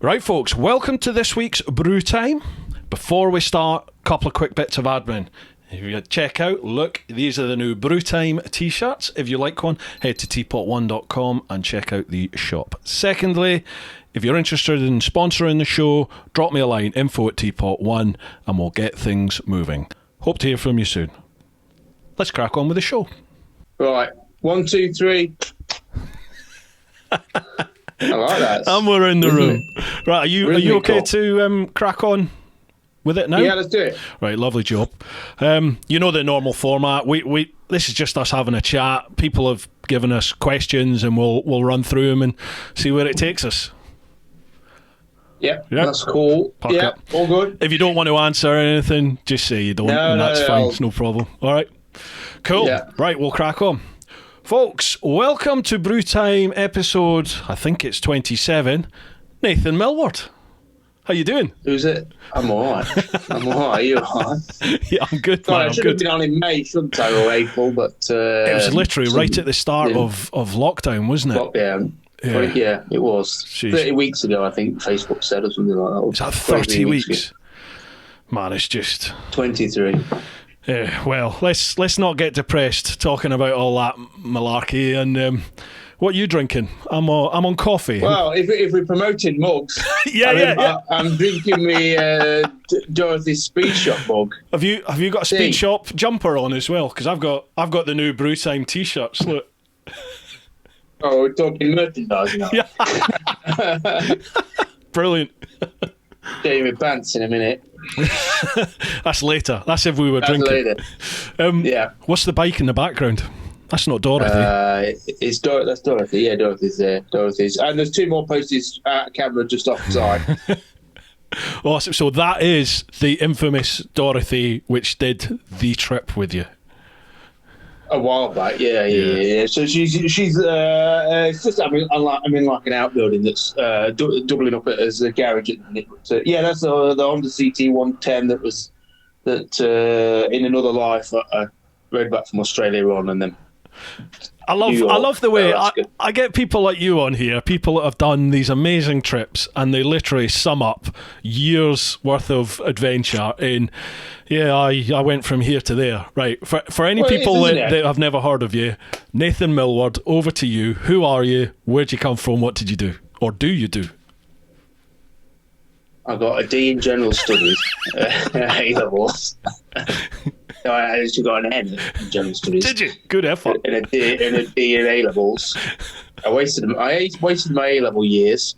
Right, folks, welcome to this week's Brew Time. Before we start, a couple of quick bits of admin. If you check out, look, these are the new Brew Time t-shirts. If you like one, head to TeapotOne.com and check out the shop. Secondly, if you're interested in sponsoring the show, drop me a line, info@TeapotOne, and we'll get things moving. Hope to hear from you soon. Let's crack on with the show. Right, 1, 2, 3. I like that. And we're in the room. Right, are you okay to crack on with it now? Yeah, let's do it. Right, lovely job. You know the normal format. We this is just us having a chat. People have given us questions, and we'll run through them and see where it takes us. Yep. That's cool. Yeah, all good. If you don't want to answer anything, just say you don't, and that's fine. It's no problem. All right, cool. Yeah. Right, we'll crack on. Folks, welcome to Brew Time episode, I think it's 27. Nathan Millward. How you doing? Who's it? I'm all right. Are you all right? Yeah, I'm good, Sorry, man. I should have been on in May, shouldn't I, or April, but... it was literally right at the start of lockdown, wasn't it? Lockdown. Yeah, it was. Jeez. 30 weeks ago, I think Facebook said, or something like that. Was that 30 weeks? Man, it's just... 23. Yeah, well, let's not get depressed talking about all that malarkey. And what are you drinking? I'm on coffee. Well, if we're promoting mugs, I'm drinking the Dorothy's Speed Shop mug. Have you got a Speed Shop jumper on as well? Because I've got the new Brew Time t-shirts. Look. Oh, we're talking merchandise now. Yeah. Brilliant. Show you my pants in a minute. That's later. That's if we were drinking. Yeah. What's the bike in the background? That's not Dorothy. That's Dorothy. Yeah, Dorothy's there. Dorothy's. And there's two more posties camera just offside. Awesome. So that is the infamous Dorothy which did the trip with you. A while back, yeah. So she's it's just I'm in like an outbuilding that's doubling up as a garage at the minute. So, yeah, that's the Honda CT 110 that in another life I rode back from Australia on, and then I love the way I get people like you on here, people that have done these amazing trips, and they literally sum up years worth of adventure in. Yeah, I went from here to there. Right. For any people that have never heard of you, Nathan Millward, over to you. Who are you? Where'd you come from? What did you do? Or do you do? I got a D in General Studies, A-levels. I actually got an N in General Studies. Did you? Good effort. And a D in A-levels. I wasted my A-level years.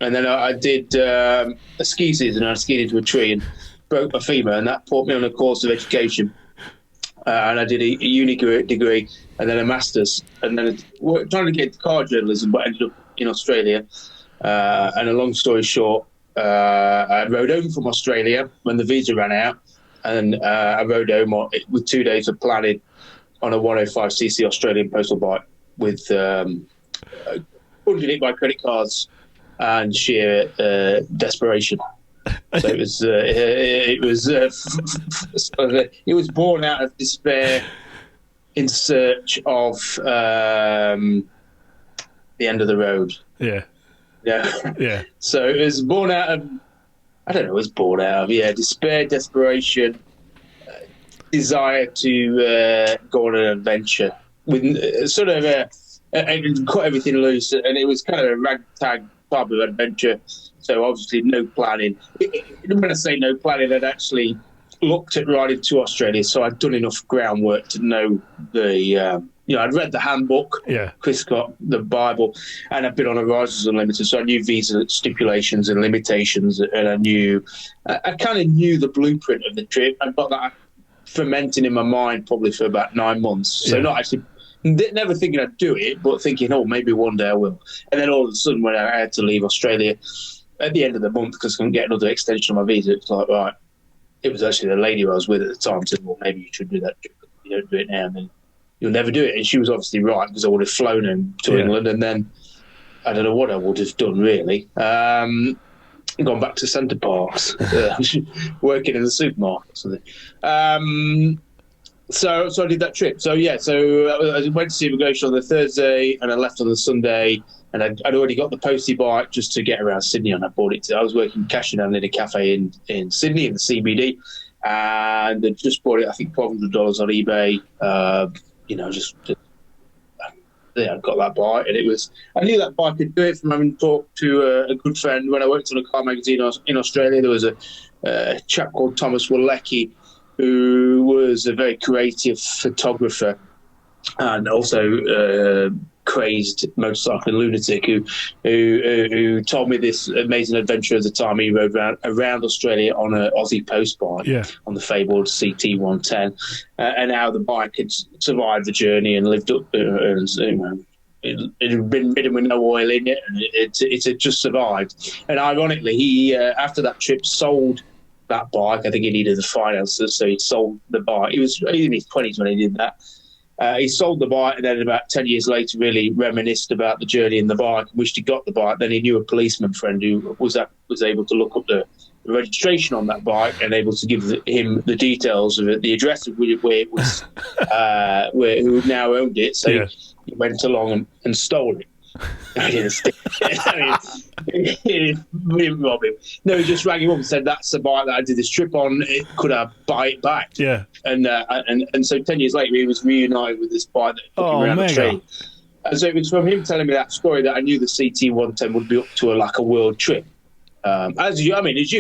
And then I did a ski season. I skied into a tree and broke my femur, and that put me on a course of education. And I did a uni degree and then a master's. And then trying to get into car journalism, but ended up in Australia. And a long story short, I rode home from Australia when the visa ran out. And I rode home with 2 days of planning on a 105cc Australian postal bike with funding it by credit cards and sheer desperation. So it was born out of despair in search of the end of the road. Yeah. So it was born out of, despair, desperation, desire to go on an adventure with sort of and cut everything loose, and it was kind of a ragtag type of adventure. So obviously no planning. When I say no planning, I'd actually looked at riding to Australia, so I'd done enough groundwork to know I'd read the handbook, Chris Scott, the Bible, and I'd been on a Riders Unlimited, so I knew visa stipulations and limitations, and I kind of knew the blueprint of the trip. I got that fermenting in my mind probably for about 9 months. So not actually, never thinking I'd do it, but thinking, maybe one day I will. And then all of a sudden, when I had to leave Australia at the end of the month because I couldn't get another extension on my visa, it was like, right. It was actually the lady I was with at the time said, well, maybe you should do that trip. If you don't do it now, then you'll never do it. And she was obviously right, because I would have flown to England, and then I don't know what I would have done, really. Gone back to Centre Parks, working in the supermarket or something. So I did that trip. So I went to see immigration on the Thursday, and I left on the Sunday. And I'd already got the postie bike just to get around Sydney, and I bought it. I was working cashing down in a cafe in Sydney in the CBD, and I just bought it. I think $1,200 on eBay. I got that bike, and I knew that bike could do it from having talked to a good friend when I worked on a car magazine in Australia. There was a chap called Thomas Walecki, who was a very creative photographer and also crazed motorcycling lunatic who told me this amazing adventure of the time he rode around Australia on an Ozzy post bike, on the fabled CT110, and how the bike had survived the journey and lived up. It had been ridden with no oil in it, and it had just survived. And ironically, he after that trip sold that bike. I think he needed the finances, so he sold the bike. He was in his 20s when he did that. He sold the bike, and then about 10 years later really reminisced about the journey in the bike, wished he got the bike. Then he knew a policeman friend who was able to look up the registration on that bike and able to give him the details of it, the address of where it was, who now owned it. So he went along and stole it. I didn't steal it. He didn't rob him. No, he just rang him up and said, "That's the bike that I did this trip on. Could I buy it back?" Yeah. And so 10 years later, he was reunited with this bike that took him around the train. And so it was from him telling me that story that I knew the CT110 would be up to a world trip. As you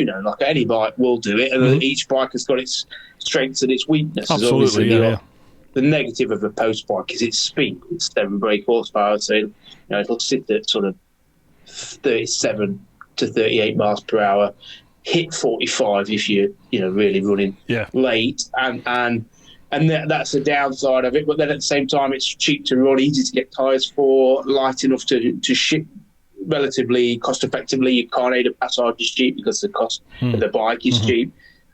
know, like any bike will do it, and each bike has got its strengths and its weaknesses. Absolutely, obviously, the negative of a post bike is its speed. It's 7 brake horsepower, so it'll sit at sort of 37 to 38 miles per hour, hit 45 if you're really running late, and that's the downside of it. But then at the same time, it's cheap to run, easy to get tyres for, light enough to ship relatively cost effectively. Your carnado passage is cheap because the cost of the bike is cheap.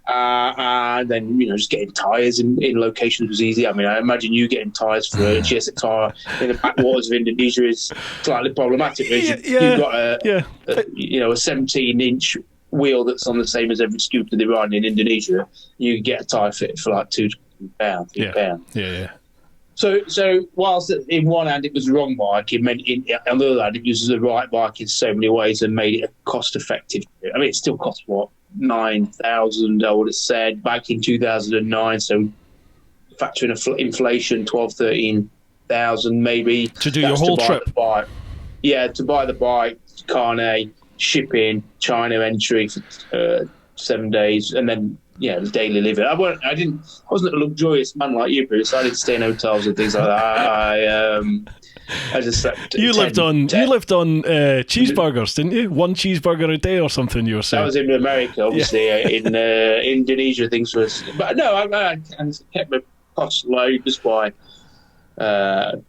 And then just getting tyres in locations was easy. I mean, I imagine you getting tyres for a GSX tyre in the backwaters of Indonesia is slightly problematic. You've got a 17-inch wheel that's on the same as every scooter they ride in Indonesia. You get a tyre fit for like £2 £3. So whilst in one hand it was the wrong bike, it meant on the other hand it was the right bike in so many ways and made it a cost-effective. I mean, it still costs what? 9,000, I would have said, back in 2009. So factor in inflation, 12,000-13,000 maybe. To do your whole trip? To buy the bike, carnet, shipping, China entry for 7 days, and then the daily living. I wasn't a luxurious man like you, Bruce. I didn't stay in hotels and things like that. I just slept. You lived on cheeseburgers, didn't you? One cheeseburger a day or something. You were saying. I was in America, obviously. In Indonesia, things was. But no, I kept my costs low just by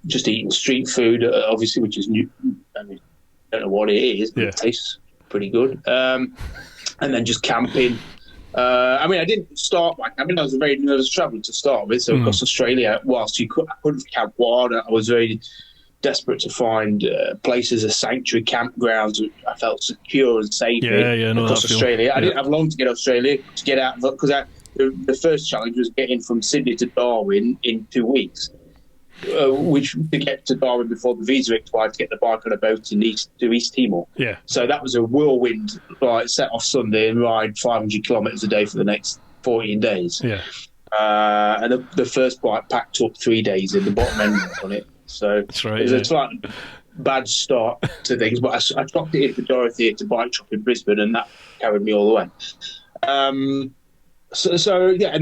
just eating street food, obviously, which is new. I mean, I don't know what it is, but it tastes pretty good. And then just camping. I didn't start I was a very nervous traveller to start with. So across Australia, whilst I couldn't camp wild, I was very desperate to find places as sanctuary campgrounds I felt secure and safe across Australia. I didn't have long to get Australia to get out because the first challenge was getting from Sydney to Darwin in 2 weeks, which to get to Darwin before the visa expired to get the bike on a boat to East Timor. Yeah. So that was a whirlwind. Set off Sunday and ride 500 kilometres a day for the next 14 days. Yeah. And the first bike packed up 3 days in the bottom end on it. So that's right, it was a slightly bad start to things, but I dropped it into Dorothy to bike shop in Brisbane, and that carried me all the way. And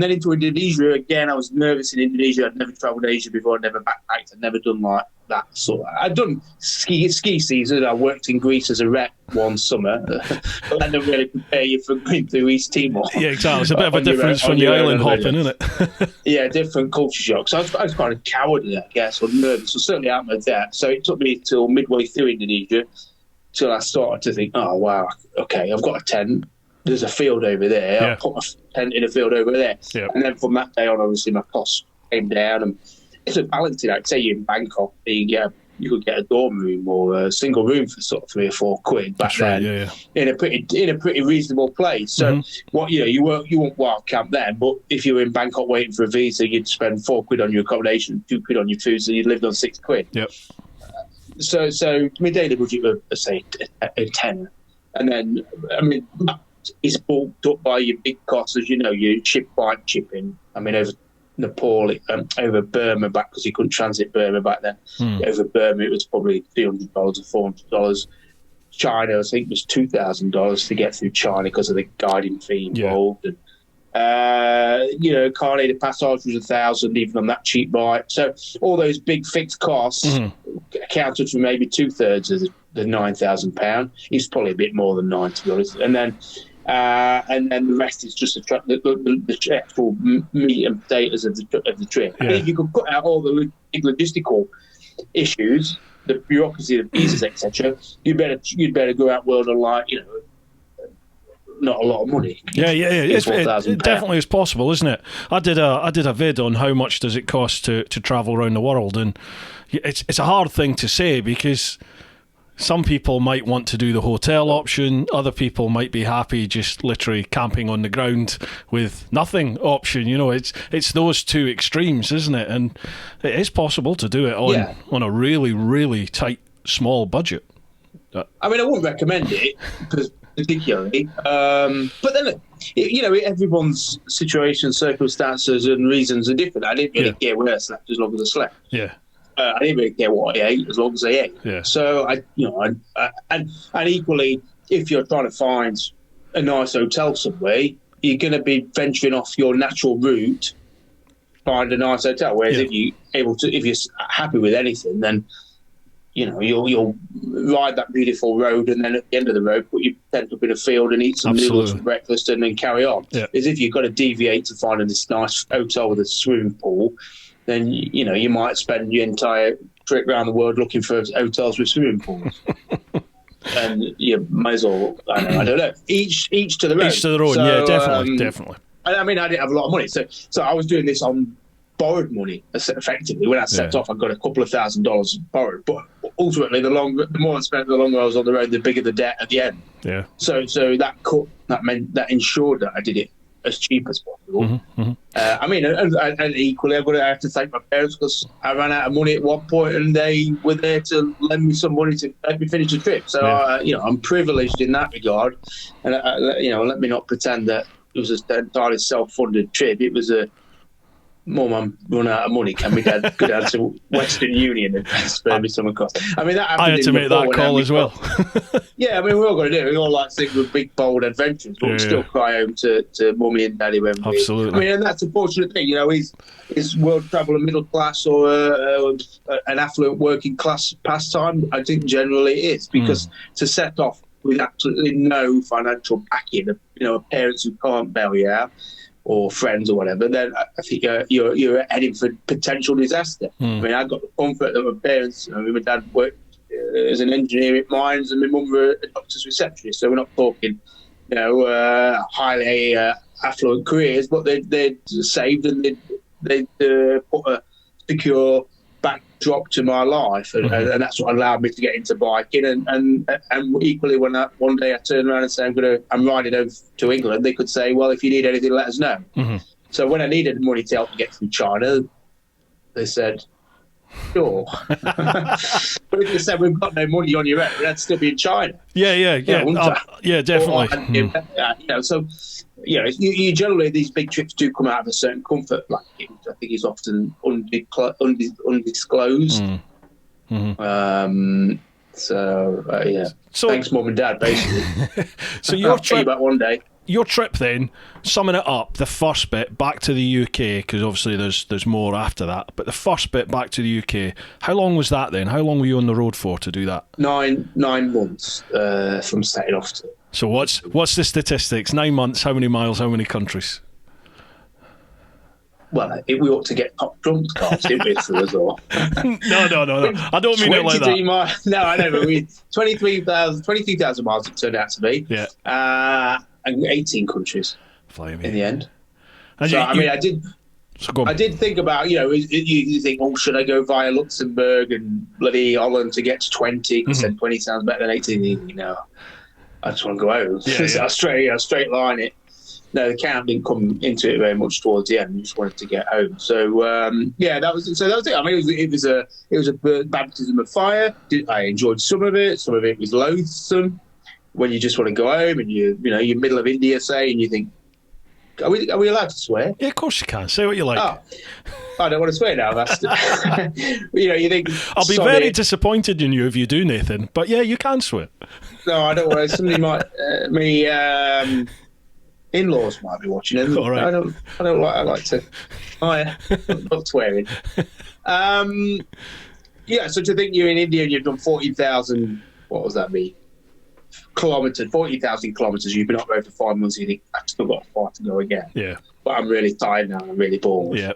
then into Indonesia again. I was nervous in Indonesia. I'd never travelled Asia before. I'd never backpacked. I'd never done like that sort. I'd done ski season. I worked in Greece as a rep one summer, but that doesn't really prepare you for going through East Timor. Yeah, exactly. It's a bit of a difference from the island hopping, isn't it? Yeah, different culture shock. So I was kind of cowardly, I guess, or nervous. So certainly out my depth. So it took me till midway through Indonesia till I started to think, oh wow, okay, I've got a tent. There's a field over there. I'll put my tent in a field over there. Yeah. And then from that day on, obviously, my costs came down. And it's a balancing act. Say you're in Bangkok, you could get a dorm room or a single room for sort of £3 or £4 back then in a pretty reasonable place. So you won't wild camp then, but if you were in Bangkok waiting for a visa, you'd spend £4 on your accommodation, £2 on your food, so you'd lived on £6. Yep. So my daily budget was, say, a tenner. And then, I mean, it's bulked up by your big costs, as you know, your bike shipping. I mean, over Nepal, over Burma back, because you couldn't transit Burma back then. Over Burma, it was probably $300 or $400. China, I think, was $2,000 to get through China because of the guiding fee involved. And, car aid passage was $1,000, even on that cheap bike. So all those big fixed costs accounted for maybe 2/3 of the £9,000. It's probably a bit more than nine, to be honest. And then the rest is just the actual meat and potatoes of the trip. Yeah. And if you could cut out all the logistical issues, the bureaucracy, the visas, etc., you'd better go out world on, like, not a lot of money. Yeah. It definitely is possible, isn't it? I did a vid on how much does it cost to travel around the world, and it's a hard thing to say, because some people might want to do the hotel option, other people might be happy just literally camping on the ground with nothing option. It's those two extremes, isn't it? And it is possible to do it on a really, really tight, small budget. I mean, I wouldn't recommend it, particularly. But then, everyone's situation, circumstances and reasons are different. I didn't really care where I slept as long as I slept. Yeah. I didn't really care what I ate as long as I ate. Yeah. So and equally, if you're trying to find a nice hotel somewhere, you're going to be venturing off your natural route, find a nice hotel. Whereas if you're happy with anything, then you'll ride that beautiful road, and then at the end of the road, put your tent up in a field and eat some noodles for breakfast, and then carry on. Yeah. As if you've got to deviate to find this nice hotel with a swimming pool, then you might spend your entire trip around the world looking for hotels with swimming pools. And you might as well, I don't know. Each to their own. Each to their own, yeah, definitely. I mean, I didn't have a lot of money, so I was doing this on borrowed money, effectively. When I set off, I got a couple of $1,000s borrowed. But ultimately, the more I spent, the longer I was on the road, the bigger the debt at the end. Yeah. So that ensured that I did it as cheap as possible. I mean, and equally, I have to thank my parents, because I ran out of money at one point, and they were there to lend me some money to let me finish the trip. So I'm privileged in that regard. And let me not pretend that it was an entirely self-funded trip. It was Mum, I'm run out of money. Can we go down to Western Union and spare me some cost? I mean, I had to make that call as well. Yeah, I mean, we're all going to do it. We all like things with big, bold adventures, but we still cry home to Mummy and Daddy when we... Absolutely. I mean, and that's a fortunate thing. Is world travel a middle class or an affluent working class pastime? I think generally it is, because to set off with absolutely no financial backing, parents who can't bail you out, or friends or whatever, then I think you're heading for potential disaster. I mean, I got the comfort that my parents, my dad worked as an engineer at mines, and my mum were a doctor's receptionist, so we're not talking, highly affluent careers, but they'd saved, and they'd put a secure backdrop to my life, and that's what allowed me to get into biking. And equally, when one day I turned around and said I'm riding over to England, they could say, well, if you need anything, let us know. So when I needed money to help me get through China, they said, sure. But if you said we've got no money on your own, we'd still be in China. Yeah, definitely. So you generally, these big trips do come out of a certain comfort blanket, which I think is often undisclosed. So thanks, Mum and Dad, basically. So your trip about one day. Your trip then, summing it up, the first bit back to the UK, because obviously there's more after that, but the first bit back to the UK, how long was that then? How long were you on the road for to do that? 9 months from setting off to. So what's the statistics? 9 months, how many miles, how many countries? Well, we ought to get top trumps cards, didn't we, for us all? No. I don't mean it like that. No, I know, but 23,000 miles it turned out to be. Yeah. And 18 countries in the end. And I did think about, you think, should I go via Luxembourg and bloody Holland to get to 20? Because then 20 sounds better than 18. I just want to go home. Yeah. I'll straight line it. no, the count didn't come into it very much towards the end. We just wanted to get home. So that was it. I mean, it was a baptism of fire. I enjoyed some of it. Some of it was loathsome. When you just want to go home and you're middle of India, say, and you think, are we allowed to swear? Yeah, of course you can. Say what you like. Oh, I don't want to swear now, Master. You think I'll be very disappointed in you if you do, Nathan. But yeah, you can swear. No, I don't want to. Somebody might in-laws might be watching, and all right. I like to. I'm not swearing. So to think you're in India and you've done 40,000. What does that mean? 40,000 kilometres. You've been up there for 5 months. And you think I've still got far to go again. Yeah, but I'm really tired now. I'm really bored. Yeah,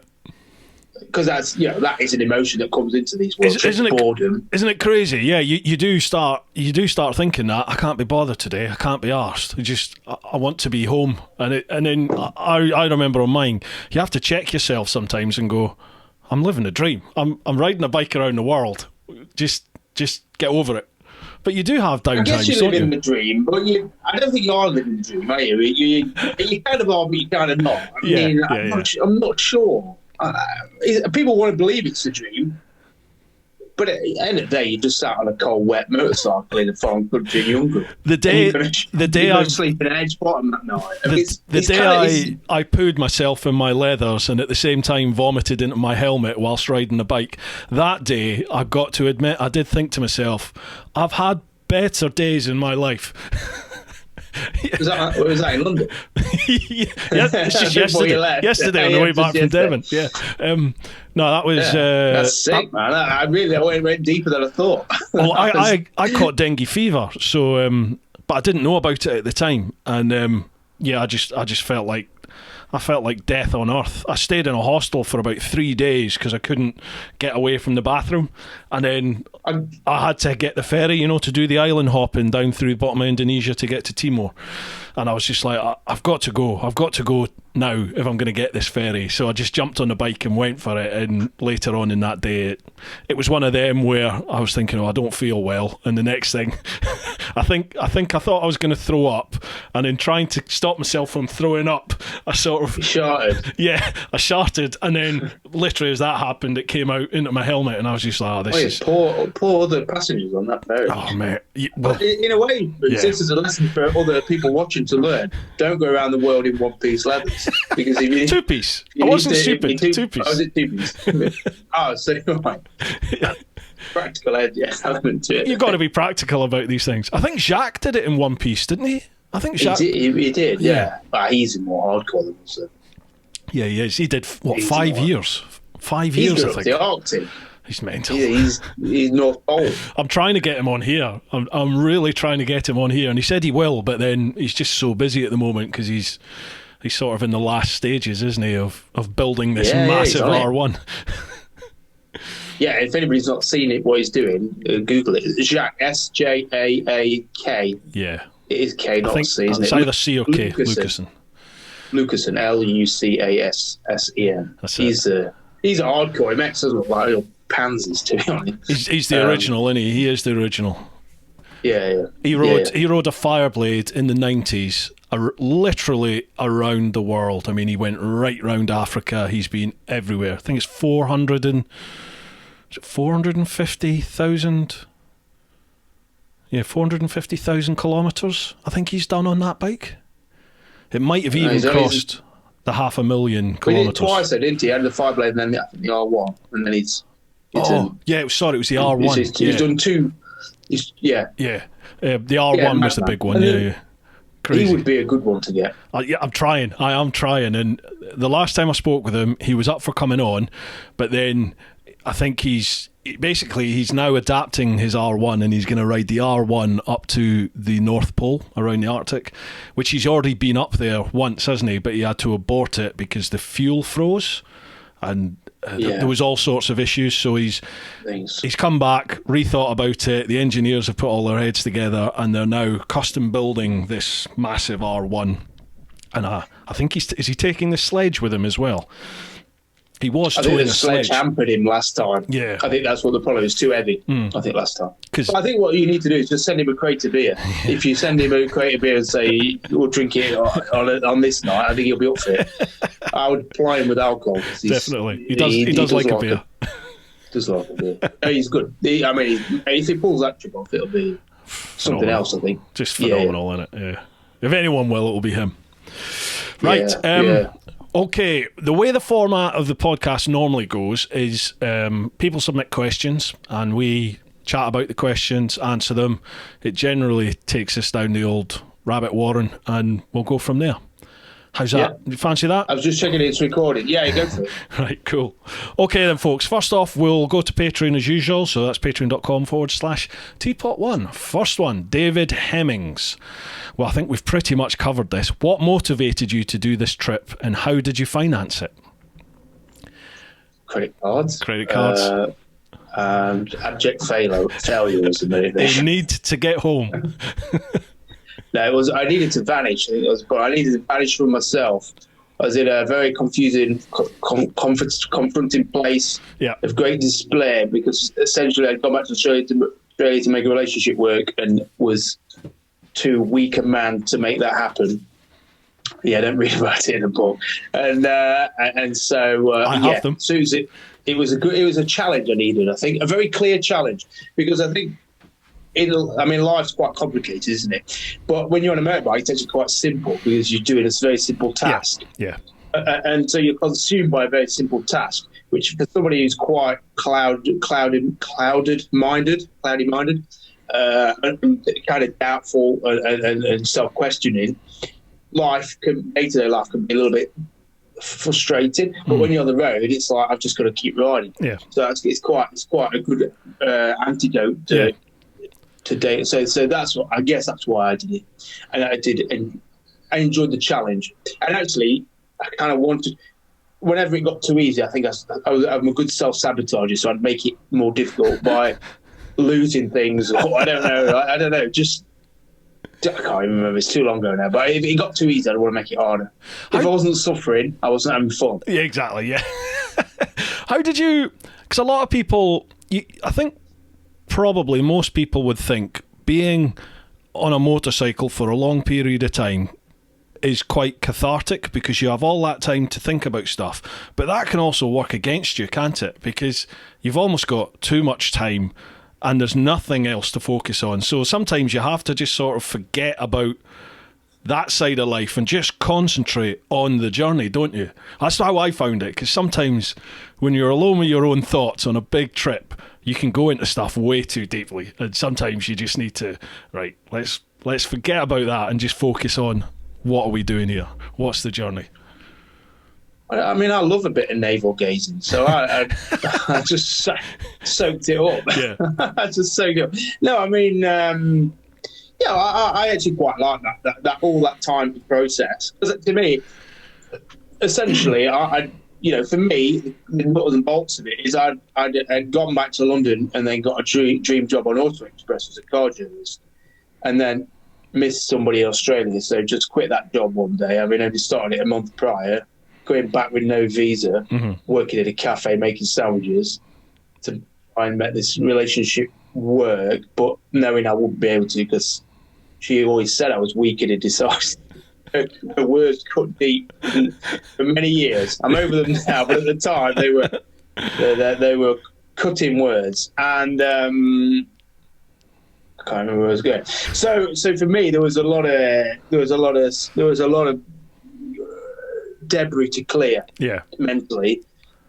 because that's that is an emotion that comes into these world trips. Boredom. Isn't it crazy? Yeah, you do start thinking that I can't be bothered today. I can't be arsed. I want to be home. And then I remember on mine, you have to check yourself sometimes and go, I'm living a dream. I'm riding a bike around the world. Just get over it. But you do have downtimes, don't you? I guess you're living the dream, but I don't think you are living the dream, are you? You kind of are, but you kind of not. I'm not sure. People want to believe it's a dream, but at the end of the day, you just sat on a cold, wet motorcycle in a foreign country in Hungary. The day I sleep in an edge bottom that night. The day I pooed myself in my leathers and at the same time vomited into my helmet whilst riding the bike. That day, I've got to admit, I did think to myself, I've had better days in my life. Was that in London? It's just yesterday on the way back from Devon. Yeah. No, that was... that's sick, man. I really went deeper than I thought. Well, I caught dengue fever, so but I didn't know about it at the time. And I just felt like death on earth. I stayed in a hostel for about 3 days because I couldn't get away from the bathroom. And then I had to get the ferry, to do the island hopping down through the bottom of Indonesia to get to Timor. And I was just like, I've got to go now if I'm going to get this ferry. So I just jumped on the bike and went for it. And later on in that day, it was one of them where I was thinking, I don't feel well. And the next thing, I thought I was going to throw up. And in trying to stop myself from throwing up, I sort of... Sharted. Yeah, I sharted. And then literally as that happened, it came out into my helmet. And I was just like, this is... Poor other passengers on that ferry. Oh, mate. Well, in a way, this is a lesson for other people watching to learn. Don't go around the world in one-piece leathers. Because if you, two-piece. I wasn't stupid. Two-piece. Oh, was it two-piece? So right. Practical element to it. You've got to be practical about these things. I think Jacques did it in one piece, didn't he? I think Jacques... He did, yeah. But he's more hardcore than us. So. Yeah, he is. He did, 5 years? 5 years, I think. The Arctic. He's mental. He's North Pole. I'm trying to get him on here. I'm really trying to get him on here. And he said he will, but then he's just so busy at the moment because he's sort of in the last stages, isn't he, of building this massive R1. Yeah, if anybody's not seen it, what he's doing, Google it. Jacques, S-J-A-A-K. Yeah. It is K, not C, isn't it? It's either C or K. Lucasen, L-U-C-A-S-S-E-N. He's a hardcore. He makes us look like little pansies, to be honest. He's the original, isn't he? He is the original. Yeah. He rode a Fireblade in the 90s, literally around the world. I mean, he went right round Africa. He's been everywhere. I think it's 450,000. Yeah, 450,000 kilometres. I think he's done on that bike. It might have even crossed the 500,000 kilometres. He did it twice, didn't he? He had the Fireblade and then the R1, and then it was the R1. He's done two. The R1 was the big one. Yeah. Crazy. He would be a good one to get. I'm trying. I am trying. And the last time I spoke with him, he was up for coming on, but then I think he's now adapting his R1 and he's going to ride the R1 up to the North Pole around the Arctic, which he's already been up there once, hasn't he? But he had to abort it because the fuel froze and there was all sorts of issues. So he's come back, rethought about it. The engineers have put all their heads together and they're now custom building this massive R1. And I think is he taking the sledge with him as well? He was I think towing the a sledge sledge. hampered him last time. Yeah. I think that's what the problem is. Too heavy. I think last time. 'Cause- But I think what you need to do is just send him a crate of beer. If you send him a crate of beer and say we'll drink it on this night, I think he'll be up for it. I would ply him with alcohol. Definitely, he does like a beer. Does like a beer. No, he's good. If he pulls that trip off, it'll be something else. I think just phenomenal, isn't it? Yeah. If anyone will, it'll be him. Right. Okay, the way the format of the podcast normally goes is people submit questions and we chat about the questions, answer them. It generally takes us down the old rabbit warren and we'll go from there. How's that? You fancy that? I was just checking it's recorded. Yeah, you go for it. Right, cool. Okay then, folks. First off, we'll go to Patreon as usual. So that's patreon.com/TeapotOne. First one, David Hemmings. Well, I think we've pretty much covered this. What motivated you to do this trip and how did you finance it? Credit cards. And abject failures. They need to get home. No, it was. I needed to vanish. But I needed to vanish from myself. I was in a very confusing, confronting place of great despair because essentially I'd gone back to Australia to make a relationship work and was too weak a man to make that happen. Yeah, I don't read about it in the book, and so I have them. So it was a challenge I needed. I think a very clear challenge because I think. Life's quite complicated, isn't it? But when you're on a motorbike, it's actually quite simple because you're doing a very simple task. Yeah. And so you're consumed by a very simple task, which for somebody who's quite cloudy-minded, and kind of doubtful and self-questioning, day-to-day life can be a little bit frustrating. But when you're on the road, it's like I've just got to keep riding. Yeah. So it's quite a good antidote to. Today, so that's what I guess that's why I did it, and I did it, and I enjoyed the challenge. And actually, I kind of wanted. Whenever it got too easy, I think I'm a good self-sabotager, so I'd make it more difficult by losing things. Or I don't know. Just I can't even remember. It's too long ago now. But if it got too easy, I'd want to make it harder. If I wasn't suffering, I wasn't having fun. Yeah, exactly. Yeah. How did you? Because a lot of people, I think. Probably most people would think being on a motorcycle for a long period of time is quite cathartic because you have all that time to think about stuff. But that can also work against you, can't it? Because you've almost got too much time and there's nothing else to focus on. So sometimes you have to just sort of forget about that side of life and just concentrate on the journey, don't you? That's how I found it, because sometimes when you're alone with your own thoughts on a big trip, you can go into stuff way too deeply, and sometimes you just need to, right, let's forget about that and just focus on what are we doing here? What's the journey? I mean, I love a bit of navel gazing, so I just soaked it up. Yeah. I just soaked it up. No, I mean, I actually quite like that all that time process. Because to me, essentially, for me, the nuts and bolts of it is I'd gone back to London and then got a dream job on Auto Express as a car journalist, and then missed somebody in Australia, so just quit that job one day. I mean, I only started it a month prior, going back with no visa, working at a cafe making sandwiches to try and make this relationship work, but knowing I wouldn't be able to because she always said I was weak and indecisive. Her words cut deep for many years. I'm over them now, but at the time they were cutting words, and I can't remember where I was going. So for me, there was a lot of debris to clear, mentally,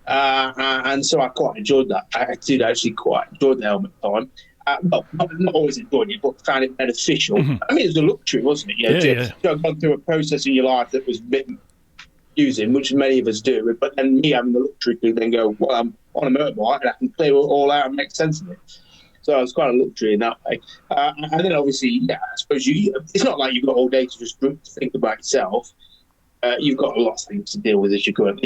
and so I quite enjoyed that. I did actually quite enjoy the helmet time. Not always enjoyed it, but found it beneficial. I mean, it was a luxury, wasn't it? You've gone through a process in your life that was a bit confusing, which many of us do. But then me having the luxury to then go, well, I'm on a motorbike and I can clear it all out and make sense of it. So it's quite a luxury in that way. And then obviously, I suppose it's not like you've got all day to just think about yourself. You've got a lot of things to deal with as you go.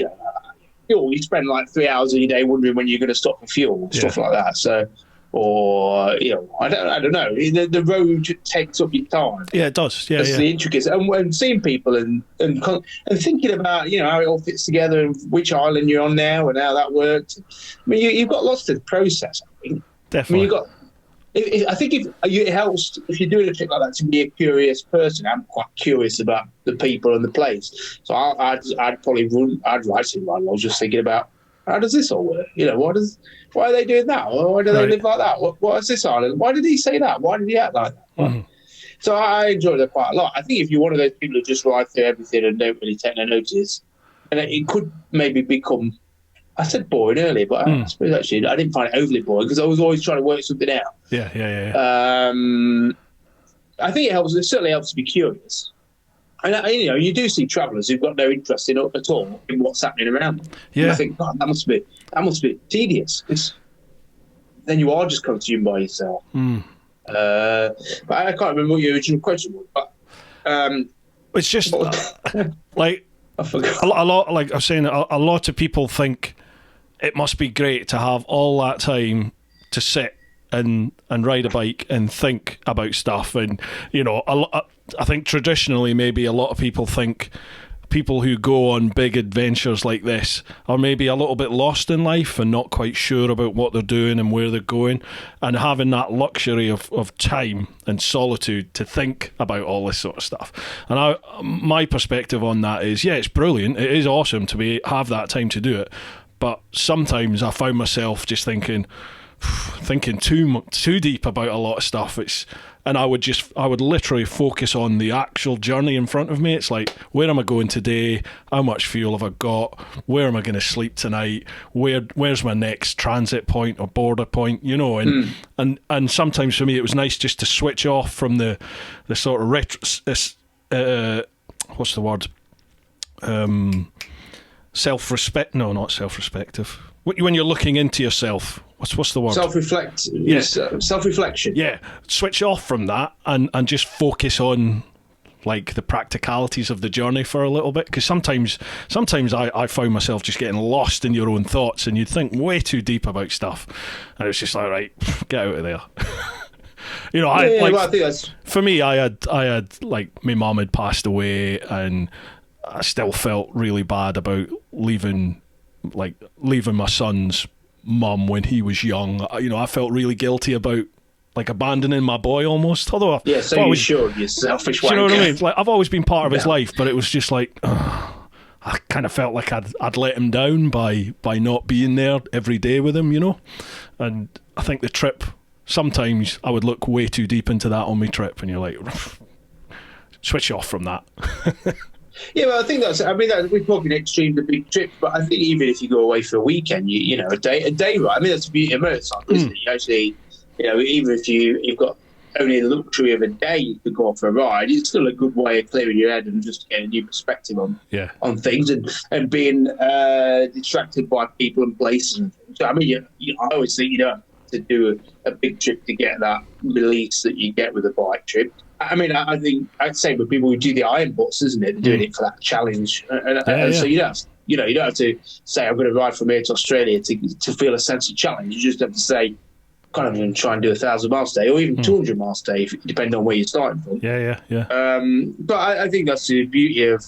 You spend like 3 hours a day wondering when you're going to stop for fuel, stuff like that. So or I don't know. The road takes up your time. Yeah, it does. Yeah, That's the intricacies, and seeing people and thinking about how it all fits together and which island you're on now and how that works. I mean, you've got lots to process. I think. Definitely. I mean, I think it helps if you're doing a trip like that to be a curious person. I'm quite curious about the people and the place, so I'd probably I'd write it while I was just thinking about how does this all work. Why are they doing that? Or why do they live like that? What is this island? Why did he say that? Why did he act like that? Mm-hmm. So I enjoyed it quite a lot. I think if you're one of those people who just write through everything and don't really take no notice, and it could maybe become. I said boring earlier, but I suppose actually I didn't find it overly boring because I was always trying to work something out. Yeah. I think it helps. It certainly helps to be curious. And you do see travellers who've got no interest at all in what's happening around them. Yeah. And I think, God, that must be tedious because then you are just consumed by yourself. But I can't remember what your original question was. But it's just like I forgot. A lot. Like I was saying, a lot of people think it must be great to have all that time to sit and ride a bike and think about stuff. And I think traditionally maybe a lot of people think people who go on big adventures like this are maybe a little bit lost in life and not quite sure about what they're doing and where they're going, and having that luxury of time and solitude to think about all this sort of stuff. And my perspective on that is, yeah, it's brilliant, it is awesome to have that time to do it, but sometimes I found myself just thinking too deep about a lot of stuff. And I would literally focus on the actual journey in front of me. It's like, where am I going today? How much fuel have I got? Where am I going to sleep tonight? Where's my next transit point or border point? And sometimes for me it was nice just to switch off from the sort of what's the word? Self-respect? No, not self-respective. When you're looking into yourself, what's the word? Self-reflection. Yeah, switch off from that and just focus on like the practicalities of the journey for a little bit. Because sometimes I found myself just getting lost in your own thoughts, and you'd think way too deep about stuff, and it's just like, right, get out of there. I think that's... For me, I had like my mum had passed away, and I still felt really bad about leaving my son's mum when he was young. I felt really guilty about like abandoning my boy almost. Although you should, you selfish wanker. You know what I mean? Like, I've always been part of his life, but it was just like I kind of felt like I'd let him down by not being there every day with him, And I think the trip, sometimes I would look way too deep into that on my trip, and you're like, switch off from that. Yeah, well, I think we're talking extremely big trips, but I think even if you go away for a weekend, a day ride. I mean, that's the beauty of motorcycle, isn't it? You actually, even if you've got only the luxury of a day, you could go on for a ride. It's still a good way of clearing your head and just getting a new perspective on things and being distracted by people and places and things. So, I mean, I always think you don't have to do a big trip to get that release that you get with a bike trip. I mean, I think I'd say with people who do the iron butts, isn't it? They're doing it for that challenge, so you don't have to say I'm going to ride from here to Australia to feel a sense of challenge. You just have to say, kind of, going to try and do 1,000 miles a day, or even 200 miles a day, depending on where you're starting from. Yeah. But I think that's the beauty of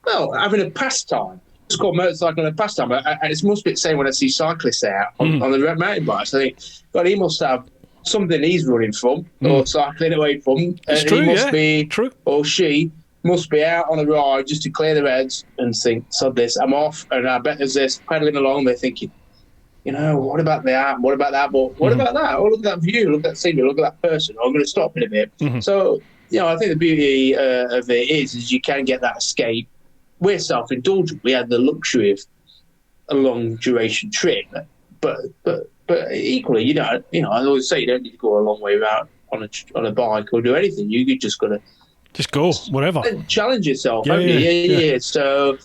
having a pastime. It's called motorcycling a pastime, and it's must be the same when I see cyclists out on the mountain bikes. I think, God, he must have something he's running from or cycling away from. It's true, he must be, true. Or she must be out on a ride just to clear their heads and think, sod this, I'm off. And I bet there's this pedaling along, they're thinking, what about that? What about that? But what about that? Oh, look at that view, look at that scenery, look at that person. I'm going to stop in a bit. So, I think the beauty of it is you can get that escape. We're self-indulgent. We had the luxury of a long duration trip, but equally, I always say you don't need to go a long way out on a bike or do anything. You just got to just go whatever. Challenge yourself. Yeah. So,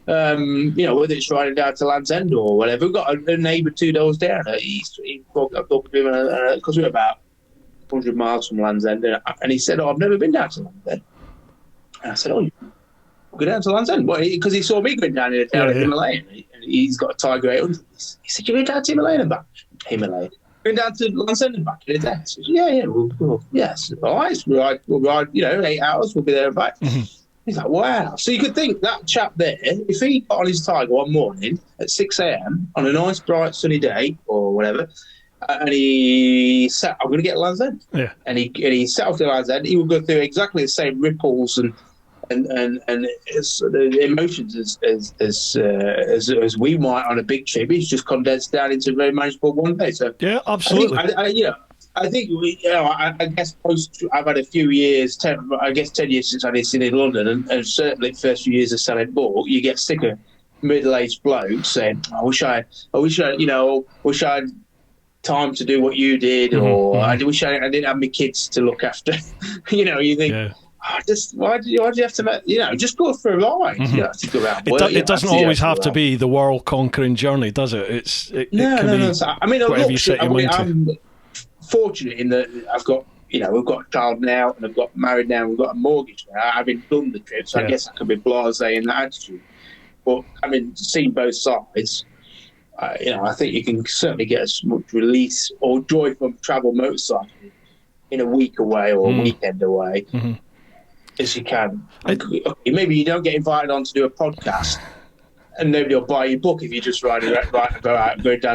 whether it's riding down to Land's End or whatever, we've got a neighbour 2 doors down. He talked to him because we're about 100 miles from Land's End, and he said, "Oh, I've never been down to Land's End." And I said, "Oh, go down to Land's End?" Well, because he saw me going down at Himalayan. He's got a Tiger 800. He said, "You went down to Himalayan and back?" Himalayan. going down to Land's End back in a day. I said, yeah, yes, all right, we'll ride, 8 hours, we'll be there and back. He's like, wow. So you could think that chap there, if he got on his Tiger one morning at 6 a.m. on a nice, bright, sunny day or whatever, and he said, I'm going to get Land's End. Yeah. And he set off to Land's End, he would go through exactly the same ripples and the emotions as we might on a big trip. He's just condensed down into a very manageable one day. So yeah, absolutely. I think I guess I've had a few years, 10 years since I did sin in London, and certainly the first few years of selling bulk, you get sick of middle-aged blokes saying, I wish I had time to do what you did, or I wish I didn't have my kids to look after. You think. Yeah. Why do you have to just go for a ride? You don't have to go out. It doesn't always have to be the world conquering journey, does it? No. I mean, I'm fortunate in that I've got, we've got a child now, and I've got married now, and we've got a mortgage now. Having done the trip, so I guess I can be blasé in that attitude. But seeing both sides, I think you can certainly get as much release or joy from travel motorcycling in a week away or a weekend away. As you can. Maybe you don't get invited on to do a podcast, and nobody will buy your book if you just go down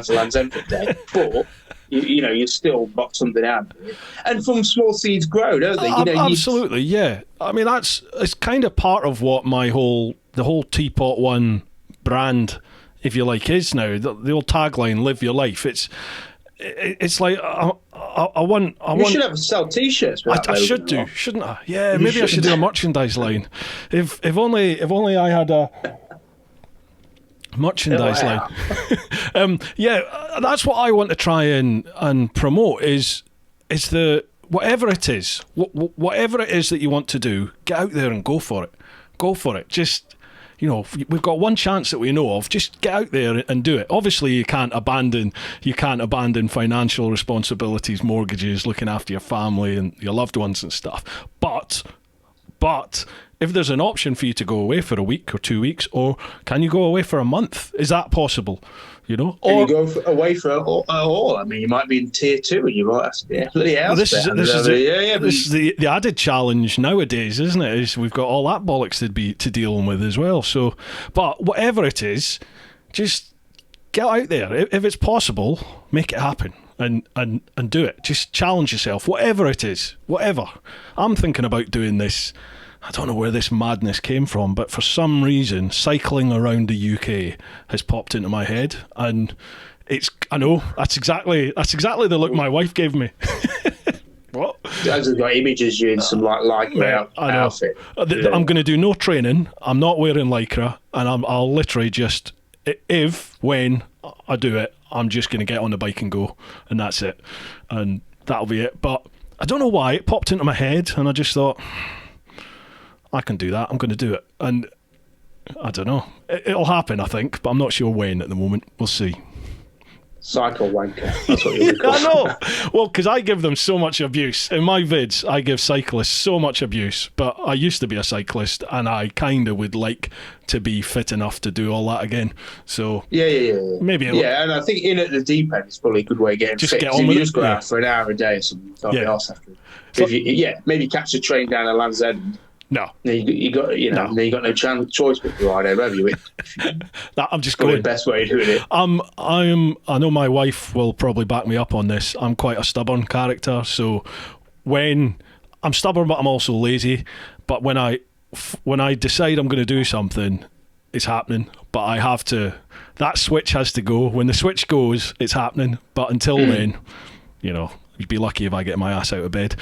to Land's End for a day. But you still got something out of it. And from small seeds grow, don't they? Absolutely, yeah. It's kind of part of what the whole TeapotOne brand, if you like, is now. The old tagline, "Live your life." It's like I want. You should have to sell T-shirts. I should do, shouldn't I? Yeah, maybe I should do a merchandise line. If only I had a merchandise line. That's what I want to try and promote. Is the whatever it is that you want to do, get out there and go for it. Go for it. Just. We've got one chance that we know of. Just get out there and do it. Obviously, you can't abandon financial responsibilities, mortgages, looking after your family and your loved ones and stuff. But if there's an option for you to go away for a week or 2 weeks, or can you go away for a month? Is that possible? Or can you go away for a haul? You might be in tier 2 and you might have to be this is the added challenge nowadays, isn't it? Is we've got all that bollocks to deal with as well. So, but whatever it is, just get out there. If it's possible, make it happen and do it. Just challenge yourself, whatever it is, whatever. I'm thinking about doing this. I don't know where this madness came from, but for some reason, cycling around the UK has popped into my head, and I know that's exactly the look my wife gave me. What? I've got images you in some lycra outfit. I'm going to do no training. I'm not wearing lycra, and I'll literally just, when I do it, I'm just going to get on the bike and go, and that's it, and that'll be it. But I don't know why it popped into my head, and I just thought, I can do that. I'm going to do it. And I don't know. It'll happen, I think, but I'm not sure when at the moment. We'll see. Cycle wanker. That's what you're I know. Well, because I give them so much abuse. In my vids, I give cyclists so much abuse. But I used to be a cyclist, and I kind of would like to be fit enough to do all that again. So yeah. Maybe and I think in at the deep end is probably a good way of getting fit. If you just go out for an hour a day or something, something else after. Maybe catch a train down to Land's End. No, you got no choice but to ride over, have you? I'm just going. The best way of doing it. I know my wife will probably back me up on this. I'm quite a stubborn character, so when I'm stubborn, but I'm also lazy. But when I decide I'm going to do something, it's happening. But I have to. That switch has to go. When the switch goes, it's happening. But until then, you'd be lucky if I get my ass out of bed.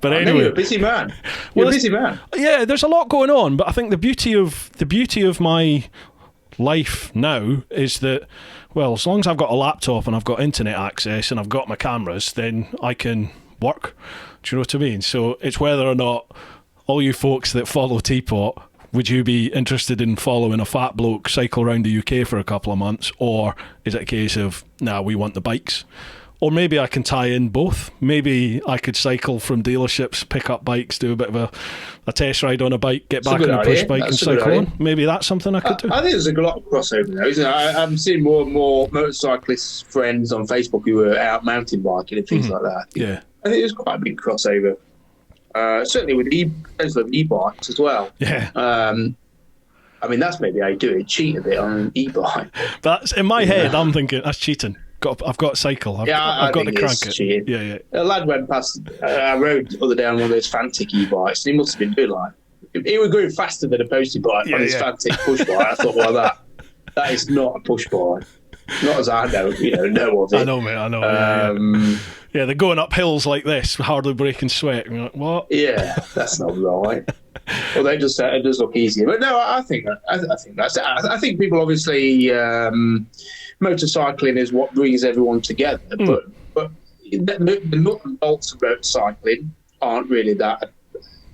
But anyway, you're a busy man. You're a busy man. Yeah, there's a lot going on, but I think the beauty of my life now is that, well, as long as I've got a laptop and I've got internet access and I've got my cameras, then I can work. Do you know what I mean? So it's whether or not all you folks that follow Teapot, would you be interested in following a fat bloke cycle around the UK for a couple of months, or is it a case of, we want the bikes? Or maybe I can tie in both. Maybe I could cycle from dealerships, pick up bikes, do a bit of a test ride on a bike, get back on a push bike and cycle on. Maybe that's something I could do. I think there's a lot of crossover there, isn't it? I'm seeing more and more motorcyclist friends on Facebook who are out mountain biking and things like that. Yeah. I think there's quite a big crossover. Certainly with e-bikes as well. Yeah. I mean, that's maybe how you do it, cheat a bit on an e-bike. But in my head, I'm thinking, that's cheating. I've got to cycle. I've got to crank it. Cheating. Yeah. A lad went past, I rode the other day on one of those Fantic e-bikes, and he must have been doing like, he was going faster than a postie bike on his Fantic push bike. I thought, well, that is not a push bike. Not as I know of it. I know, mate, I know. Yeah, they're going up hills like this, hardly breaking sweat. And you're like, what? Yeah, that's not right. Well, it does look easier. But no, I think that's it. I think people obviously, motorcycling is what brings everyone together. But the nut and bolts of motorcycling aren't really that.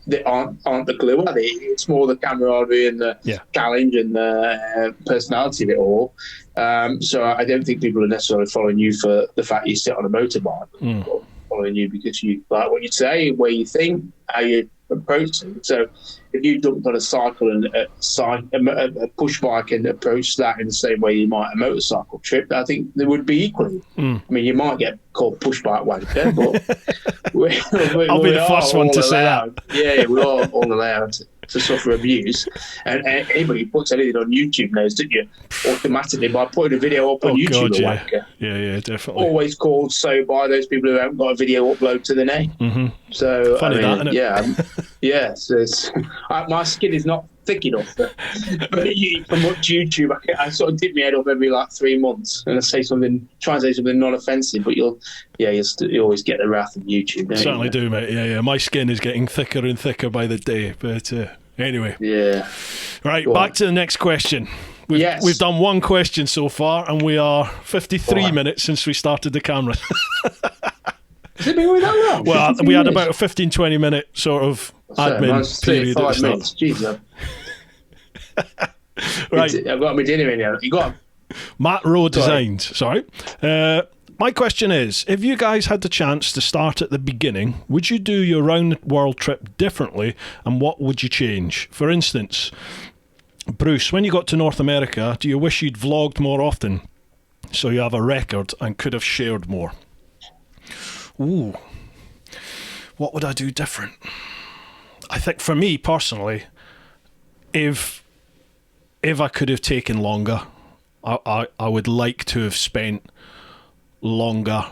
They aren't the glue, are they? It's more the camaraderie and the challenge and the personality of it all. So I don't think people are necessarily following you for the fact you sit on a motorbike. Or following you because you like what you say, where you think, how you approach it. So if you jumped on a cycle and a push bike and approach that in the same way you might a motorcycle trip, I think they would be equally. I mean, you might get called push bike wanker, but I'll be the first one to say that. Yeah, we're all allowed to suffer abuse. And anybody who puts anything on YouTube knows, don't you, automatically by putting a video up on YouTube, God, a wanker. Yeah, definitely. Always called so by those people who haven't got a video upload to the name. So funny that, isn't it? Yeah. So my skin is not thick enough. But from much YouTube, I sort of dip my head up every like 3 months and I try and say something non-offensive, but you always get the wrath of YouTube. Certainly do, mate. Yeah. My skin is getting thicker and thicker by the day. But anyway. Yeah. Right, back to the next question. We've done one question so far, and we are 53 minutes since we started the camera. Has it been going that long? Well, we had about a 15-20 minute sort of admin period. 5 minutes. Jesus. Right. I've got my dinner in here. You got Matt Rowe Designs. Sorry. My question is, if you guys had the chance to start at the beginning, would you do your round world trip differently, and what would you change? For instance, Bruce, when you got to North America, do you wish you'd vlogged more often so you have a record and could have shared more? Ooh, what would I do different? I think for me personally, if I could have taken longer, I would like to have spent longer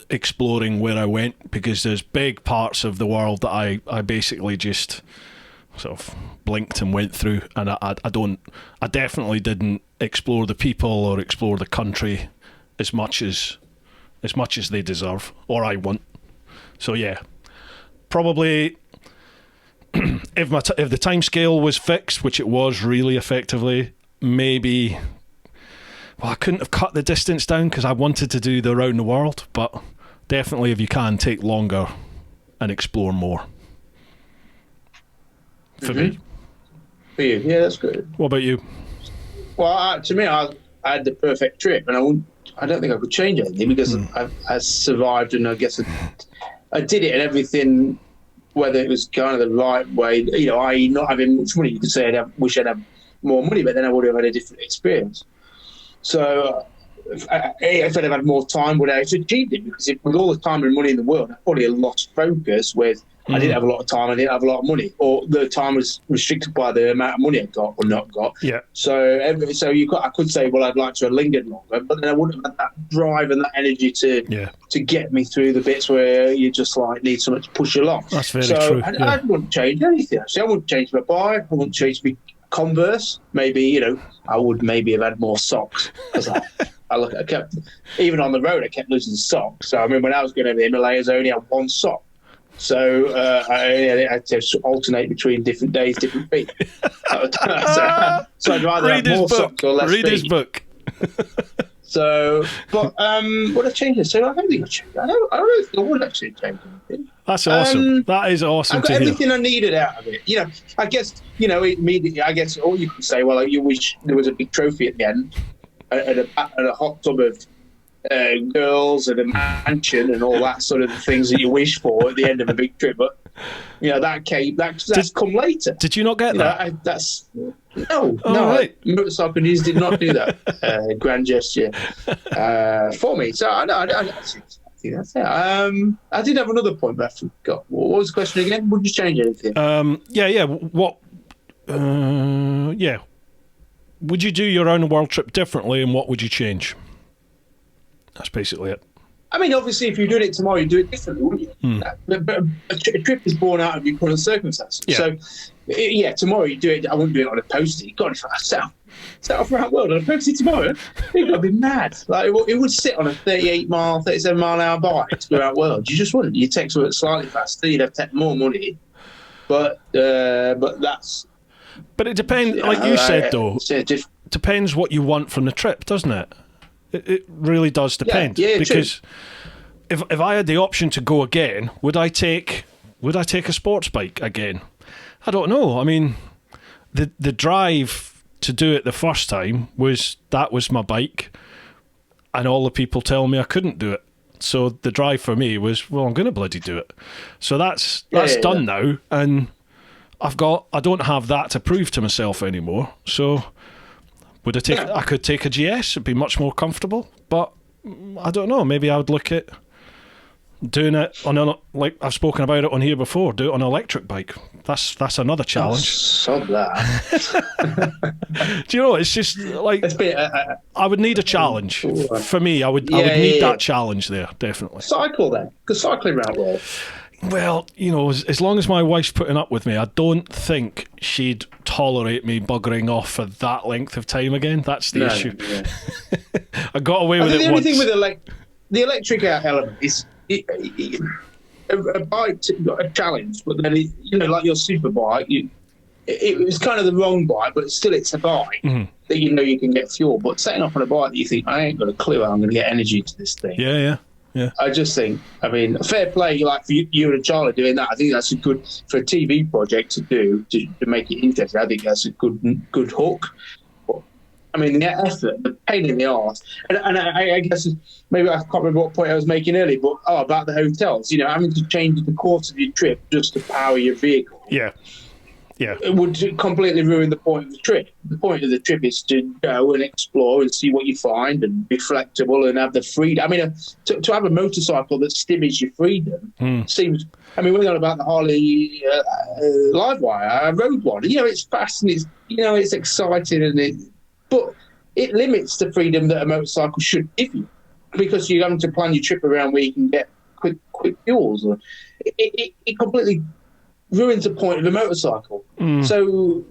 exploring where I went, because there's big parts of the world that I basically just sort of blinked and went through, and I definitely didn't explore the people or explore the country as much as they deserve, or I want. So yeah, probably if the time scale was fixed, which it was really effectively, maybe. Well, I couldn't have cut the distance down because I wanted to do the around the world, but definitely if you can, take longer and explore more. For me. For you, yeah, that's good. What about you? Well, to me, I had the perfect trip, and I don't think I could change anything because I survived, and I guess I did it and everything, whether it was kind of the right way, i.e. not having much money. You could say wish I'd have more money, but then I would have had a different experience. So if I'd have had more time, would I have achieved it? Because with all the time and money in the world, I probably lost focus with I didn't have a lot of time, I didn't have a lot of money, or the time was restricted by the amount of money I got or not got. Yeah. So I could say, well, I'd like to have lingered longer, but then I wouldn't have had that drive and that energy to get me through the bits where you just like need something to push along. That's very true. I wouldn't change anything. Actually, I wouldn't change my bike. I wouldn't change my Converse. Maybe I would maybe have had more socks, because I kept, even on the road, I kept losing socks. So I mean, when I was going over the Himalayas, I only had one sock. So I had to alternate between different days, different feet. So I'd rather have more socks or less feet. Read his book. So, but would I change it? So I don't think I changed. I don't think I would actually change anything. That's awesome. That is awesome. I got everything I needed out of it. I guess immediately. I guess all you could say, well, you wish there was a big trophy at the end, and a hot tub of girls and a mansion and all that sort of things that you wish for at the end of a big trip. But that's come later. Did you not get that? That's no. Right. Motorcycle news did not do that grand gesture for me. So I think that's it. I did have another point, but I forgot. What was the question again? Would you change anything? Yeah. What? Yeah. Would you do your own world trip differently, and what would you change? That's basically it. I mean, obviously, if you're doing it tomorrow, you do it differently, wouldn't you? But a trip is born out of your current circumstances. Yeah. So, tomorrow you do it. I wouldn't do it on a postie. God, if I set off around the world on a postie tomorrow, you'd be mad. Like it would sit on a 37 mile an hour bike to go around the world. You just wouldn't. You'd take something slightly faster. You'd have to take more money. But that's. But it depends. Like you said, though, depends what you want from the trip, doesn't it? It really does depend. Yeah, because if I had the option to go again, would I take a sports bike again? I don't know. I mean, the drive to do it the first time was my bike, and all the people telling me I couldn't do it. So the drive for me was, well, I'm going to bloody do it. So that's done now, and I don't have that to prove to myself anymore. So. Would I take? Yeah. I could take a GS. It'd be much more comfortable. But I don't know. Maybe I would look at doing it on like I've spoken about it on here before. Do it on an electric bike. That's another challenge. Sod that. Do you know? It's just like I would need a challenge. For me, I would need that challenge there, definitely. Cycle then, because cycling round well. Well, as long as my wife's putting up with me, I don't think she'd tolerate me buggering off for that length of time again. That's the issue. Yeah. I got away with it once. The only thing with the electric element is a bike, a challenge, but then like your super bike, it was kind of the wrong bike, but still it's a bike that you can get fuel. But setting off on a bike that you think, I ain't got a clue how I'm going to get energy to this thing. Yeah. I just think, fair play, like for you and Charlie doing that. I think that's for a TV project to do, to make it interesting. I think that's a good hook. But, the effort, the pain in the arse. And I guess maybe I can't remember what point I was making earlier, but about the hotels, having to change the course of your trip just to power your vehicle. Yeah. It would completely ruin the point of the trip. The point of the trip is to go and explore and see what you find and be flexible and have the freedom. To have a motorcycle that stymies your freedom seems... we're on about the Harley Livewire. I rode one. It's fast and it's exciting, but it limits the freedom that a motorcycle should give you because you're having to plan your trip around where you can get quick fuels. It completely... ruins the point of a motorcycle. So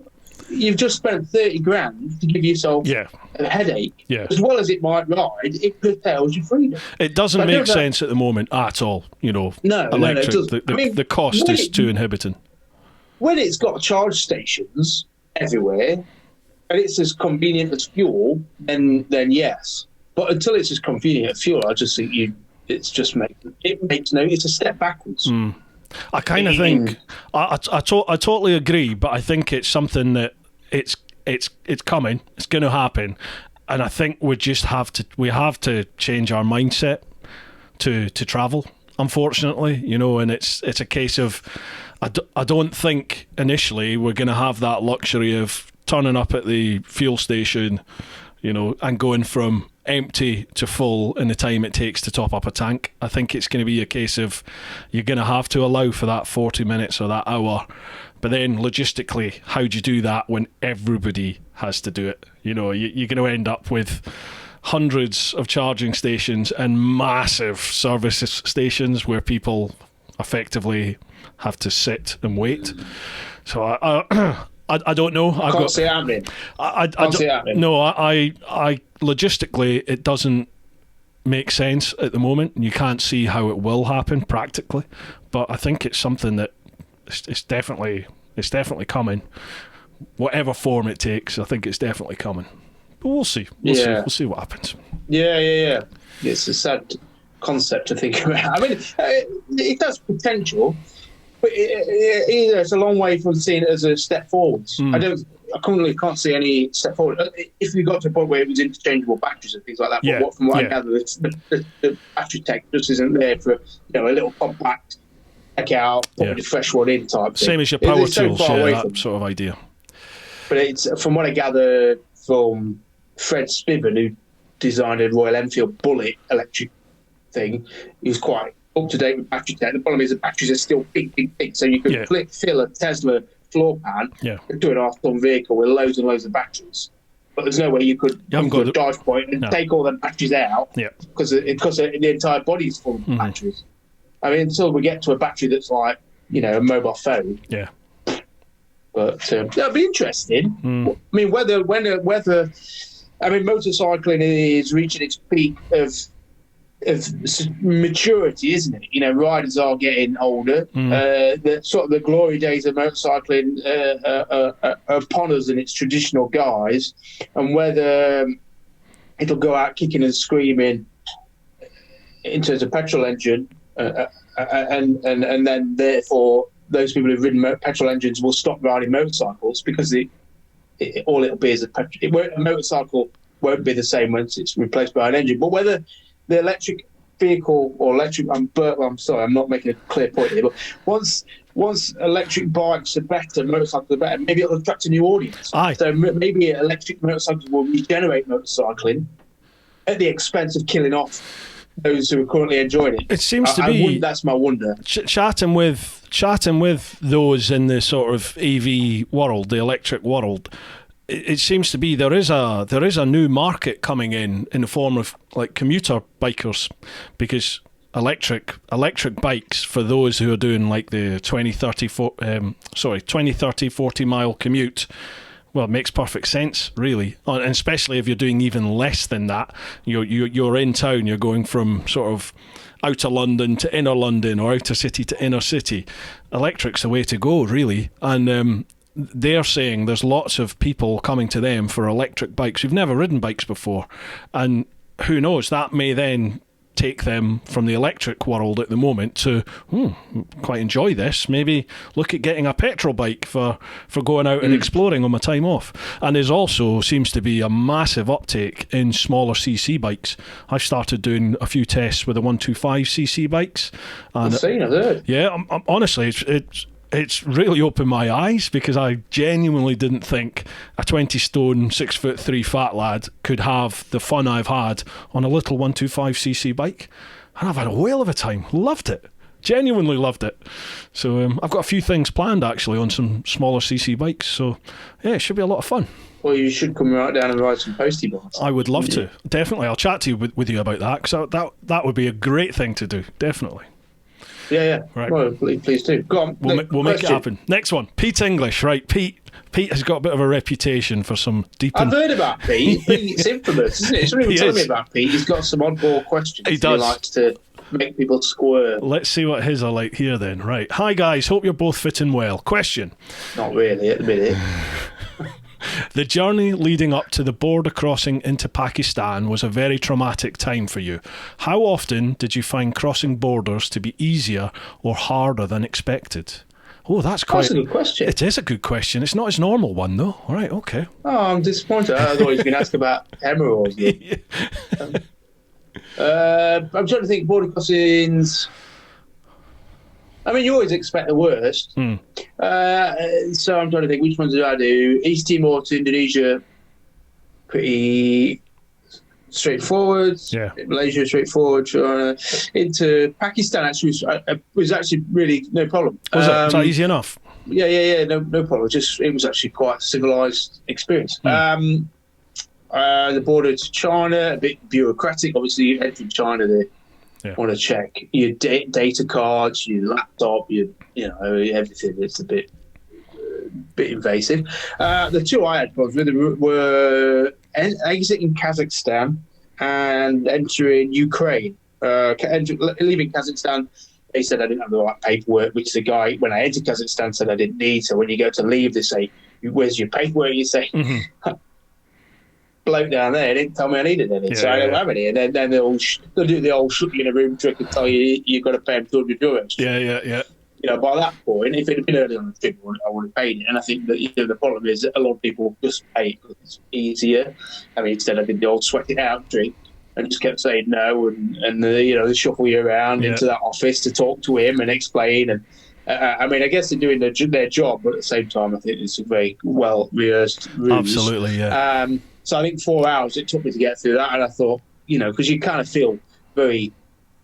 you've just spent 30 grand to give yourself a headache. Yeah. As well as it might ride, it curtails your freedom. It doesn't make sense at the moment at all. No, electric. The cost is too inhibiting. When it's got charge stations everywhere and it's as convenient as fuel, then yes. But until it's as convenient as fuel, I just think it's a step backwards. I kind of think I totally agree, but I think it's something that it's coming. It's going to happen, and I think we have to change our mindset to travel. Unfortunately, and it's a case of I don't think initially we're going to have that luxury of turning up at the fuel station, and going from empty to full in the time it takes to top up a tank. I think it's going to be a case of you're going to have to allow for that 40 minutes or that hour. But then logistically, how do you do that when everybody has to do it? You're going to end up with hundreds of charging stations and massive service stations where people effectively have to sit and wait. So I don't know. I can't see it happening. I logistically, it doesn't make sense at the moment. You can't see how it will happen practically, but I think it's something that it's definitely coming. Whatever form it takes, I think it's definitely coming. But we'll see. We'll see what happens. Yeah. It's a sad concept to think about. It has potential. But it's a long way from seeing it as a step forwards. I currently can't see any step forward. If we got to a point where it was interchangeable batteries and things like that, but from what I gather, the battery tech just isn't there for a little compact, take out, put a fresh one in type thing. Same as your power tools, that sort of idea. But it's from what I gather from Fred Spiven, who designed a Royal Enfield Bullet electric thing, he was quite up to date with battery tech. The problem is the batteries are still big, so you could fill a Tesla floor pan, a 2.5-ton vehicle with loads and loads of batteries. But there's no way you could come to a dive point and take all the batteries out because the entire body's full of batteries. I mean, until we get to a battery that's like, a mobile phone. Yeah. But that'll be interesting. I mean, motorcycling is reaching its peak of maturity, isn't it? Riders are getting older. The glory days of motorcycling are upon us in its traditional guise, and whether it'll go out kicking and screaming in terms of petrol engine, and then therefore those people who've ridden petrol engines will stop riding motorcycles because all it'll be is a motorcycle won't be the same once it's replaced by an engine. But whether the electric vehicle or I'm sorry, I'm not making a clear point here, but once electric bikes are better, motorcycles are better, maybe it'll attract a new audience. So maybe electric motorcycles will regenerate motorcycling at the expense of killing off those who are currently enjoying it. It seems to be. That's my wonder. Chatting with those in the sort of EV world, the electric world, it seems to be there is a new market coming in the form of like commuter bikers, because electric bikes for those who are doing like the 20, 30, 40 mile commute. Well, it makes perfect sense, really, and especially if you're doing even less than that. You're in town, you're going from sort of outer London to inner London or outer city to inner city. Electric's the way to go, really, and they're saying there's lots of people coming to them for electric bikes who've never ridden bikes before, and who knows, that may then take them from the electric world at the moment to quite enjoy this, maybe look at getting a petrol bike for going out and exploring on my time off. And there's also seems to be a massive uptake in smaller cc bikes. I've started doing a few tests with the 125cc bikes, and I've heard. Yeah, honestly, it's really opened my eyes, because I genuinely didn't think a 20 stone, 6'3" fat lad could have the fun I've had on a little 125cc bike. And I've had a whale of a time. Loved it. Genuinely loved it. So I've got a few things planned actually on some smaller cc bikes. So yeah, it should be a lot of fun. Well, you should come right down and ride some postie bars. I would love to. Definitely. I'll chat to you with you about that, because that would be a great thing to do. Definitely. Yeah. Right. Well, please do. Go on. We'll make it happen. Next one. Pete English. Right. Pete has got a bit of a reputation for some deep... I've heard about Pete. It's infamous, isn't it? Someone telling me about Pete. He's got some oddball questions. He does. He likes to make people squirm. Let's see what his are like here then. Right. Hi guys, hope you're both fitting well. Question. Not really at the minute. The journey leading up to the border crossing into Pakistan was a very traumatic time for you. How often did you find crossing borders to be easier or harder than expected? Oh, that's a good question. It is a good question. It's not his normal one, though. All right, okay. Oh, I'm disappointed. I thought he was going to ask about hemorrhoids. I'm trying to think border crossings. I mean, you always expect the worst. So I'm trying to think, which ones did I do? East Timor to Indonesia, pretty straightforward. Yeah. Malaysia, straightforward. Into Pakistan, actually, was actually really no problem. Was that easy enough? Yeah. No problem. It was actually quite a civilized experience. The border to China, a bit bureaucratic. Obviously, you entering China there. Yeah. Want to check your data cards, your laptop, everything. It's a bit invasive. The two I had problems with were exiting Kazakhstan and entering Ukraine. Leaving Kazakhstan, they said I didn't have the right paperwork, which the guy, when I entered Kazakhstan, said I didn't need. So when you go to leave, they say, "Where's your paperwork?" You say, bloke down there didn't tell me I needed any, so I don't have any. And then they'll do the old shut you in a room trick and tell you you've got to pay them €200. Yeah. by that point, if it had been early on the trip, I would have paid it. And I think that the problem is that a lot of people just pay it because it's easier. I mean, instead I did the old sweat it out trick and just kept saying no, and they shuffle you around into that office to talk to him and explain. And I mean, I guess they're doing their job, but at the same time, I think it's a very well rehearsed ruse. Absolutely, yeah. So I think 4 hours it took me to get through that, and I thought, because you kind of feel very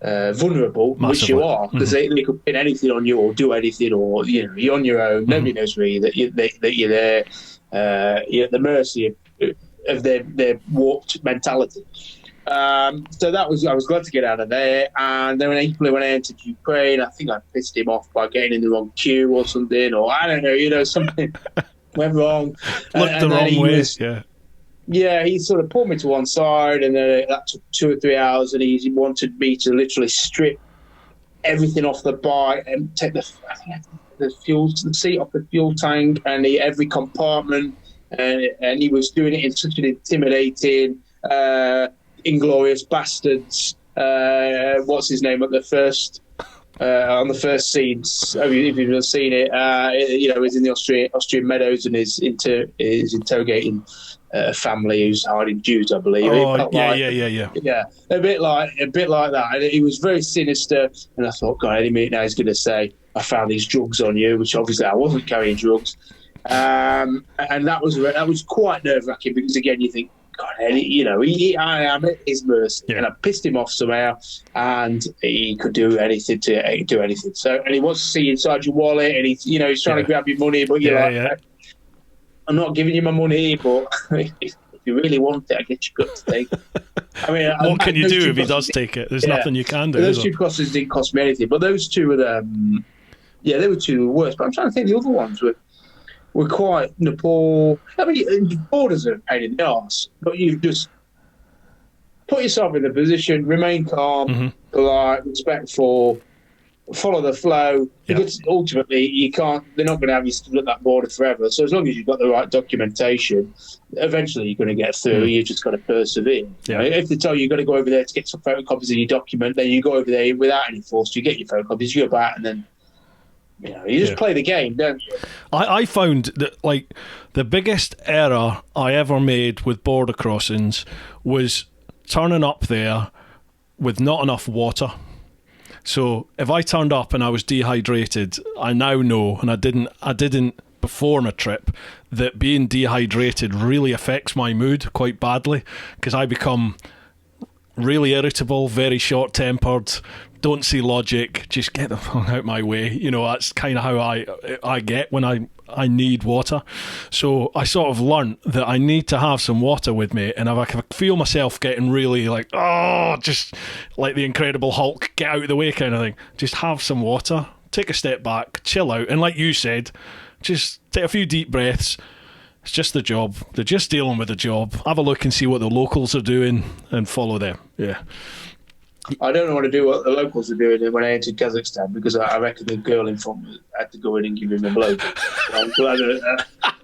vulnerable, Massively. which you are, because they could pin anything on you or do anything, or you're on your own. Nobody knows really that you're there. You're at the mercy of their warped mentality. So I was glad to get out of there. And then when I entered Ukraine, I think I pissed him off by getting in the wrong queue or something, or I don't know, something went wrong. Looked the wrong way. Yeah, he sort of pulled me to one side, and then that took 2 or 3 hours, and he wanted me to literally strip everything off the bike and take the seat off the fuel tank and every compartment, and he was doing it in such an intimidating, inglorious bastards. What's his name at the first? On the first scenes, if you've seen it, he's in the Austrian meadows and is interrogating a family who's hiding Jews, I believe. Oh, yeah. Yeah, a bit like that. And he was very sinister. And I thought, God, any minute now he's going to say, "I found these drugs on you," which obviously I wasn't carrying drugs. And that was quite nerve-wracking because again, you think, God, I am at his mercy, and I pissed him off somehow, and he could do anything to do anything. So, and he wants to see inside your wallet, and he's trying to grab your money, but you're like, I'm not giving you my money, but if you really want it, I guess you've got to take it. I mean, what can you do if he does take it? There's nothing you can do. Those two crosses didn't cost me anything, but those two were they were two of the worst. But I'm trying to think the other ones were quite Nepal. I mean, borders are a pain in the arse, but you've just put yourself in the position, remain calm, polite, respectful, follow the flow, because ultimately they're not going to have you stood at that border forever. So as long as you've got the right documentation, eventually you're going to get through. You've just got to persevere. Yeah. If they tell you you've got to go over there to get some photocopies of your document, then you go over there without any force. You get your photocopies, you go back, and then you just play the game, don't you? I found that the biggest error I ever made with border crossings was turning up there with not enough water. So if I turned up and I was dehydrated, I now know, and I didn't before my trip, that being dehydrated really affects my mood quite badly, because I become really irritable, very short-tempered, don't see logic, just get the fuck out my way. That's kind of how I get when I need water. So I sort of learnt that I need to have some water with me, and if I can feel myself getting really just like the Incredible Hulk, get out of the way kind of thing, just have some water, take a step back, chill out, and like you said, just take a few deep breaths. It's just the job. They're just dealing with the job. Have a look and see what the locals are doing and follow them. Yeah. I don't want to do what the locals are doing when I entered Kazakhstan, because I reckon the girl in front had to go in and give him a bloke. I'm glad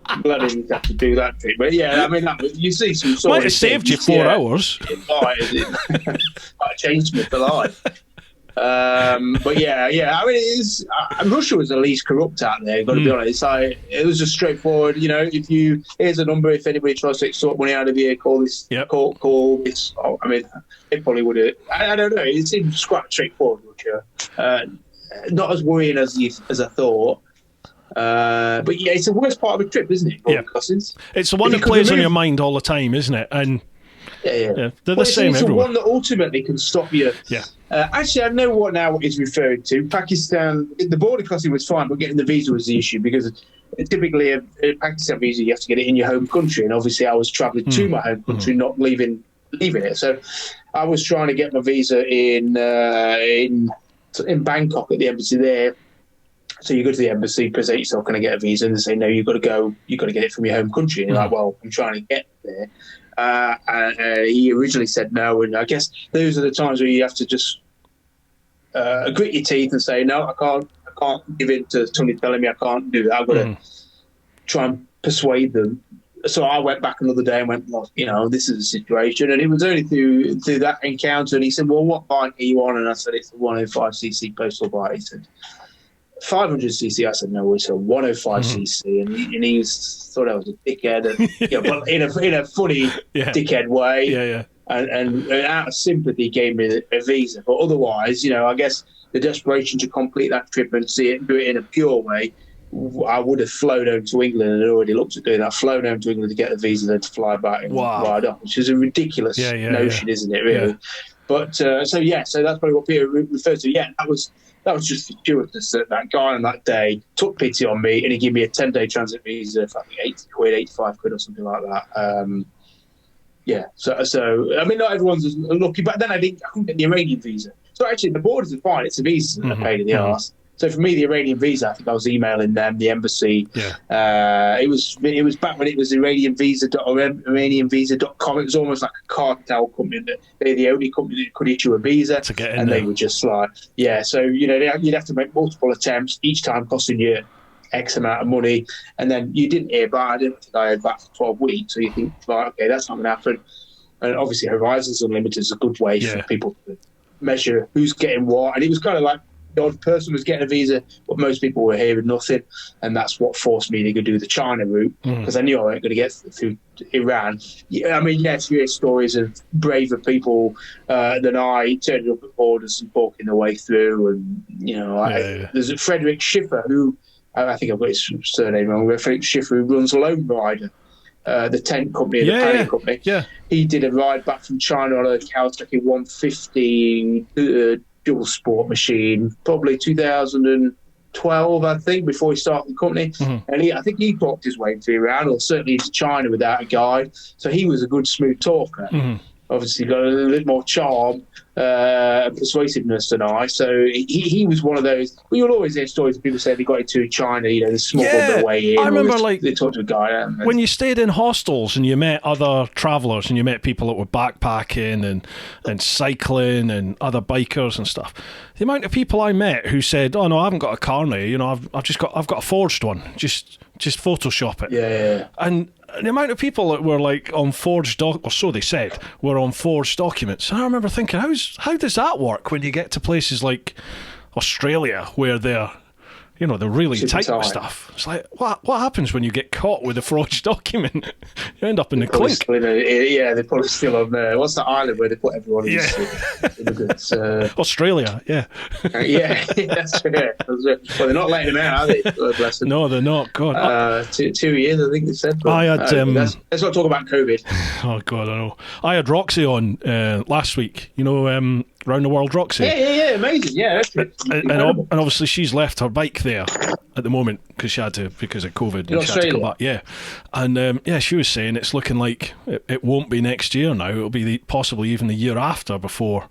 I didn't have to do that thing. But yeah, I mean, you see some sort might have saved you 4 hours. It might have changed me for life. But yeah. I mean, Russia was the least corrupt out there. Got to be honest. It was just straightforward. Here's a number. If anybody tries to extort money out of here, call this. Call this. I mean, it probably would have. I don't know. It seems quite straightforward, Russia. Not as worrying as I thought. But yeah, it's the worst part of a trip, isn't it? Crossings. It's the one that plays on your mind all the time, isn't it? And they're the same everywhere. It's the one that ultimately can stop you. Yeah. Actually, I know what he's referring to. Pakistan, the border crossing was fine, but getting the visa was the issue, because typically a Pakistan visa, you have to get it in your home country. And obviously I was travelling to my home country, not leaving it. So I was trying to get my visa in Bangkok at the embassy there. So you go to the embassy, present yourself, can I get a visa? And they say, no, you've got to get it from your home country. And you're like, well, I'm trying to get there. He originally said no, and I guess those are the times where you have to just grit your teeth and say, no, I can't give in to somebody telling me I can't do that. I've got to try and persuade them. So I went back another day and went, well, this is the situation. And it was only through that encounter, and he said, well, what bike are you on? And I said, it's the 105cc postal bike. He said, 500cc. I said, no, it's a 105cc. And he thought I was a dickhead, and, but in a funny dickhead way. Yeah. And out of sympathy gave me a visa. But otherwise, I guess the desperation to complete that trip and do it in a pure way, I would have flown home to England and already looked at doing that. Flown home to England to get the visa, then to fly back and ride up, which is a ridiculous notion, isn't it? Really. Yeah. But so that's probably what Peter referred to. Yeah, that was just fortuitous that guy on that day took pity on me and he gave me a 10-day transit visa for 80 quid, 85 quid or something like that. So I mean, not everyone's as lucky, but then I couldn't get the Iranian visa. So actually, the borders are fine. It's the visas that are paid in the arse. So for me, the Iranian visa, I think I was emailing them, the embassy. Yeah. It was back when it was IranianVisa.com. It was almost like a cartel company. They're the only company that could issue a visa, and they were just like, So you'd have to make multiple attempts, each time costing you X amount of money, and then you didn't hear back. I didn't think I heard back for 12 weeks. So you think, okay, that's not going to happen. And obviously, Horizons Unlimited is a good way for people to measure who's getting what. And it was kind of like the odd person was getting a visa, but most people were hearing nothing. And that's what forced me to go do the China route, because I knew I wasn't going to get through Iran. I mean, yes, you hear stories of braver people than I turning up at borders and walking their way through. And, there's a Frederick Schiffer, who, I think I've got his surname wrong, Frederick Schiffer, who runs Lone Rider, the tent company, the paddling company. Yeah. He did a ride back from China on a Kawasaki 150 dual sport machine, probably 2012, I think, before he started the company. And I think he talked his way through Iran, or certainly into China without a guide. So he was a good, smooth talker. Obviously got a little bit more charm and persuasiveness than I. So he was one of those. Well, you'll always hear stories of people say they got into China, the smuggled their way in. I remember, they talked to a guy. When you stayed in hostels and you met other travellers and you met people that were backpacking and cycling and other bikers and stuff. The amount of people I met who said, "Oh no, I haven't got a car now. I've got a forged one. Just Photoshop it." Yeah. And the amount of people that were like on forged or so they said, were on forged documents. And I remember thinking, how does that work when you get to places like Australia where they're really tight with stuff? It's like, what happens when you get caught with a forged document? You end up in the clink. They're probably still on there. What's that island where they put everyone in immigrants? Australia, yeah. That's true. Well, they're not letting them out, are they? Bless them. No, they're not. God. 2 years, I think they said. But, I had. Let's not talk about COVID. Oh, God, I know. I had Roxy on last week. Round the World Roxy. Yeah, amazing. Yeah, and obviously she's left her bike there at the moment because she had to, because of COVID. In Australia. She had to go back. Yeah, and she was saying it's looking like it won't be next year now. It'll be possibly even the year after before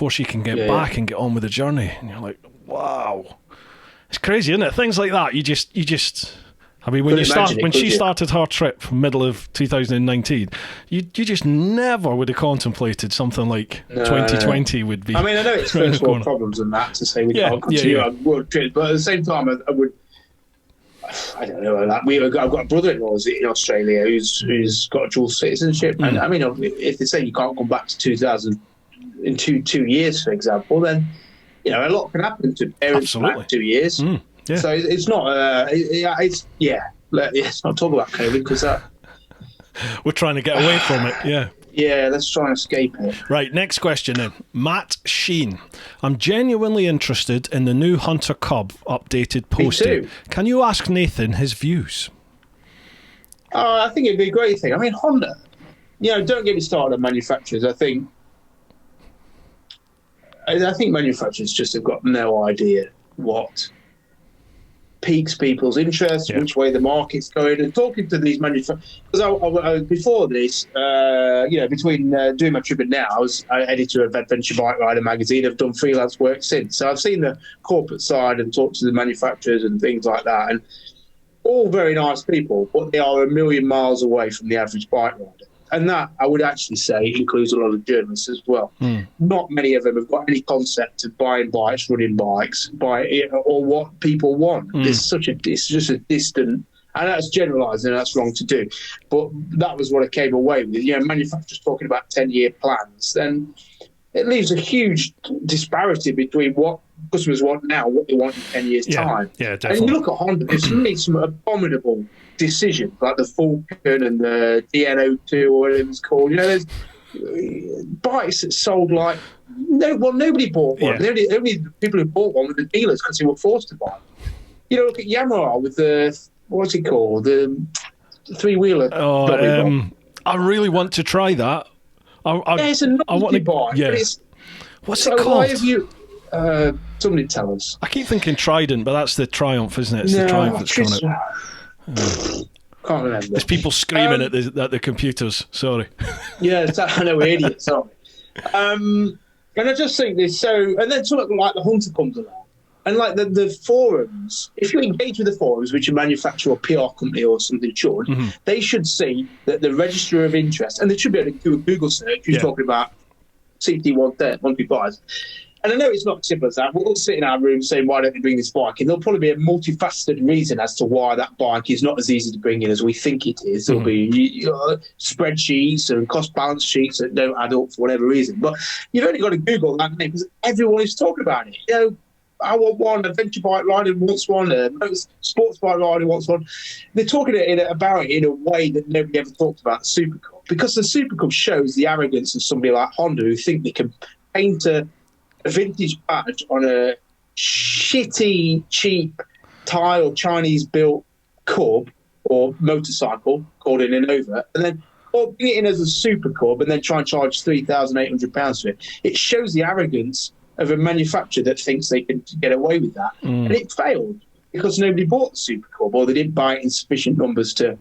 she can get back and get on with the journey. And you're like, wow, it's crazy, isn't it? Things like that. You just. I mean, when she started her trip middle of 2019, you just never would have contemplated something like 2020 would be. I mean, I know it's first world problems and that to say we can't continue our world trip, but at the same time, I would. I don't know. I've got a brother-in-law in Australia who's got a dual citizenship, and I mean, if they say you can't come back to 2000 in 2 years, for example, then a lot can happen to parents back 2 years. Yeah. So it's not. Let's not talk about COVID because we're trying to get away from it. Yeah. Yeah, let's try and escape it. Right, next question then. Matt Sheen. I'm genuinely interested in the new Hunter Cub updated postie. Me too. Can you ask Nathan his views? I think it'd be a great thing. I mean, Honda. Don't get me started on manufacturers. I think manufacturers just have got no idea what piques people's interest, which way the market's going, and talking to these manufacturers. Because before this, between doing my trip and now, I was editor of Adventure Bike Rider magazine. I've done freelance work since, so I've seen the corporate side and talked to the manufacturers and things like that, and all very nice people, but they are a million miles away from the average bike rider. And that, I would actually say, includes a lot of journalists as well. Not many of them have got any concept of buying bikes, running bikes, or what people want. It's just a distant, and that's generalising, and that's wrong to do. But that was what I came away with. Manufacturers talking about 10-year plans, then it leaves a huge disparity between what customers want now, what they want in 10 years' time. Yeah, And definitely. you look at Honda, they've made some abominable decisions, like the Falcon and the DN02 or whatever it's called. You know, there's bikes that sold like nobody bought one. Yeah. The only people who bought one were the dealers because they were forced to buy. You know, look at Yamaha with the what's it called, the three-wheeler. I really want to try that. It's a novelty bike. Yeah. But it's, What's it called? Why have you? Somebody tell us. I keep thinking Trident, but that's the Triumph, isn't it? It's the Triumph that's coming out. Can't remember. There's people screaming at the computers. Sorry. Yeah, I know, we're idiots, sorry. And I just think there's and then something like the Hunter comes along. And like the forums, if you engage with the forums, which a manufacturer or PR company or something should, they should see that the register of interest, and they should be able to do a Google search who's talking about CT135. And I know it's not as simple as that. We'll all sit in our room saying, why don't we bring this bike in? There'll probably be a multifaceted reason as to why that bike is not as easy to bring in as we think it is. There'll be spreadsheets and cost balance sheets that don't add up for whatever reason. But you've only got to Google that name because everyone is talking about it. You know, I want one, adventure bike rider wants one, a sports bike rider wants one. They're talking about it in a way that nobody ever talked about the Super Cup, because the Super Cup shows the arrogance of somebody like Honda who think they can paint a vintage badge on a shitty, cheap Thai or Chinese-built Cub or motorcycle called an Innova, and then bring it in as a Super Cub and then try and charge £3,800 for it. It shows the arrogance of a manufacturer that thinks they can get away with that. And it failed because nobody bought the Super Cub, or they didn't buy it in sufficient numbers to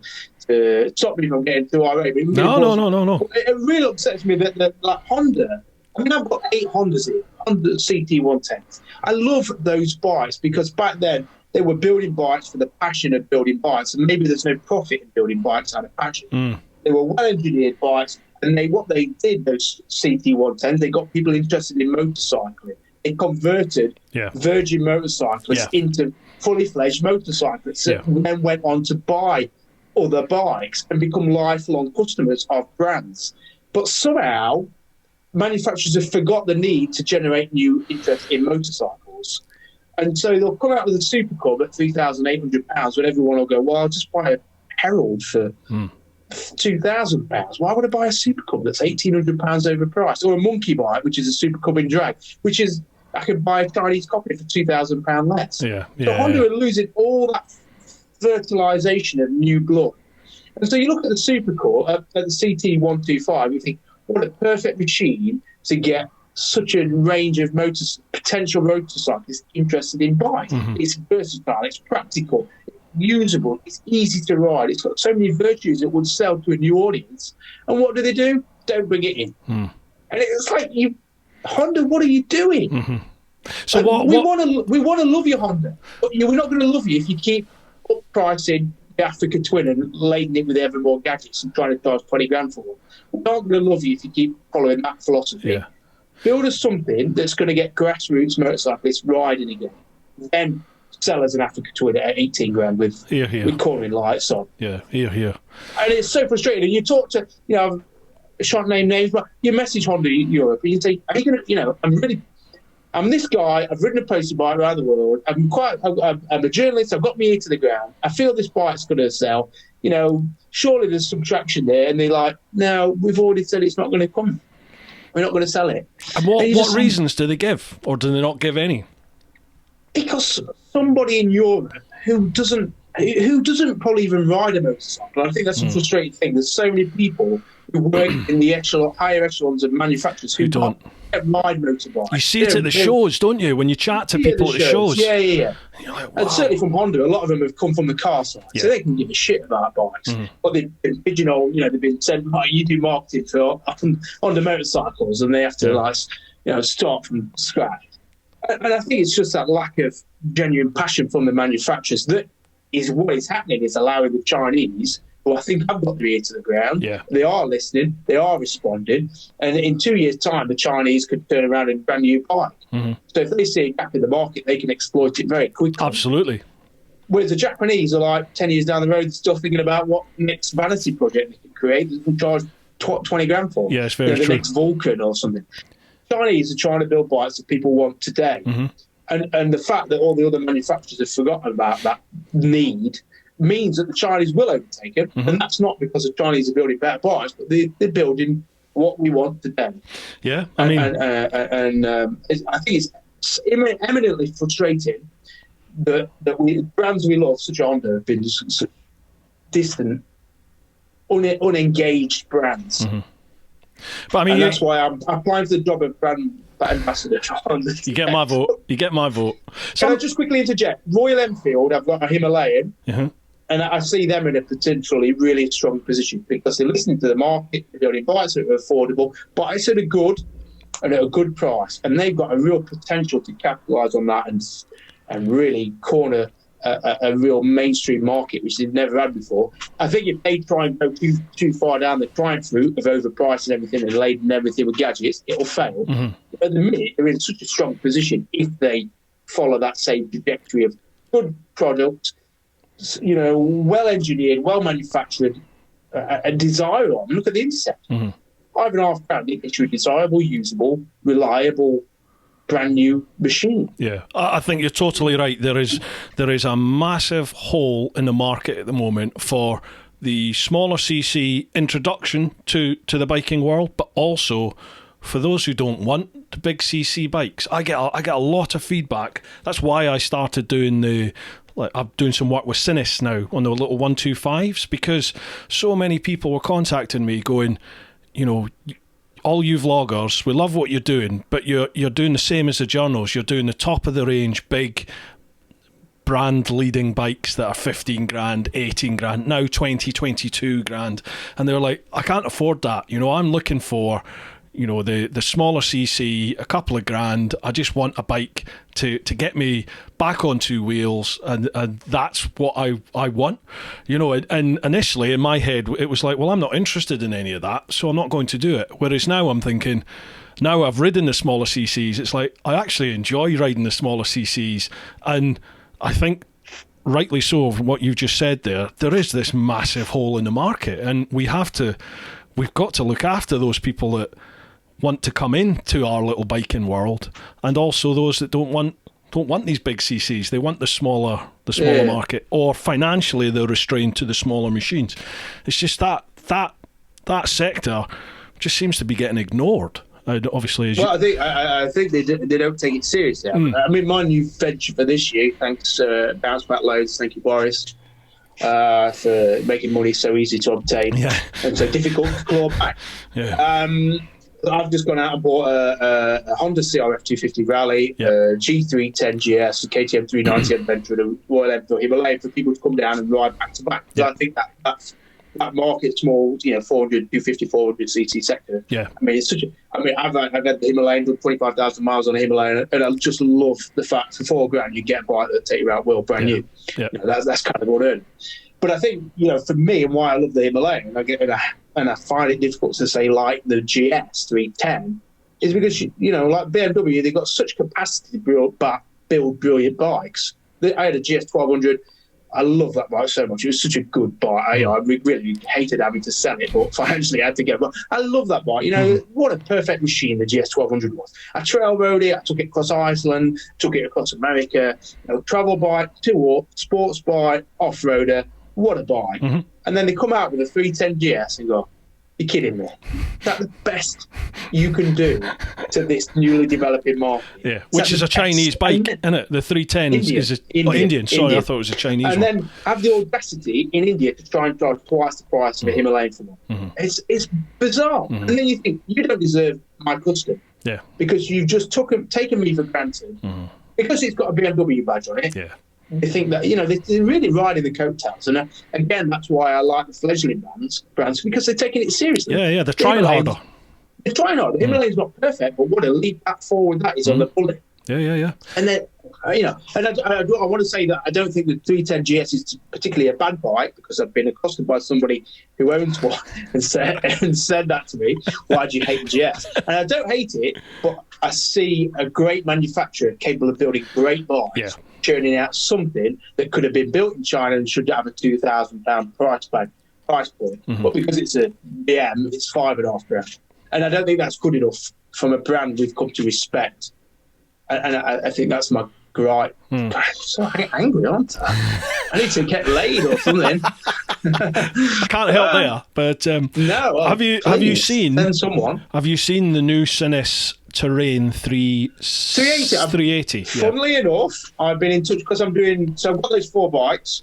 stop me from getting too irate. No. It really upsets me that like Honda, I mean, I've got 8 Hondas here, Honda CT110s. I love those bikes because back then they were building bikes for the passion of building bikes, and maybe there's no profit in building bikes out of passion. They were well-engineered bikes. And what they did, those CT110s, they got people interested in motorcycling. They converted virgin motorcyclists into fully fledged motorcyclists and then went on to buy other bikes and become lifelong customers of brands. But somehow, manufacturers have forgot the need to generate new interest in motorcycles. And so they'll come out with a Super Cub at £3,800 when everyone will go, well, I'll just buy a Herald for £2,000. Why would I buy a Super Cub that's £1,800 overpriced? Or a Monkey bike, which is a Super Cub in drag, which is, I could buy a Chinese copy for £2,000 less. So Honda are losing all that fertilisation of new blood. And so you look at the Super Cub, at the CT125, you think, what a perfect machine to get such a range of potential motorcyclists interested in bikes. It's versatile, it's practical, usable, it's easy to ride, it's got so many virtues it would sell to a new audience. And what do? Don't bring it in. And it's like, Honda, what are you doing? So we want to love you, Honda, but we're not going to love you if you keep up-pricing the Africa Twin and laden it with ever more gadgets and trying to charge 20 grand for them. We're not going to love you if you keep following that philosophy. Build us something that's going to get grassroots motorcyclists riding again. Then sell as an Africa Twin at 18 grand with cornering lights on. Here. And it's so frustrating. And you talk to, I shan't name names, but you message Honda Europe and you say, are you going to, I'm this guy, I've ridden a poster bike around the world, I'm a journalist, I've got my ear to the ground, I feel this bike's going to sell, surely there's some traction there. And they're like, no, we've already said it's not going to come. We're not going to sell it. And what reasons do they give, or do they not give any? Because somebody in Europe who doesn't probably even ride a motorcycle, I think that's a frustrating thing. There's so many people who work in the higher echelons of manufacturers who don't ride motorbikes. You see it at the shows, don't you? When you chat to people at the shows. Yeah. You're like, wow. And certainly from Honda, a lot of them have come from the car side, so they can give a shit about bikes. But they've been pigeonholed, they've been said, you do marketing for Honda motorcycles, and they have to start from scratch. And I think it's just that lack of genuine passion from the manufacturers that is what is happening, is allowing the Chinese, who I think have got their ear to the ground, they are listening, they are responding, and in 2 years' time, the Chinese could turn around in a brand new bike. So if they see a gap in the market, they can exploit it very quickly. Absolutely. Whereas the Japanese are like 10 years down the road, still thinking about what next vanity project they can create that can charge 20 grand for. Yeah, it's very the true. next Vulcan or something. Chinese are trying to build bikes that people want today. And the fact that all the other manufacturers have forgotten about that need means that the Chinese will overtake it. And that's not because the Chinese are building better bikes, but they're building what we want today. Yeah, I mean... I think it's eminently frustrating that brands we love, such as Honda, have been such distant, unengaged brands. But I mean, that's why I'm applying for the job of brand ambassador. You get my vote. You get my vote. Can I just quickly interject? Royal Enfield, I've got a Himalayan, and I see them in a potentially really strong position because they're listening to the market, they're building bikes that are affordable, bikes that are good and at a good price, and they've got a real potential to capitalise on that and really corner a real mainstream market, which they've never had before. I think if they try and go too far down the Triumph route of overpricing everything and laden everything with gadgets, it'll fail. At the minute, they're in such a strong position if they follow that same trajectory of good product, well engineered, well manufactured, and desirable. Look at the Intercept. £5,500, it gets you a desirable, usable, reliable, brand new machine. Yeah, I think you're totally right. There is a massive hole in the market at the moment for the smaller CC introduction to the biking world, but also for those who don't want the big CC bikes. I get a lot of feedback. That's why I started doing I'm doing some work with Sinis now on the little 125s, because so many people were contacting me going, all you vloggers, we love what you're doing, but you're doing the same as the journals. You're doing the top of the range, big brand leading bikes that are 15 grand, 18 grand, now 20, 22 grand. And they're like, I can't afford that. I'm looking for, the smaller CC, a couple of grand. I just want a bike to get me back on two wheels, and that's what I want. And initially in my head it was like, well, I'm not interested in any of that, so I'm not going to do it. Whereas now I'm thinking, now I've ridden the smaller CCs, it's like I actually enjoy riding the smaller CCs, and I think rightly so, from what you've just said there is this massive hole in the market, and we've got to look after those people that want to come into our little biking world, and also those that don't want these big CCs. They want the smaller market, or financially they're restrained to the smaller machines. It's just that sector just seems to be getting ignored. Obviously, I think they don't take it seriously. I mean, my new venture for this year, thanks Bounce Back Loads, thank you Boris, for making money so easy to obtain and so difficult to claw back. I've just gone out and bought a Honda CRF 250 Rally, G310 GS, a KTM 390 Adventure, and a Royal Enfield Himalayan for people to come down and ride back to back. I think that market, small, 400, 250, 400 cc sector. Yeah. I mean, I've had the Himalayan, done 25,000 miles on a Himalayan, and I just love the fact for £4,000 you get a bike that'll take you out well, brand new. Yeah. That's kind of unheard. But I think, for me, and why I love the Himalayan, and I find it difficult to say like the GS 310, is because, like BMW, they've got such capacity to build brilliant bikes. I had a GS 1200. I love that bike so much. It was such a good bike. I really hated having to sell it, but financially I had to get it. I love that bike. What a perfect machine the GS 1200 was. I trail rode it. I took it across Iceland, took it across America. Travel bike, two-up, sports bike, off-roader. What a bike. And then they come out with a 310 GS and go, you're kidding me. That's the best you can do to this newly developing market. Yeah, which is a Chinese bike, isn't it? The 310 is Indian. Sorry, I thought it was a Chinese one. And then have the audacity in India to try and charge twice the price of a Himalayan for one. It's bizarre. And then you think, you don't deserve my custom. Yeah. Because you've just taken me for granted. Because it's got a BMW badge on it. Yeah. They think that, they're really riding the coattails. And again, that's why I like the fledgling brands, because they're taking it seriously. Yeah, they're trying harder. They're trying harder. The Himalayan's not perfect, but what a leap back forward that is on the bullet. Yeah. And then, and I want to say that I don't think the 310 GS is particularly a bad bike, because I've been accosted by somebody who owns one and said that to me. Why do you hate the GS? And I don't hate it, but I see a great manufacturer capable of building great bikes, churning out something that could have been built in China and should have a £2,000 price point. But because it's a BM, it's £5,500. And I don't think that's good enough from a brand we've come to respect. And I think that's my Great. I'm so angry, aren't I? I need to get laid or something. I can't help there, but No. have you seen? Send someone. Have you seen the new Sinis Terrain 380? Funnily enough, I've been in touch because I've got those 4 bikes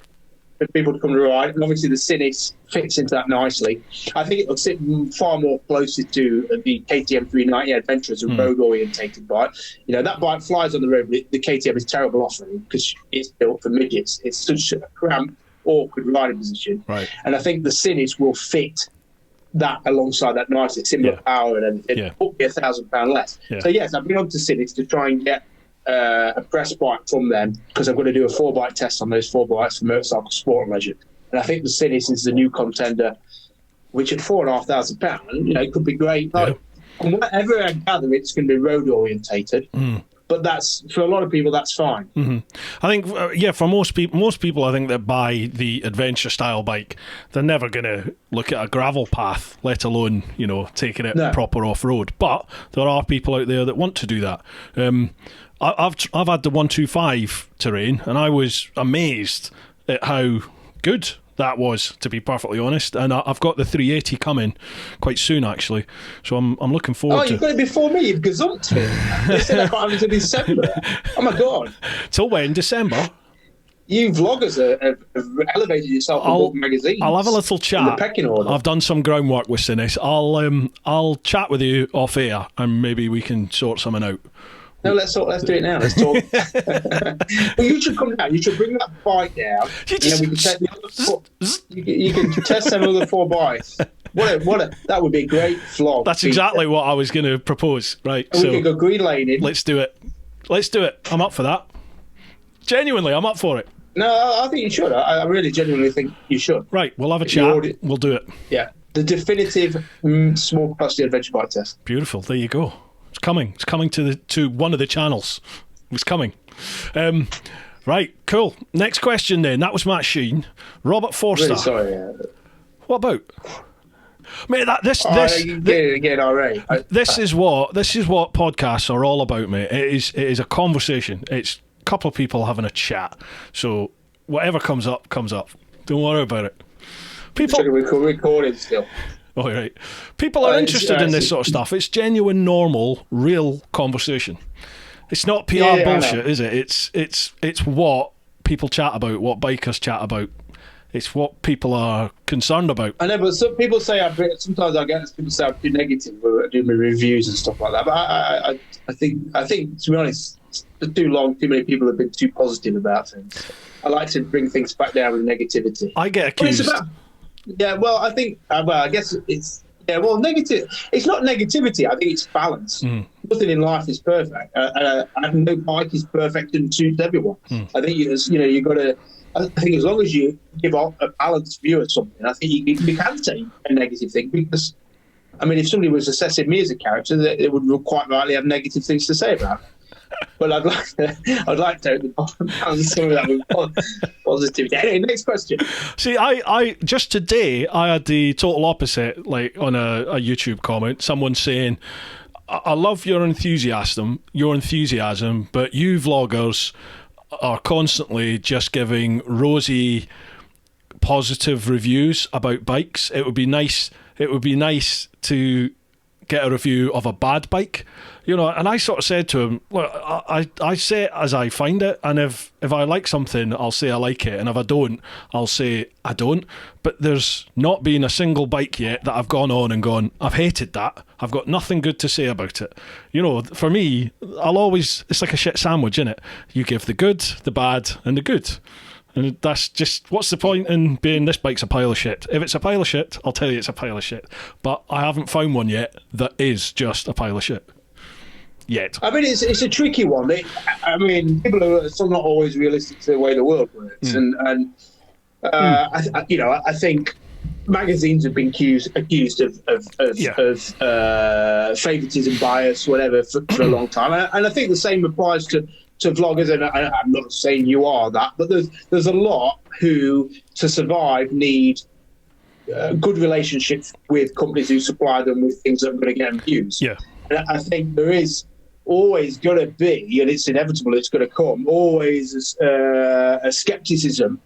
for people to come to ride, and obviously the Sinis fits into that nicely. I think it'll sit far more closer to the KTM 390 Adventure as a road-orientated bike. You know, that bike flies on the road, but the KTM is terrible off-road because it's built for midgets. It's such a cramped, awkward riding position. Right. And I think the Sinis will fit that alongside that nicely, similar power and everything. Yeah. It'll be £1,000 less. Yeah. So yes, I've been on to Sinis to try and get a press bike from them because I'm going to do a 4-bike test on those 4 bikes for motorcycle sport and leisure. And I think the Sinis is the new contender, which at £4,500, you know, it could be great. Yeah. And whatever I gather, it's going to be road orientated. But that's, for a lot of people, that's fine. I think, for most people, I think that buy the adventure style bike, they're never going to look at a gravel path, let alone, you know, taking it proper off road. But there are people out there that want to do that. I've had the 125 Terrain, and I was amazed at how good that was, to be perfectly honest. And I've got the 380 coming quite soon, actually. So I'm looking forward to it. Oh, you've got it before me. You've gazumped it. You said I can't have it until December. Oh, my God. Till when? December? You vloggers have elevated yourself above magazines. I'll have a little chat. In the pecking order. I've done some groundwork with Sinis. I'll chat with you off air, and maybe we can sort something out. No, let's do it now. Let's talk. Well, you should come down. You should bring that bike down. We can test the other 4. You can test some of the 4 bikes. That would be a great vlog. That's exactly what I was going to propose. Right. And we could go green laning. Let's do it. I'm up for that. Genuinely, I'm up for it. No, I think you should. I really genuinely think you should. Right. We'll have a chat. We'll do it. Yeah. The definitive small postie adventure bike test. Beautiful. There you go. It's coming. It's coming to one of the channels. It's coming. Right, cool. Next question then. That was Matt Sheen. Robert Forster. Really sorry. What about? Mate, this is what podcasts are all about, mate. It is a conversation. It's a couple of people having a chat. So whatever comes up, comes up. Don't worry about it. People recording still. Oh, right. People are interested in this sort of stuff. It's genuine, normal, real conversation. It's not PR bullshit, is it? It's what people chat about, what bikers chat about. It's what people are concerned about. I know, but some people say sometimes I get people say I'm too negative when I do my reviews and stuff like that. But I think to be honest, for too long, too many people have been too positive about things. I like to bring things back down with negativity. I get accused. Yeah, well, I think, I guess it's, negative. It's not negativity. I think it's balance. Nothing in life is perfect. And no bike is perfect and suits everyone. I think, you've got to, I think as long as you give a balanced view of something, I think you can say a negative thing because, I mean, if somebody was assessing me as a character, they would quite rightly have negative things to say about me. But I'd like to balance some of that with positivity. Anyway, next question. See, I just today I had the total opposite, like on a YouTube comment, someone saying, "I love your enthusiasm, but you vloggers are constantly just giving rosy, positive reviews about bikes. It would be nice to get a review of a bad bike." You know, and I sort of said to him, look, I say it as I find it, and if I like something, I'll say I like it, and if I don't, I'll say I don't. But there's not been a single bike yet that I've gone on and gone, I've hated that, I've got nothing good to say about it. You know, for me, it's like a shit sandwich, innit? You give the good, the bad, and the good. And that's just, what's the point in being this bike's a pile of shit? If it's a pile of shit, I'll tell you it's a pile of shit. But I haven't found one yet that is just a pile of shit. Yet. I mean, it's a tricky one. People are still not always realistic to the way the world works, I think magazines have been accused of favoritism, bias, whatever, for a long time, and I think the same applies to vloggers. And I'm not saying you are that, but there's a lot who, to survive, need good relationships with companies who supply them with things that are going to get them views. Yeah, and I think there is always going to be, and it's inevitable, it's going to come, always a scepticism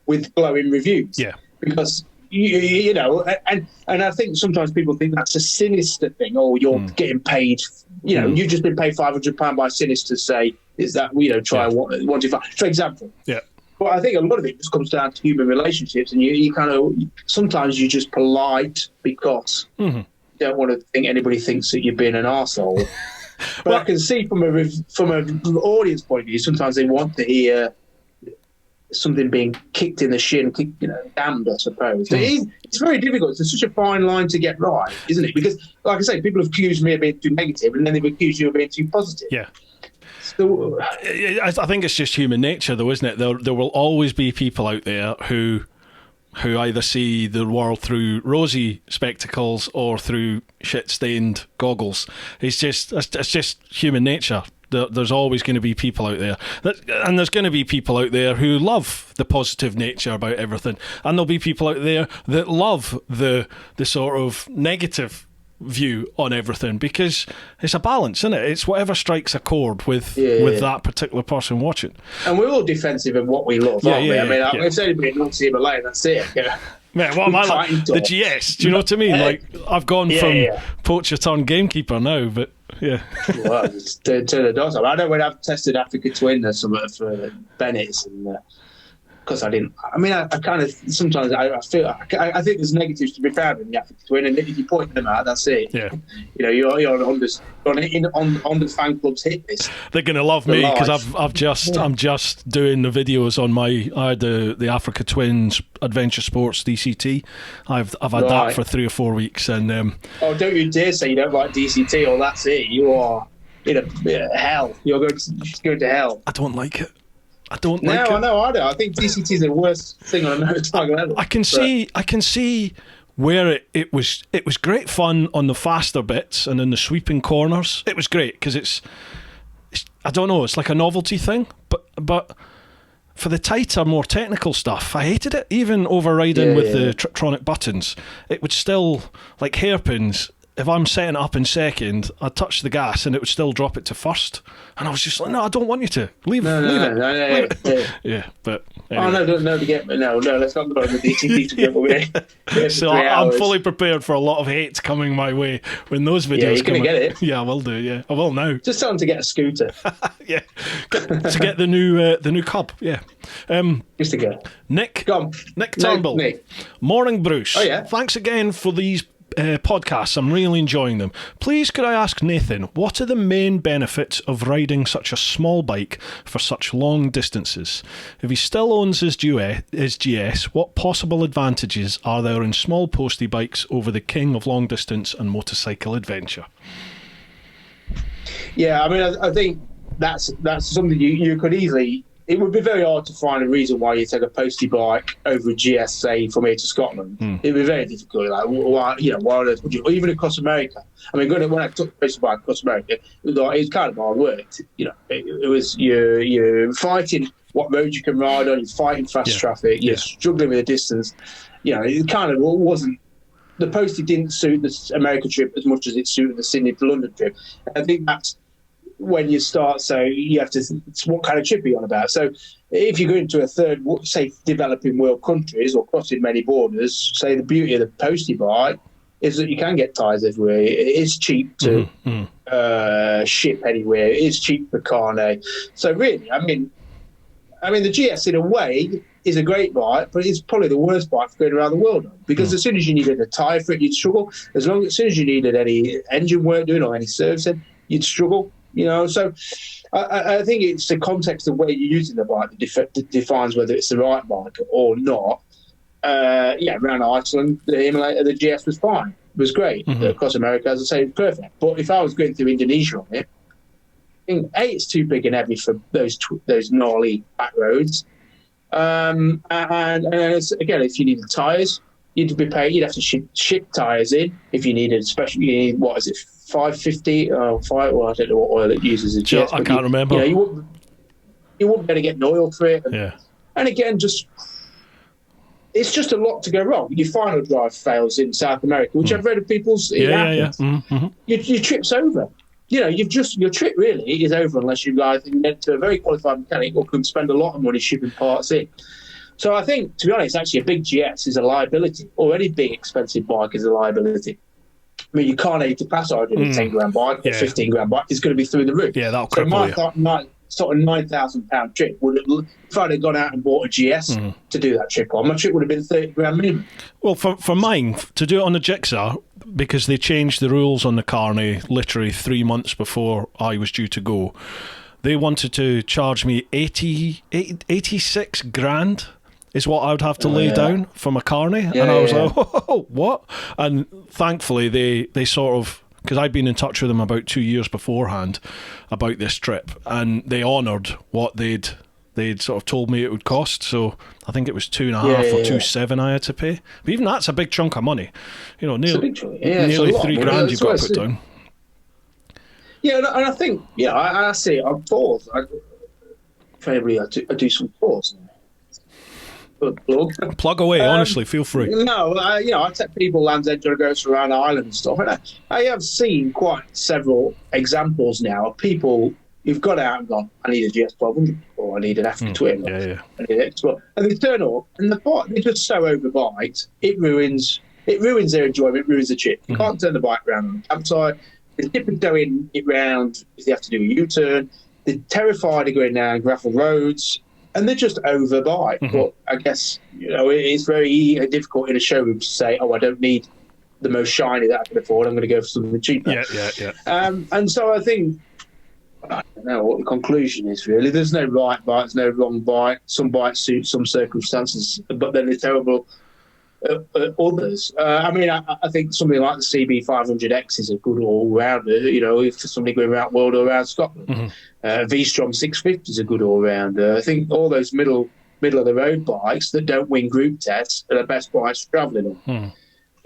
with glowing reviews. Yeah. Because, you know, and I think sometimes people think that's a sinister thing, or you're getting paid, you know, you've just been paid £500 by Sinister to say, is that, you know, try 125, for example. Yeah. But I think a lot of it just comes down to human relationships, and you kind of, sometimes you're just polite because you don't want to think anybody thinks that you're being an arsehole. But I can see from an audience point of view, sometimes they want to hear something being kicked in the shin, you know, damned, I suppose. It's very difficult. It's such a fine line to get right, isn't it? Because, like I say, people have accused me of being too negative, and then they've accused you of being too positive. Yeah. So, I think it's just human nature, though, isn't it? There will always be people out there who either see the world through rosy spectacles or through shit-stained goggles. It's just human nature. There's always going to be people out there, and there's going to be people out there who love the positive nature about everything, and there'll be people out there that love the sort of negative view on everything, because it's a balance, isn't it? It's whatever strikes a chord with that particular person watching. And we're all defensive of what we love, aren't we? I mean, it's only been Nazi but late, that's it. Yeah. Man, what am I like? The GS, do you know what I mean? Like, I've gone from poacher turned gamekeeper now, but yeah. Well, just turn the dots up. I know when I've tested Africa Twin or something for Bennett's, and because I didn't. I mean, I kind of sometimes I feel I think there's negatives to be found in the Africa Twin, and if you point them out, that's it. Yeah. You know, you're on the fan club's hit list. They're gonna love me because I'm just doing the videos on I had the Africa Twins Adventure Sports DCT. I've had that for 3 or 4 weeks, and oh, don't you dare say you don't like DCT, or that's it. You are in hell. You're going to hell. I don't like it. I don't like it. I know. I think DCT is the worst thing on a motorcycle ever. I can see where it was great fun on the faster bits and in the sweeping corners. It was great because it's I don't know, it's like a novelty thing, but for the tighter, more technical stuff, I hated it. Even overriding with the Triptronic buttons, it would still, like hairpins, if I'm setting it up in second, I'd touch the gas and it would still drop it to first. And I was just like, no, I don't want you to. Leave it. Yeah, but anyway. Oh, no, let's not go on the DTT together. So I'm fully prepared for a lot of hate coming my way when those videos come. Yeah, you're going to get it. Yeah, I will do, yeah. I will now. Just tell them to get a scooter. Yeah, to get the new Cub, yeah. Just to go. Nick Nick Turnbull. Nick. Morning, Bruce. Oh, yeah. Thanks again for these podcasts. I'm really enjoying them. Please could I ask Nathan, what are the main benefits of riding such a small bike for such long distances? If he still owns his GS, what possible advantages are there in small postie bikes over the king of long distance and motorcycle adventure? Yeah, I mean, I think that's something you could easily. It would be very hard to find a reason why you take a postie bike over a GS, say, from here to Scotland. It would be very difficult. Like, why on earth would you? Or even across America. I mean, when I took a postie bike across America, it was kind of hard work. You know, it was you're fighting what road you can ride on. You're fighting fast traffic. You're struggling with the distance. You know, it kind of wasn't. The postie didn't suit the America trip as much as it suited the Sydney to London trip. I think that's when you start, so you have to, what kind of trip are you on about? So if you go into a third, say, developing world countries or crossing many borders, say the beauty of the postie bike is that you can get tyres everywhere. It's cheap to ship anywhere. It's cheap for carnet. So really, I mean, the GS in a way is a great bike, but it's probably the worst bike for going around the world on, because as soon as you needed a tyre for it, you'd struggle. As soon as you needed any engine work doing or any servicing, you'd struggle. You know, so I think it's the context of where you're using the bike that defines whether it's the right bike or not. Around Iceland, the GS was fine. It was great. Across America, as I say, it's perfect. But if I was going through Indonesia on it, I think, A, it's too big and heavy for those gnarly back roads. And again, if you needed tyres, you'd have to ship tyres in. If you needed what is it, 550 or 5? Well, I don't know what oil it uses. I can't remember. You wouldn't be able to get an oil for it. And again, it's just a lot to go wrong. Your final drive fails in South America, which I've read of people's. Your trips over. your trip really is over unless you guys can get to a very qualified mechanic or can spend a lot of money shipping parts in. So I think, to be honest, actually a big GS is a liability, or any big expensive bike is a liability. I mean, you can't aid to pass on a 10 grand bike or 15 grand bike. It's going to be through the roof. Yeah, that'll cripple you. My sort of £9,000 trip if I'd have gone out and bought a GS to do that trip on, my trip would have been 30 grand minimum. Well, for mine, to do it on the Jigsaw, because they changed the rules on the Carney literally 3 months before I was due to go, they wanted to charge me 86 grand is what I would have to lay down for my Carney. And I was like, oh, what? And thankfully they sort of, because I'd been in touch with them about 2 years beforehand about this trip, and they honoured what they'd sort of told me it would cost. So I think it was 2.5 or 2.7 I had to pay. But even that's a big chunk of money. Nearly £3,000 you've got to put down. Yeah, and I think, I see it on tours. Favorably, I do some tours. Plug away, honestly, feel free. No, I take people Land's End to go around the island and stuff. And I have seen quite several examples now of people who've got out and gone, I need a GS 1200 or I need an Africa Twin. I need an X-Plore. And they turn up and they're just so overbiked, it ruins their enjoyment, it ruins the trip. You can't turn the bike around on the campsite. They're tiptoeing it round if they have to do a U-turn. They're terrified of going down gravel roads. And they're just overbike. But I guess, it's very difficult in a showroom to say, I don't need the most shiny that I can afford. I'm going to go for something cheaper. Yeah. And so I think, I don't know what the conclusion is, really. There's no right bike, there's no wrong bike. Some bikes suit some circumstances, but then they're terrible others. I think something like the CB 500X is a good all-rounder, if for somebody going around world or around Scotland. V-Strom 650 is a good all-rounder. I think all those middle of the road bikes that don't win group tests are the best bikes for travelling on.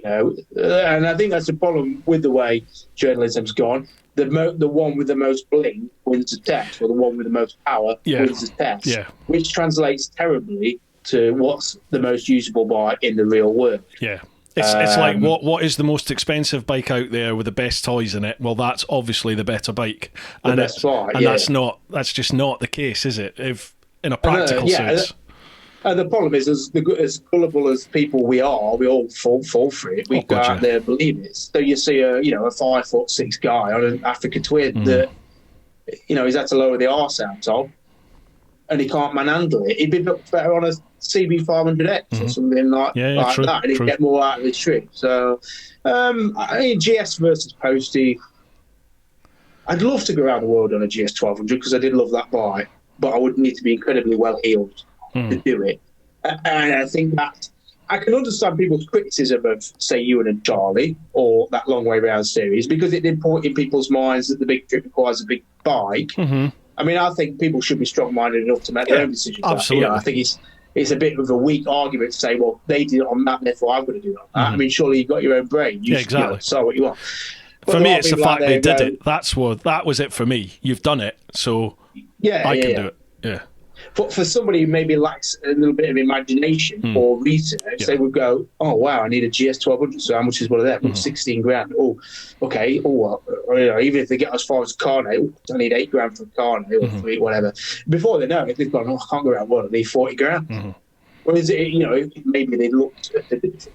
And I think that's the problem with the way journalism's gone. The one with the most bling wins the test, or the one with the most power wins the test, which translates terribly to what's the most usable bike in the real world. Yeah. It's like what is the most expensive bike out there with the best toys in it? Well, that's obviously the better bike, that's just not the case, is it? If in a practical sense. And the problem is, as gullible as people we are, we all fall for it. We go out there and believe it. So you see a 5'6" guy on an Africa Twin that he's had to lower the arse out of, and he can't manhandle it. He'd be much better on a CB 500X or something like that, and he'd get more out of his trip. So, GS versus Postie. I'd love to go around the world on a GS 1200 because I did love that bike, but I would need to be incredibly well heeled to do it. And I think that I can understand people's criticism of, say, Ewan and Charlie or that Long Way Round series, because it did point in people's minds that the big trip requires a big bike. I think people should be strong-minded enough to make their own decisions. Absolutely. I think it's a bit of a weak argument to say, well, they did it on that, therefore I'm going to do it on that. Surely you've got your own brain. You should decide what you want. But for me, it's the fact they did it. That was it for me. You've done it, so I can do it. Yeah. But for somebody who maybe lacks a little bit of imagination or research, they would go, oh, wow, I need a GS 1200, so how much is one of them? 16 grand. Oh, okay. Oh, well, even if they get as far as Carnet, I need 8 grand for a Carnet or 3, whatever. Before they know it, they've gone, I can't go around, I need 40 grand. Whereas, maybe they looked at the different.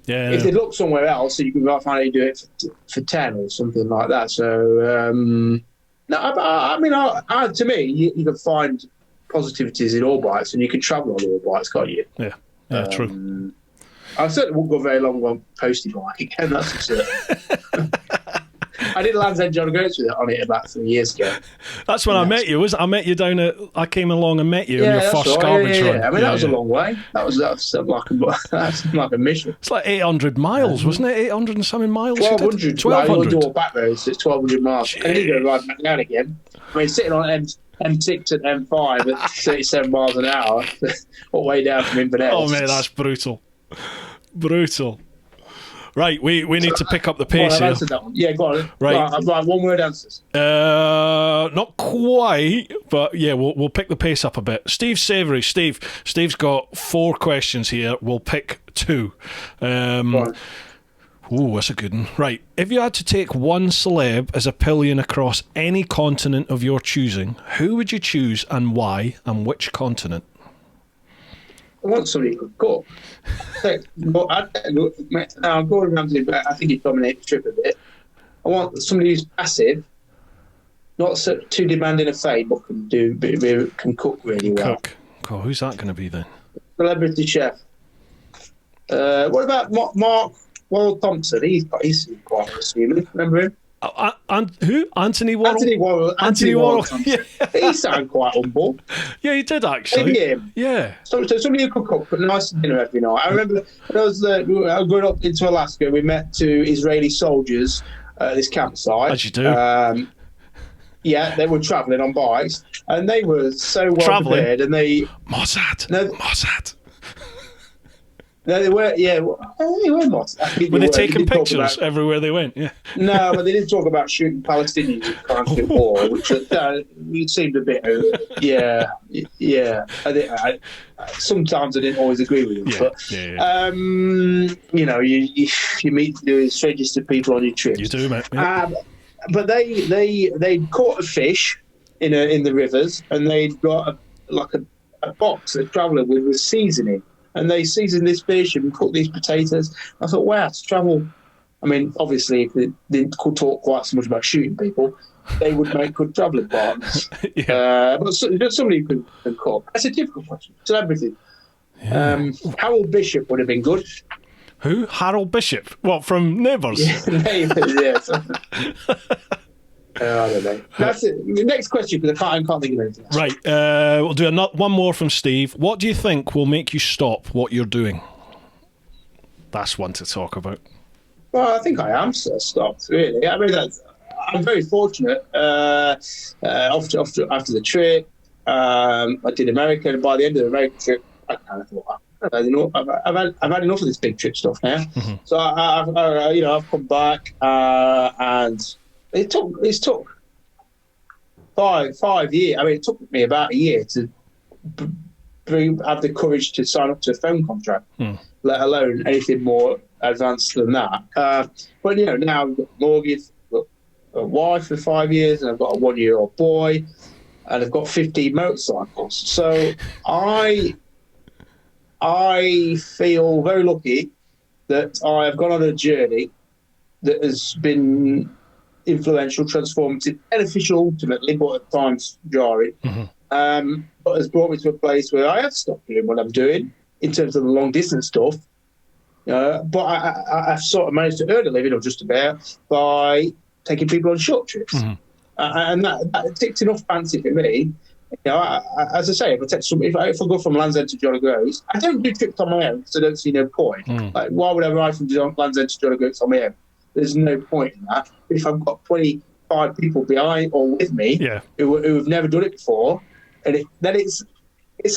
If they look somewhere else, so you can finally do it for 10 or something like that. So, to me, you can find positivities in all bikes, and you can travel on all bikes, can't you? Yeah, true. I certainly won't go very long on Postie bike again, that's for certain. I did Land's End John Goats with it on it about 3 years ago. That's when I met you. I met you down at. I came along and met you on your first garbage run. That was a long way. That's like a mission. It's like 800 miles, wasn't it? 800 and something miles. 1200. 1200. Do all back roads. It's 1200 miles. I need to go ride back down again. Sitting on M6 and M5 at 37 miles an hour, all the way down from Inverness. Oh man, that's brutal. Right, we need to pick up the pace here. Yeah, go on. Right, I've one word answers. Not quite, but yeah, we'll pick the pace up a bit. Steve Savoury. Steve's got 4 questions here. We'll pick 2. Ooh, that's a good one. Right. If you had to take one celeb as a pillion across any continent of your choosing, who would you choose and why, and which continent? I want somebody who could cook. Now, Gordon Ramsay, but I think he'd dominate the trip a bit. I want somebody who's passive, not so, too demanding of fame, but can cook really well. Cook. Cool. Who's that going to be then? Celebrity chef. What about Mark Worrell Thompson? He's quite unassuming. Remember him? Who? Anthony Worrell? Anthony Worrell. Yeah. He sounded quite humble. Yeah, he did actually. Maybe him. Yeah. So somebody who could cook, but nice dinner every night. I remember when I was going up into Alaska, we met two Israeli soldiers at this campsite. As you do. Yeah, they were travelling on bikes, and they were so well prepared. And Mossad. No, they were. Yeah, they were Mossad. Were they taking pictures everywhere they went? Yeah. No, but they didn't talk about shooting Palestinians in constant war, which it seemed a bit. Yeah. Sometimes I didn't always agree with them, but you know, you meet the strangest of people on your trips. You do, mate. Yeah. But they caught a fish in the rivers, and they'd got a box of traveller with seasoning. And they seasoned this fish and cooked these potatoes. I thought, wow, to travel. I mean, obviously, if they didn't talk quite so much about shooting people, they would make good travelling partners. But somebody who can cook. That's a difficult question. Celebrity. Yeah. Harold Bishop would have been good. Who? Harold Bishop? What, from Neighbours? Yeah, Neighbours, yes. I don't know. That's it. The next question, because I can't think of anything else. Right. We'll do one more from Steve. What do you think will make you stop what you're doing? That's one to talk about. Well, I think I am stopped, really. I mean, I'm very fortunate. After the trip, I did America, and by the end of the American trip, I kind of thought, I've had enough of this big trip stuff now. Mm-hmm. So I've come back, and it took 5 years. I mean, it took me about a year to have the courage to sign up to a phone contract, let alone anything more advanced than that. But now I've got a mortgage, I've got a wife for 5 years, and I've got a 1-year-old boy, and I've got 15 motorcycles. So I feel very lucky that I have gone on a journey that has been influential, transformative, beneficial ultimately, but at times jarring. Mm-hmm. But has brought me to a place where I have stopped doing what I'm doing in terms of the long distance stuff. But I've sort of managed to earn a living, or just about, by taking people on short trips. Mm-hmm. And that ticked enough fancy for me. As I say, if I go from Land's End to John O'Groats, I don't do trips on my own because I don't see no point. Like, why would I ride from Land's End to John O'Groats on my own? There's no point in that. But if I've got 25 people behind or with me who have never done it before, then it's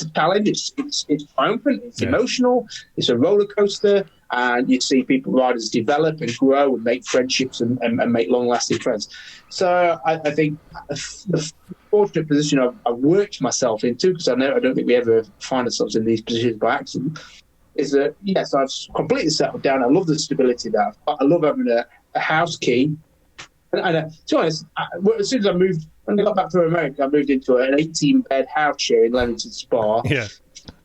a challenge. It's triumphant. It's emotional. It's a roller coaster, and you see riders develop and grow and make friendships and make long-lasting friends. So I think the fortunate position I've worked myself into, because I don't think we ever find ourselves in these positions by accident, is that, yes, I've completely settled down. I love the stability that I've got. I love having a house key. And to be honest, as soon as when I got back from America, I moved into an 18-bed house share in Leamington Spa. Yeah.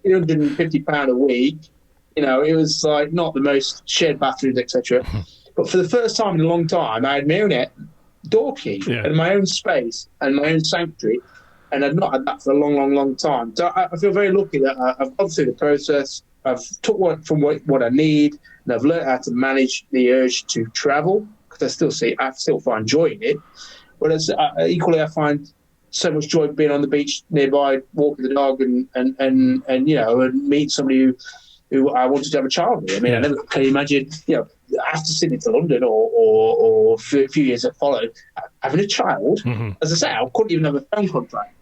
£350 a week. It was like not the most shared bathrooms, etc. But for the first time in a long time, I had my own door key and my own space and my own sanctuary. And I've not had that for a long, long, long time. So I feel very lucky that I've gone through the process. I've took what I need, and I've learned how to manage the urge to travel, because I still find joy in it. But equally, I find so much joy being on the beach nearby, walking the dog, and meet somebody who I wanted to have a child with. I mean, I never can imagine, after Sydney to London or a few years that followed, having a child. Mm-hmm. As I say, I couldn't even have a phone contract.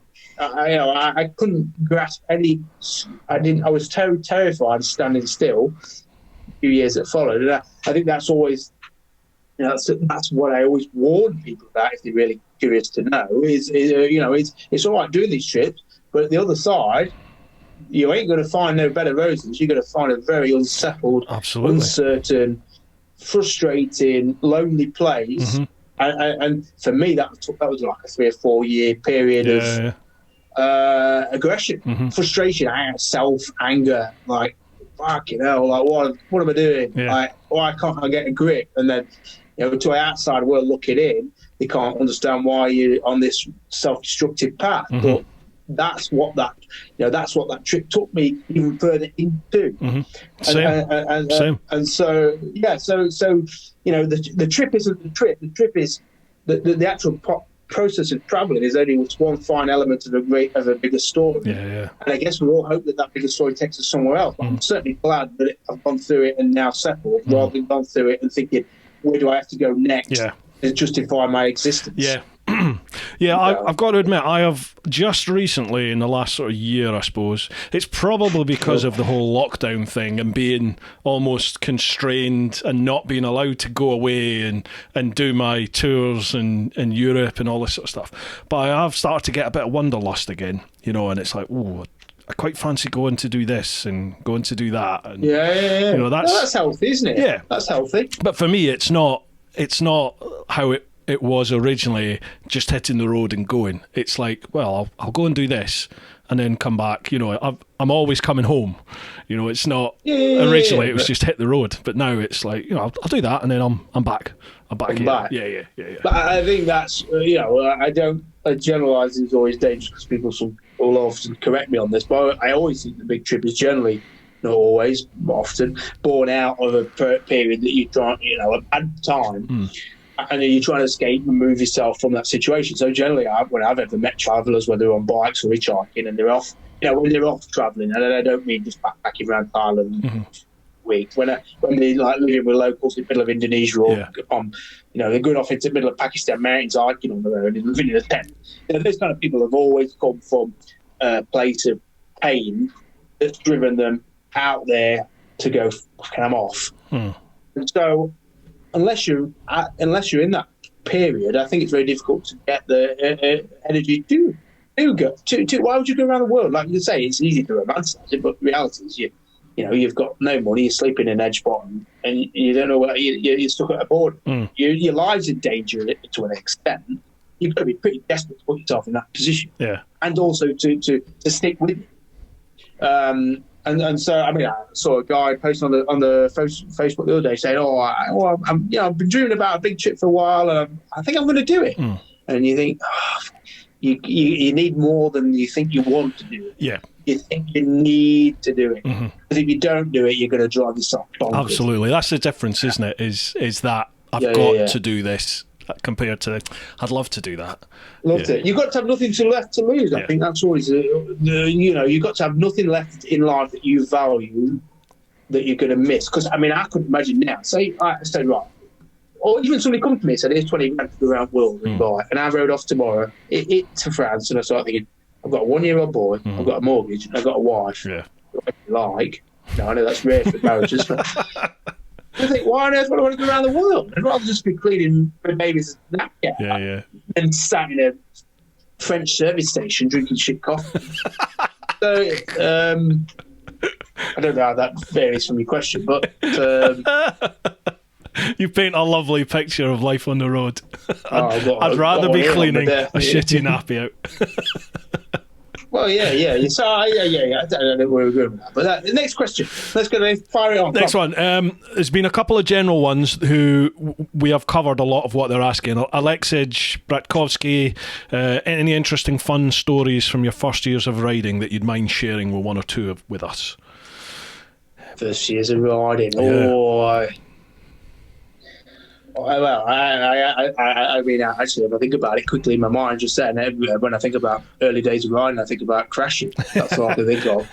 I couldn't grasp any. I was terrified standing still. A few years that followed, and I think that's always, that's what I always warn people about if they're really curious to know. It's all right doing these trips, but at the other side, you ain't going to find no better roses. You're going to find a very unsettled, uncertain, frustrating, lonely place. And for me, that was like a 3 or 4 year period of aggression, frustration, self, anger, like, fucking hell, like, what am I doing? Yeah. Like, why can't I get a grip? And then, to an outside world looking in, they can't understand why you're on this self-destructive path. But that's what that trip took me even further into. Same. And so, the trip isn't the trip. The trip is the actual process of travelling is only one fine element of a bigger story. Yeah. And I guess we all hope that bigger story takes us somewhere else. But I'm certainly glad that I've gone through it and now settled, rather than gone through it and thinking, where do I have to go next to justify my existence? Yeah. I've got to admit, I have just recently, in the last sort of year, I suppose, it's probably because of the whole lockdown thing and being almost constrained and not being allowed to go away and do my tours in Europe and all this sort of stuff. But I have started to get a bit of wanderlust again, and it's like, oh, I quite fancy going to do this and going to do that. And, that's healthy, isn't it? Yeah. That's healthy. But for me, it's not how it was originally, just hitting the road and going. It's like, well, I'll go and do this and then come back. I'm always coming home. It's not originally it was just hit the road, but now it's like, I'll do that and then I'm back. I'm back. Yeah. But I think that's I don't generalise. It's always dangerous because people will often correct me on this, but I always think the big trip is generally, not always, but often, born out of a period that you try, a bad time. And then you're trying to escape and move yourself from that situation. So generally, when I've ever met travellers, whether they're on bikes or hitchhiking, and they're off, when they're off travelling, and I don't mean just backpacking around Thailand week. When they're like living with locals in the middle of Indonesia or they're going off into the middle of Pakistan mountains hiking on their own and living in a tent. Those kind of people have always come from a place of pain that's driven them out there to go, fucking, I'm off. And so, unless you're in that period, I think it's very difficult to get the energy to go. Why would you go around the world? Like you say, it's easy to romanticize it, but the reality is, you've got no money, you're sleeping in edge bottom, and you don't know where you're stuck at a border. Your life's in danger to an extent. You've got to be pretty desperate to put yourself in that position, and also to stick with it. And so, I mean, I saw a guy post on the Facebook the other day saying, I've been dreaming about a big trip for a while, and I think I'm going to do it. And you think, you need more than you think you want to do it. Yeah. You think you need to do it. Because if you don't do it, you're going to drive yourself bonkers. Absolutely. That's the difference, isn't it? Is that I've got to do this compared to I'd love to do that. Loved it. You've got to have nothing left to lose. I think that's always you've got to have nothing left in life that you value that you're going to miss. Because I mean, I couldn't imagine now. Say right, or even somebody comes to me and said, "Here's 20 grand to go around the world and buy," and I rode off tomorrow to France, and I started thinking, I've got a 1-year-old boy, I've got a mortgage, and I've got a wife. Yeah. I know that's rare for marriages, but I think, why on earth would I want to go around the world? I'd rather just be cleaning my baby's napkin and sat in a French service station drinking shit coffee. So, I don't know how that varies from your question, but... You paint a lovely picture of life on the road. I'd rather be cleaning a shitty nappy out. Well, yeah. So, I don't know where we're going with that. But the next question. Let's go fire it on. Next one. There's been a couple of general ones who we have covered a lot of what they're asking. Alexej Bratkovsky, any interesting fun stories from your first years of riding that you'd mind sharing with one or two with us? First years of riding. Yeah. Well, I mean, actually, if I think about it quickly in my mind, just then, when I think about early days of riding, I think about crashing. That's all I can think of.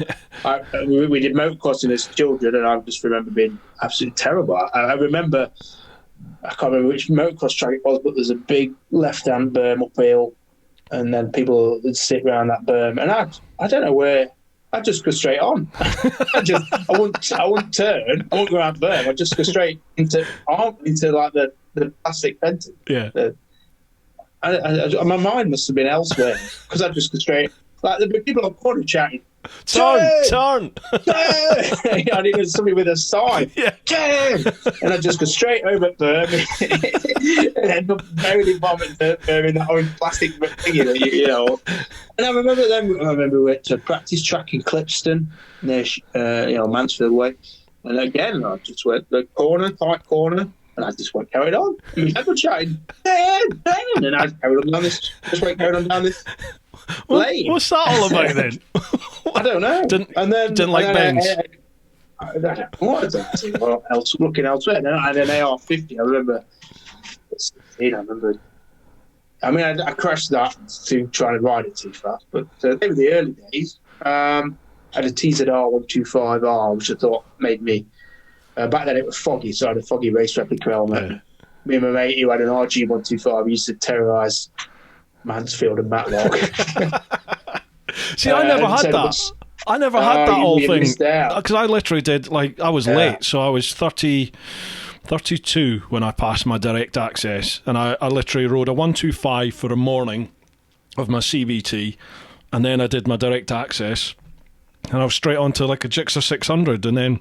We did motocrossing as children, and I just remember being absolutely terrible. I remember, I can't remember which motocross track it was, but there's a big left-hand berm uphill, and then people would sit around that berm, and I don't know where. I'd just go straight on. I wouldn't turn. I wouldn't go around the berm. I'd just go straight into like the plastic fencing. Yeah. My mind must have been elsewhere because I'd just go straight. Like the people on corner chatting Turn! I needed somebody with a sign. Yeah. Turn! And I just go straight over at Birmingham and end up buried in that orange plastic thing, you know. And I remember we went to a practice track in Clipston, near, Mansfield way. And again, I just went the tight corner, and I just went carried on. And we were chatting, and I carried on down this, lane. What's that all about then? I don't know. Didn't like Benz. I don't know what is that? I was else looking elsewhere. And I had an AR-50. I remember. I crashed that to try to ride it too fast, but they were the early days. I had a TZR 125R, which I thought made me. Back then it was foggy, so I had a foggy race replica helmet. Yeah. Me and my mate who had an RG 125 used to terrorise Mansfield and Matlock. See, I never had that. I never had that whole thing. Because I literally did, I was late, so I was 32 when I passed my direct access, and I literally rode a 125 for a morning of my CBT, and then I did my direct access, and I was straight on to a Gixxer 600, and then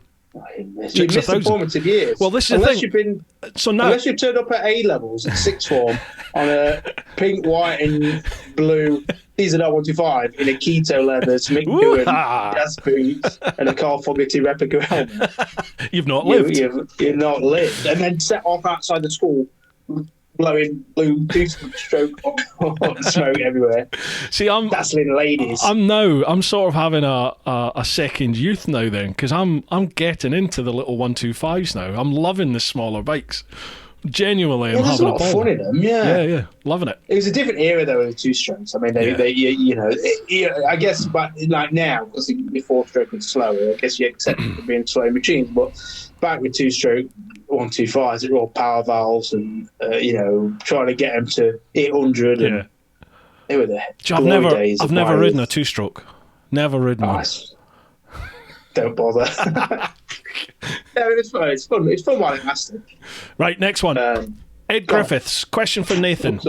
you missed the formative years. Well, this is the thing. Unless you've turned up at A levels at sixth form on a pink, white, and blue TZR 125 in a keto leather, Smith jazz boots, and a Carl Fogarty replica helmet, you've not lived. You've not lived, and then set off outside the school, blowing blue two-stroke smoke everywhere. See, I'm dazzling ladies. I'm sort of having a second youth now then, because I'm getting into the little 125s now. I'm loving the smaller bikes. Genuinely, I'm having a lot of fun in them. Yeah, loving it. It was a different era though with the two-strokes. I mean, I guess, but like now, because the four-stroke was slower, I guess you accept it being slow machines. But back with two-stroke 125s, it were all power valves, and trying to get them to 800. And they were the glory days. I've never ridden a two-stroke. Never ridden one. Don't bother. It's fun. It's fun while it lasted. Right, next one. Ed Griffiths. Question for Nathan.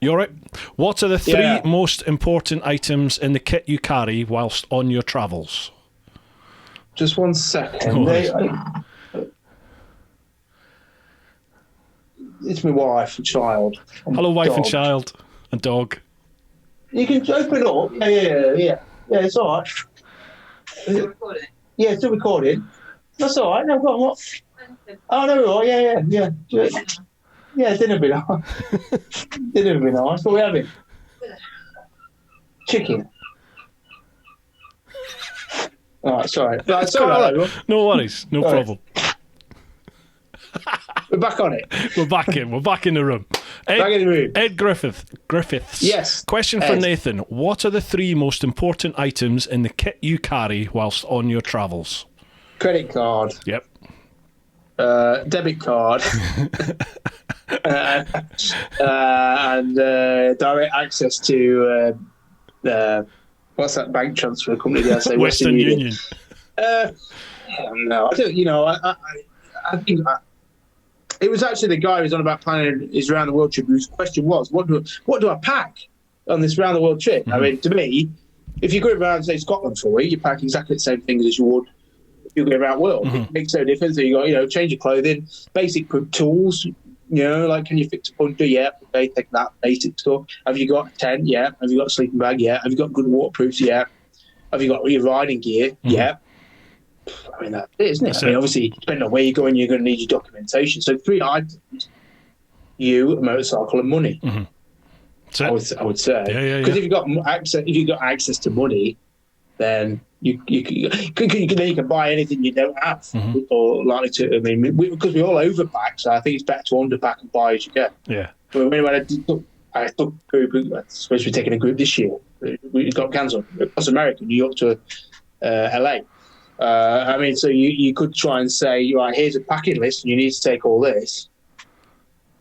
You all right? What are the three most important items in the kit you carry whilst on your travels? Just 1 second. It's my wife and child. Hello, wife and child and dog. You can open it up. Yeah, it's all right. Yeah, still recording. That's all right. No, go on. What? Oh, no, yeah. Yeah, dinner be nice. Dinner be nice. What are we having? Chicken. All right, sorry. Sorry. No worries. No problem. We're back on it. We're back in. We're back in the room. Back in the room. Ed Griffiths. Yes. Question for Nathan. What are the three most important items in the kit you carry whilst on your travels? Credit card. Yep. Debit card. And direct access to what's that bank transfer company? Did I say Western Union. No, I don't. I think it was actually the guy who's on about planning his round the world trip. Whose question was, "What do I pack on this round the world trip?" Mm-hmm. I mean, to me, if you go around say Scotland for a week, you pack exactly the same things as you would if you go around the world. Mm-hmm. It makes no difference. So you got change your clothing, basic tools. Like can you fix a puncher? Yeah, okay, take that basic stuff. Have you got a tent? Yeah. Have you got a sleeping bag? Yeah. Have you got good waterproofs? Yeah. Have you got your riding gear? Mm-hmm. Yeah. I mean, that's it, isn't it? Obviously, depending on where you're going, you're going to need your documentation. So 3 items: you, a motorcycle, and money. Mm-hmm. I would say, because if you've got access to money, then you can buy anything you don't have, mm-hmm. or likely to. I mean, because we all overpack, so I think it's better to underpack and buy as you go. Yeah. But when I took group, I'm supposed to be taking a group this year. We got cancelled. Across America, New York to LA. So you could try and say, right, here's a packing list, and you need to take all this.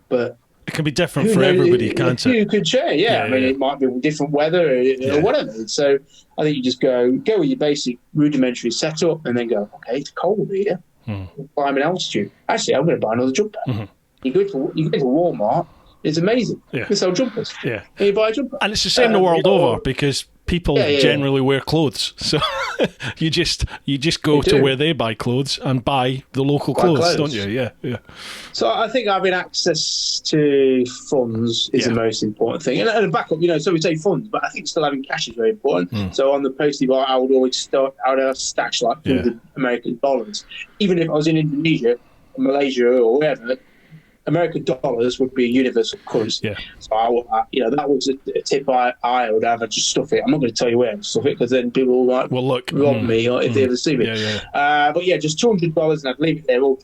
But it can be different for everybody, can't it? You could share, yeah. It might be different weather or whatever. So I think you just go with your basic rudimentary setup, and then go, okay, it's cold here. I'm in altitude. Actually, I'm going to buy another jumper. Mm-hmm. You go to Walmart. It's amazing. Yeah. They sell jumpers. Yeah. And you buy a jumper. And it's the same the world over, because people generally wear clothes, so you just go to where they buy clothes and buy the local clothes, don't you? Yeah. So I think having access to funds is the most important thing, and a backup. So we say funds, but I think still having cash is very important. So on the postie bar, I would always stash like $200 American dollars, even if I was in Indonesia, Malaysia, or wherever. American dollars would be a universal currency. So that was a tip I would have. I'd just stuff it. I'm not going to tell you where to stuff it, because then people will rob me or if they ever see me. But just $200, and I'd leave it there all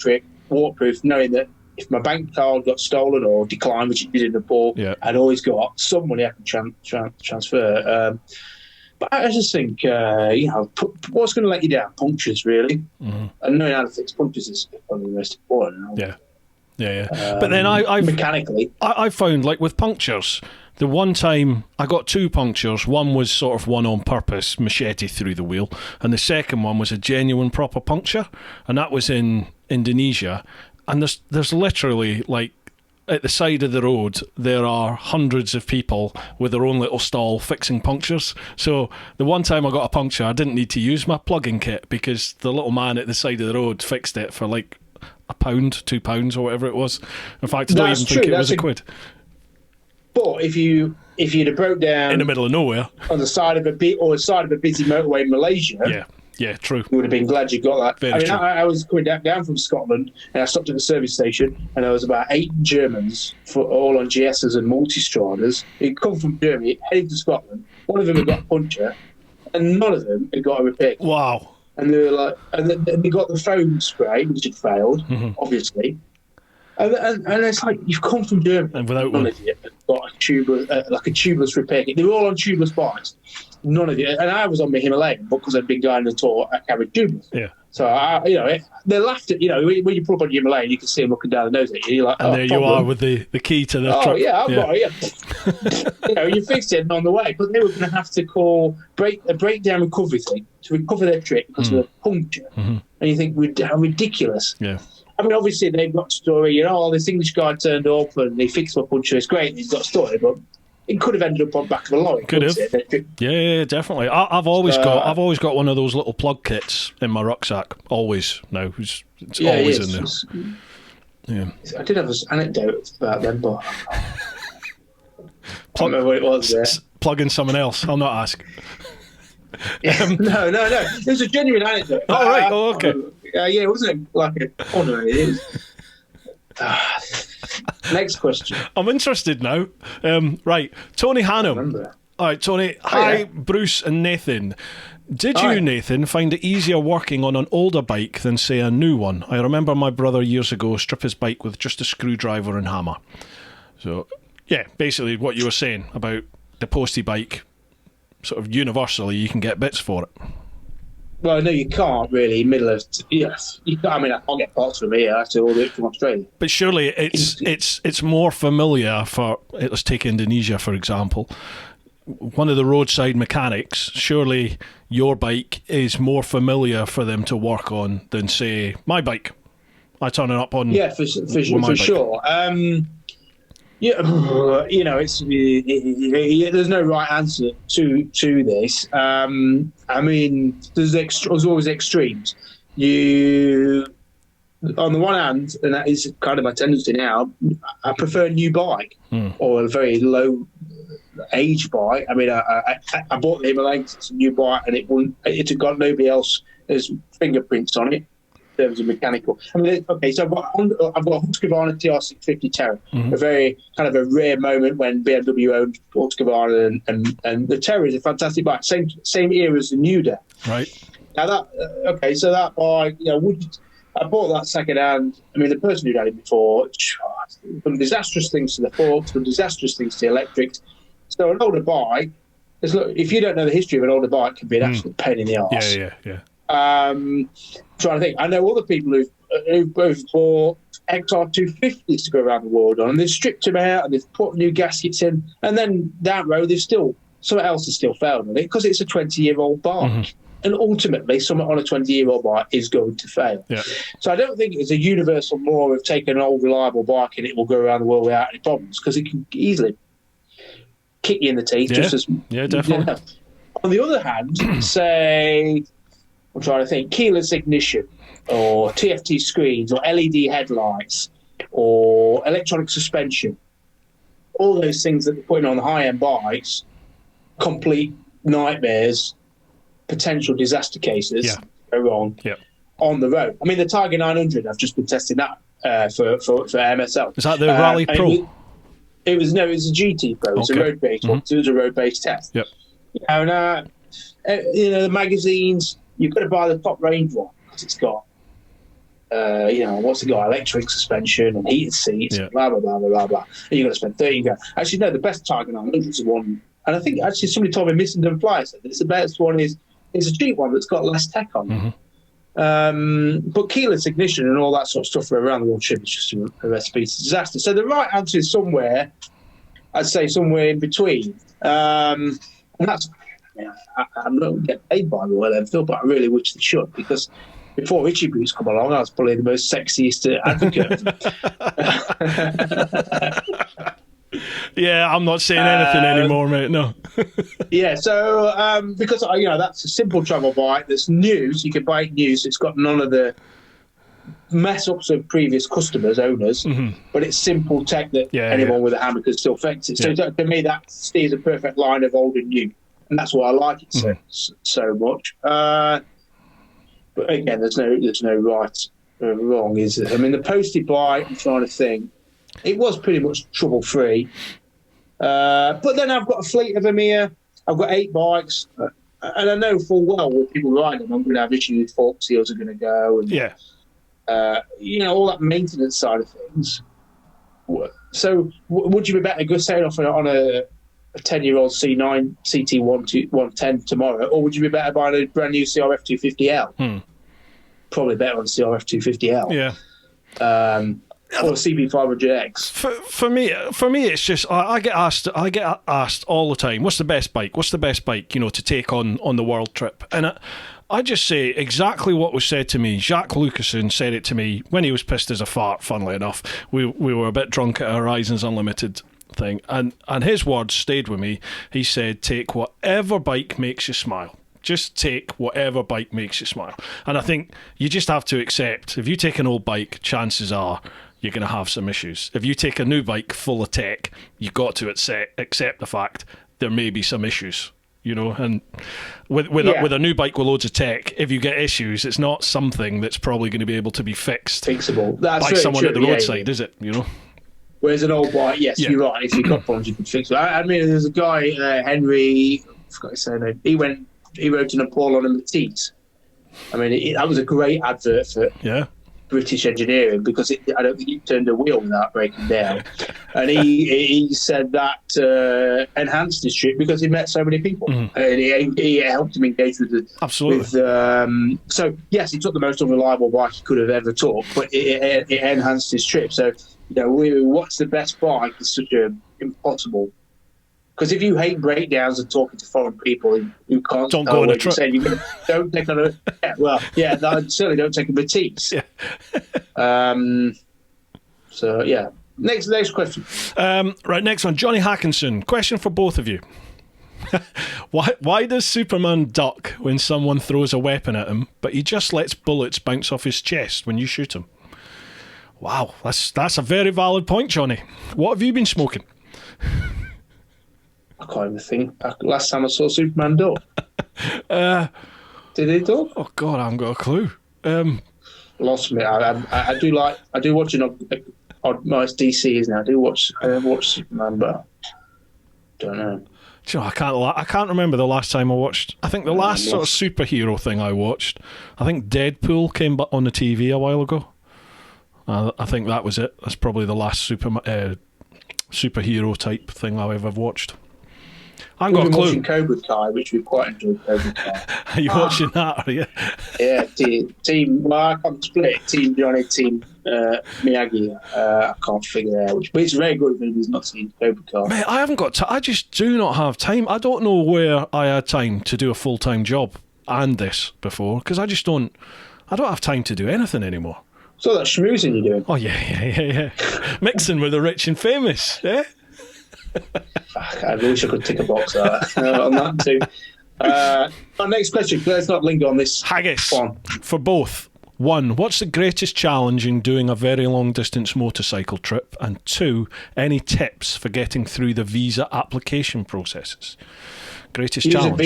waterproof, knowing that if my bank card got stolen or declined, which it did in the ball, I'd always got some money I can transfer. But I just think, what's going to let you down? Punctures, really. And knowing how to fix punctures is probably the most important. But then mechanically, I found, like with punctures, the one time I got 2 punctures. One was sort of one on purpose, machete through the wheel, and the second one was a genuine proper puncture, and that was in Indonesia. And there's literally, like, at the side of the road, there are hundreds of people with their own little stall fixing punctures. So the one time I got a puncture, I didn't need to use my plugging kit, because the little man at the side of the road fixed it for like £1, £2, or whatever it was. In fact, I don't even think it was a quid. But if you'd have broke down in the middle of nowhere on the side of a busy motorway in Malaysia, true, you would have been glad you got that. Very true. I was coming down from Scotland, and I stopped at the service station, and there was about 8 Germans, all on GSs and multistradas, who'd come from Germany, heading to Scotland. One of them had got a puncture, and none of them had got a repair. Wow. And they were like, and they got the foam spray, which had failed, obviously. And it's like, you've come from Germany, and without none of you have got a tubeless repair kit. They were all on tubeless bikes. None of you, and I was on my Himalayan, but because I'd been going on the tour, I carried tubeless. So they laughed at when you pull up on your Himalayan, you can see them looking down the nose at you. You're like, and there you are with the key to the truck. Oh yeah, I've got it. You fixed it on the way, but they were going to have to call a breakdown recovery thing to recover their trip because of a puncture. And you think, how ridiculous. I mean, obviously they've got a story. This English guy turned up and he fixed my puncture. It's great. He's got a story, but it could have ended up on the back of a lorry. Could have. Yeah, definitely. I've always got one of those little plug kits in my rucksack. Always now. It's always in there. I did have an anecdote about them, but I don't remember what it was there. Plugging someone else. I'll not ask. No. It was a genuine anecdote. Oh, right. Okay. It wasn't like a fun or anything. Next question. I'm interested now. Right, Tony Hannum. All right, Tony. Hi, Bruce and Nathan. Did you, Nathan, find it easier working on an older bike than, say, a new one? I remember my brother years ago strip his bike with just a screwdriver and hammer. So, basically what you were saying about the postie bike, sort of universally, you can get bits for it. Well, no, you can't really. Yes, you can't. I mean, I can't get parts from here. I have to order it from Australia. But surely it's more familiar for. Let's take Indonesia for example. One of the roadside mechanics. Surely your bike is more familiar for them to work on than, say, my bike. I turn it up on. Yeah, for sure. There's no right answer to this. I mean, there's always extremes. On the one hand, and that is kind of my tendency now, I prefer a new bike or a very low age bike. I mean, I bought the Himalayan, it's a new bike, and it had got nobody else's fingerprints on it. Terms of mechanical. I mean, okay, so I've got a Husqvarna TR650 Terra, a very kind of a rare moment when BMW owned Husqvarna, and the Terra is a fantastic bike, same era as the New Day. Right. Now that bike, I bought that second hand. I mean, the person who'd had it before, some disastrous things to the forks, some disastrous things to the electrics. So an older bike, if you don't know the history of an older bike, it can be an absolute pain in the arse. Yeah. Trying to think. I know other people who've bought XR250s to go around the world on, and they've stripped them out and they've put new gaskets in, and then down the road something else has still failed on it because it's a 20-year-old bike. And ultimately, something on a 20-year-old bike is going to fail. Yeah. So I don't think it's a universal law of taking an old reliable bike and it will go around the world without any problems, because it can easily kick you in the teeth. Yeah, definitely. On the other hand, say, I'm trying to think, keyless ignition or TFT screens or LED headlights or electronic suspension, all those things that they're putting on high-end bikes, complete nightmares, potential disaster cases go wrong on the road. I mean, the Tiger 900, I've just been testing that for MSL. Is that the Rally Pro? It was a GT Pro. It was a road-based one. It was a road-based test. Yep. And the magazines, you've got to buy the top range one because it's got, what's it got? Electric suspension and heated seats, blah blah blah blah blah. And you've got to spend £30. Actually, no, the best Tiger 900 is the one. And I think actually somebody told me Missenden Fly said this. The best one is a cheap one that's got less tech on it. But keyless ignition and all that sort of stuff for around the world trip is just a recipe for disaster. So the right answer is somewhere, I'd say somewhere in between. And that's, I'm not getting paid by Royal Enfield, but I really wish they should, because before Richie Boots come along, I was probably the most sexiest advocate. Yeah, I'm not saying anything anymore, mate. No. Yeah, so because that's a simple travel bike that's new, so you can buy it new, so it's got none of the mess ups of previous customers, owners, but it's simple tech that anyone with a hammer could still fix it. So to me, that steers a perfect line of old and new, and that's why I like it so much. But again, there's no right or wrong, is it? I mean, the postie bike, I'm trying to think. It was pretty much trouble-free. But then I've got a fleet of them here. I've got 8 bikes. And I know full well with people riding them, I'm going to have issues with fork seals are going to go. And, all that maintenance side of things. So would you be better go sailing off on a 10-year-old C9 CT 110 tomorrow, or would you be better buying a brand new CRF 250L? Probably better on CRF 250L. Yeah. Or CB500X. For me, it's just I get asked all the time, what's the best bike? What's the best bike, to take on the world trip? And I just say exactly what was said to me. Jacques Lucasen said it to me when he was pissed as a fart. Funnily enough, we were a bit drunk at Horizons Unlimited thing, and his words stayed with me. He said, "Take whatever bike makes you smile." Just take whatever bike makes you smile. And I think you just have to accept, if you take an old bike, chances are you're going to have some issues. If you take a new bike full of tech, you've got to accept the fact there may be some issues, and with a new bike with loads of tech, if you get issues, it's not something that's probably going to be able to be fixable. That's by someone at the roadside, is it? Whereas an old bike, yes, you're right. If you've got problems, you can fix it. I mean, there's a guy, Henry, I forgot his surname. He rode to Nepal on a Matisse. I mean, that was a great advert for British engineering, because I don't think he turned a wheel without breaking down. And he said that enhanced his trip because he met so many people. And he helped him engage with the... Absolutely. So, yes, he took the most unreliable bike he could have ever took, but it enhanced his trip. So, what's the best bike is such an impossible... Because if you hate breakdowns and talking to foreign people who can't... Don't go on a trip. Don't take on a... certainly don't take a Matisse. Next question. Right, next one. Johnny Hackinson. Question for both of you. Why does Superman duck when someone throws a weapon at him, but he just lets bullets bounce off his chest when you shoot him? Wow, that's a very valid point, Johnny. What have you been smoking? I can't even think. Last time I saw Superman duck. Did he duck? Oh God, I haven't got a clue. Lost me. I do watch an odd nice DC, isn't it? I do watch Superman, but don't know. Do you know, I can't remember the last time I watched. I think the last sort of superhero thing I watched, I think Deadpool came on the TV a while ago. I think that was it. That's probably the last superhero type thing I ever watched. I haven't got a clue. Watching Cobra Kai, which we quite enjoyed. Cobra Kai. Are you watching that? Are you? Yeah, team. Well, I can't split. Team Johnny, Team Miyagi. I can't figure out which. But it's very good if he's not seen Cobra Kai. Mate, I haven't got. I just do not have time. I don't know where I had time to do a full-time job and this before, because I just don't. I don't have time to do anything anymore. So that schmoozing you're doing? Oh yeah. Mixing with the rich and famous. Yeah. Fuck, I wish I could tick a box on that too. Our next question, let's not linger on this. Haggis, one. for both. 1, what's the greatest challenge in doing a very long distance motorcycle trip? And 2, any tips for getting through the visa application processes? Greatest challenge.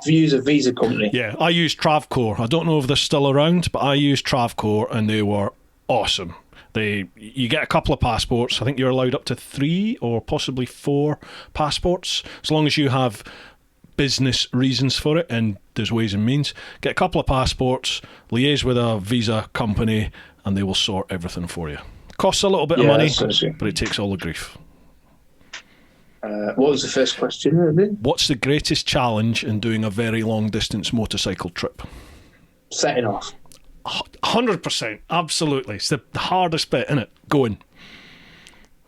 Use a visa company. Yeah, I used Travcore. I don't know if they're still around, but I used Travcore and they were awesome. You get a couple of passports. I think you're allowed up to 3 or possibly 4 passports, as long as you have business reasons for it, and there's ways and means. Get a couple of passports, liaise with a visa company, and they will sort everything for you. Costs a little bit of money, but it takes all the grief. What was the first question? What's the greatest challenge in doing a very long distance motorcycle trip? Setting off. 100%, absolutely. It's the hardest bit, isn't it? Going.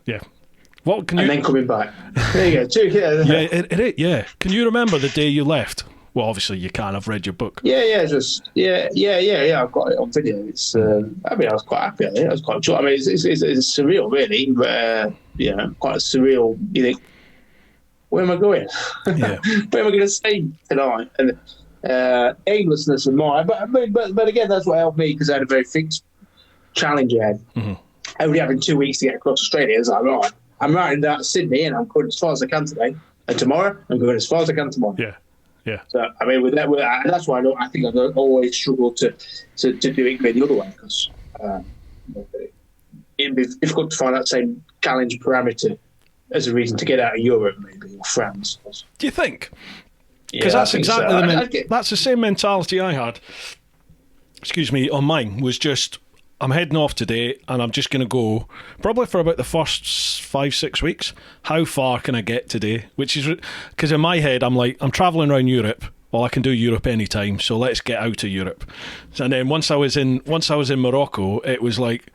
Yeah. What can you? And then coming back. There you go. Yeah. Can you remember the day you left? Well, obviously you can't. I've read your book. Yeah. I've got it on video. It's. I was quite happy. I think I was quite. I mean, it's surreal, really. Quite surreal. You think, where am I going? Yeah. Where am I going to stay tonight? And aimlessness of mine. But again, that's what helped me, because I had a very fixed challenge ahead. Mm-hmm. Only having 2 weeks to get across Australia, I was like, right, I'm riding down to Sydney and I'm going as far as I can today. And tomorrow, I'm going as far as I can tomorrow. Yeah. So, I mean, that's why I think I've always struggled to do it the other way, because it'd be difficult to find that same challenge parameter as a reason to get out of Europe, maybe, or France. Do you think? Because that's exactly that's the same mentality I had. Excuse me, on mine was just, I'm heading off today and I'm just going to go probably for about the first 5-6 weeks. How far can I get today? Which is because in my head I'm like, I'm travelling around Europe. Well, I can do Europe anytime, so let's get out of Europe. And then once I was in Morocco, it was like,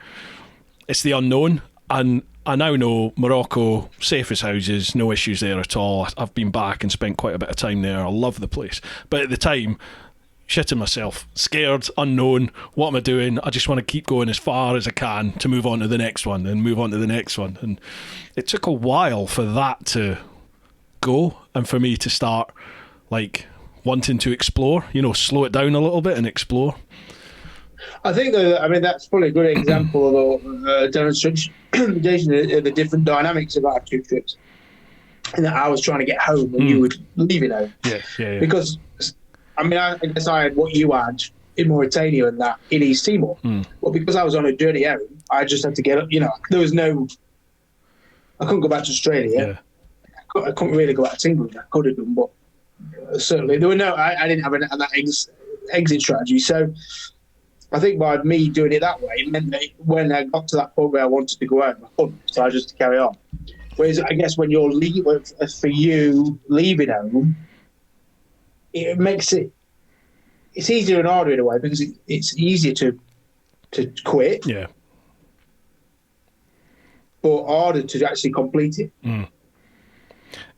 it's the unknown, and I now know Morocco, safe as houses, no issues there at all. I've been back and spent quite a bit of time there. I love the place, but at the time, shitting myself, scared, unknown. What am I doing? I just want to keep going as far as I can to move on to the next one and move on to the next one. And it took a while for that to go and for me to start like wanting to explore, slow it down a little bit and explore. I think that's probably a good example of a demonstration of the different dynamics of our 2 trips. And that I was trying to get home and you were leaving home. Yeah. Because I guess I had what you had in Mauritania and that in East Timor. Well, because I was on a journey home, I just had to get up. There was I couldn't go back to Australia. Yeah. I couldn't really go back to England. I could have done, but certainly there were I didn't have that exit strategy. So I think by me doing it that way, it meant that when I got to that point where I wanted to go home, I couldn't. So I just had to carry on. Whereas I guess when you're leaving home, it makes it's easier and harder in a way, because it's easier to quit, but harder to actually complete it.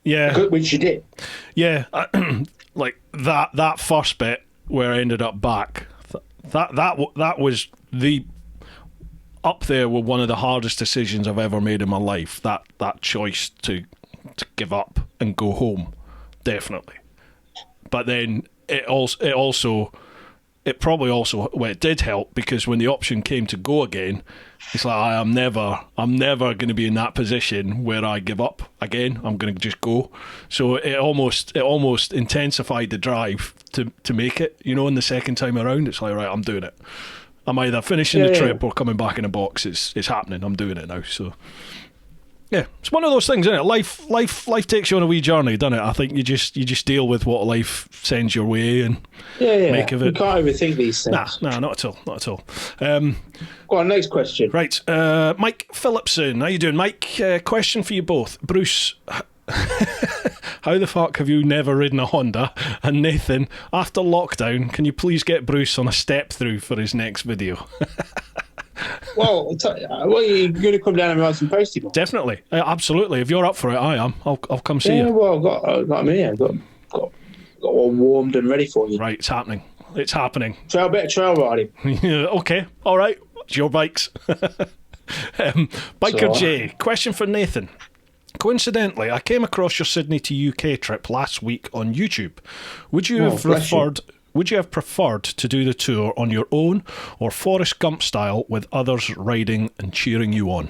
Yeah, which you did. Yeah, like that first bit where I ended up back. That was up there with one of the hardest decisions I've ever made in my life. That choice to give up and go home, definitely. But then it did help, because when the option came to go again, it's like I'm never going to be in that position where I give up again. I'm going to just go. So it almost intensified the drive to make it. And the second time around, it's like, right, I'm doing it. I'm either finishing the trip or coming back in a box. It's happening. I'm doing it now. So. Yeah, it's one of those things, isn't it? Life takes you on a wee journey, doesn't it? I think you just deal with what life sends your way and make of it. You can't overthink these things. Nah, not at all. Go on, next question. Right, Mike Phillipson, how you doing, Mike? Question for you both, Bruce. How the fuck have you never ridden a Honda? And Nathan, after lockdown, can you please get Bruce on a step through for his next video? Well, you're going to come down and ride some postie? Definitely, absolutely. If you're up for it, I am. I'll come see you. Yeah, well, I've got me. I've got all warmed and ready for you. Right, it's happening. Bit of trail riding. Okay, all right. It's your bikes. Biker J, question for Nathan. Coincidentally, I came across your Sydney to UK trip last week on YouTube. Would you have preferred to do the tour on your own or Forrest Gump style with others riding and cheering you on?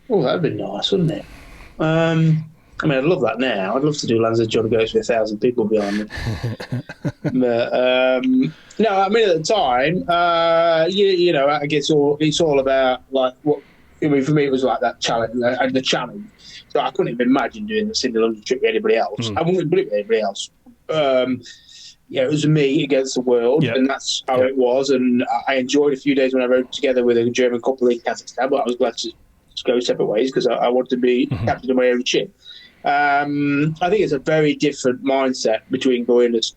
Oh, that'd be nice, wouldn't it? I mean, I'd love that now. I'd love to do Lanzarote goes with 1,000 people behind me. But, no, I mean, at the time, you know, I guess it's all about, like, what, I mean, for me, it was like that challenge, the challenge. So I couldn't even imagine doing the Sydney London trip with anybody else. I wouldn't believe anybody else. Yeah, it was me against the world, and that's how it was. And I enjoyed a few days when I rode together with a German couple in Kazakhstan, but I was glad to go separate ways because I wanted to be captain of my own ship. I think it's a very different mindset between going as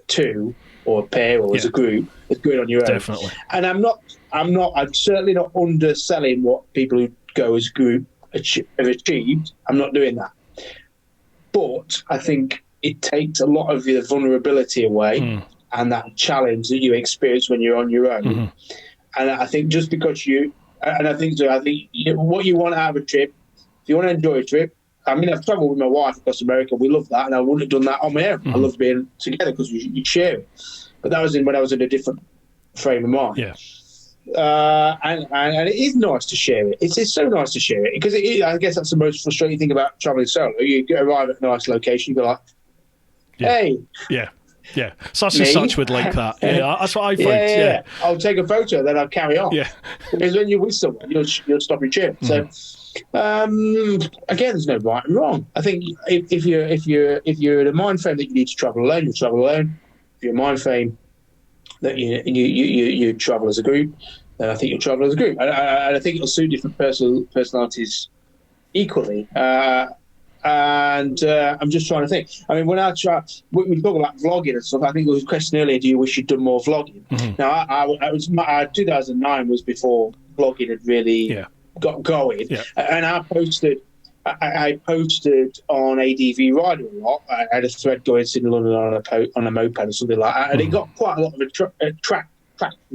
two or a pair or as a group as going on your own. Definitely. And I'm certainly not underselling what people who go as a group have achieved. I'm not doing that. But I think it takes a lot of the vulnerability away and that challenge that you experience when you're on your own. And I think just because what you want out of a trip, if you want to enjoy a trip, I mean, I've travelled with my wife across America. We love that, and I wouldn't have done that on my own. I love being together because you share it. But that was when I was in a different frame of mind. Yeah. And it is nice to share it. It's so nice to share it because I guess that's the most frustrating thing about travelling solo. You arrive at a nice location, you go like, "Hey, yeah, such and such would like that." Yeah, that's what I find. Yeah. I'll take a photo, then I'll carry on. Yeah, because when you're with someone, you'll stop and cheer. So, again, there's no right and wrong. I think if you're in a mind frame that you need to travel alone, you'll travel alone. If you're in a mind frame that you travel as a group, then I think you'll travel as a group. And I think it'll suit different personalities equally. And I'm just trying to think. I mean, when we talk about vlogging and stuff, I think there was a question earlier, do you wish you'd done more vlogging? Now, I was 2009 was before vlogging had really got going. Yeah. And I posted on ADV Rider a lot. I had a thread going in London on a moped or something like that. And it got quite a lot of traction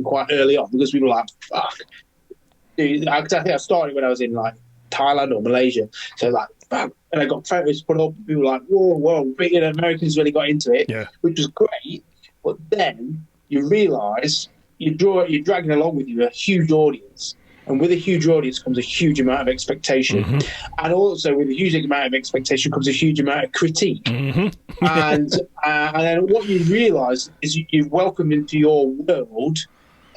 quite early on because we were like, fuck. Dude, I think I started when I was in like Thailand or Malaysia. So like, bam. And I got photos put up, and people were like, whoa, big Americans really got into it, which was great. But then you realise you're dragging along with you a huge audience. And with a huge audience comes a huge amount of expectation. And also with a huge amount of expectation comes a huge amount of critique. And then what you realise is you've welcomed into your world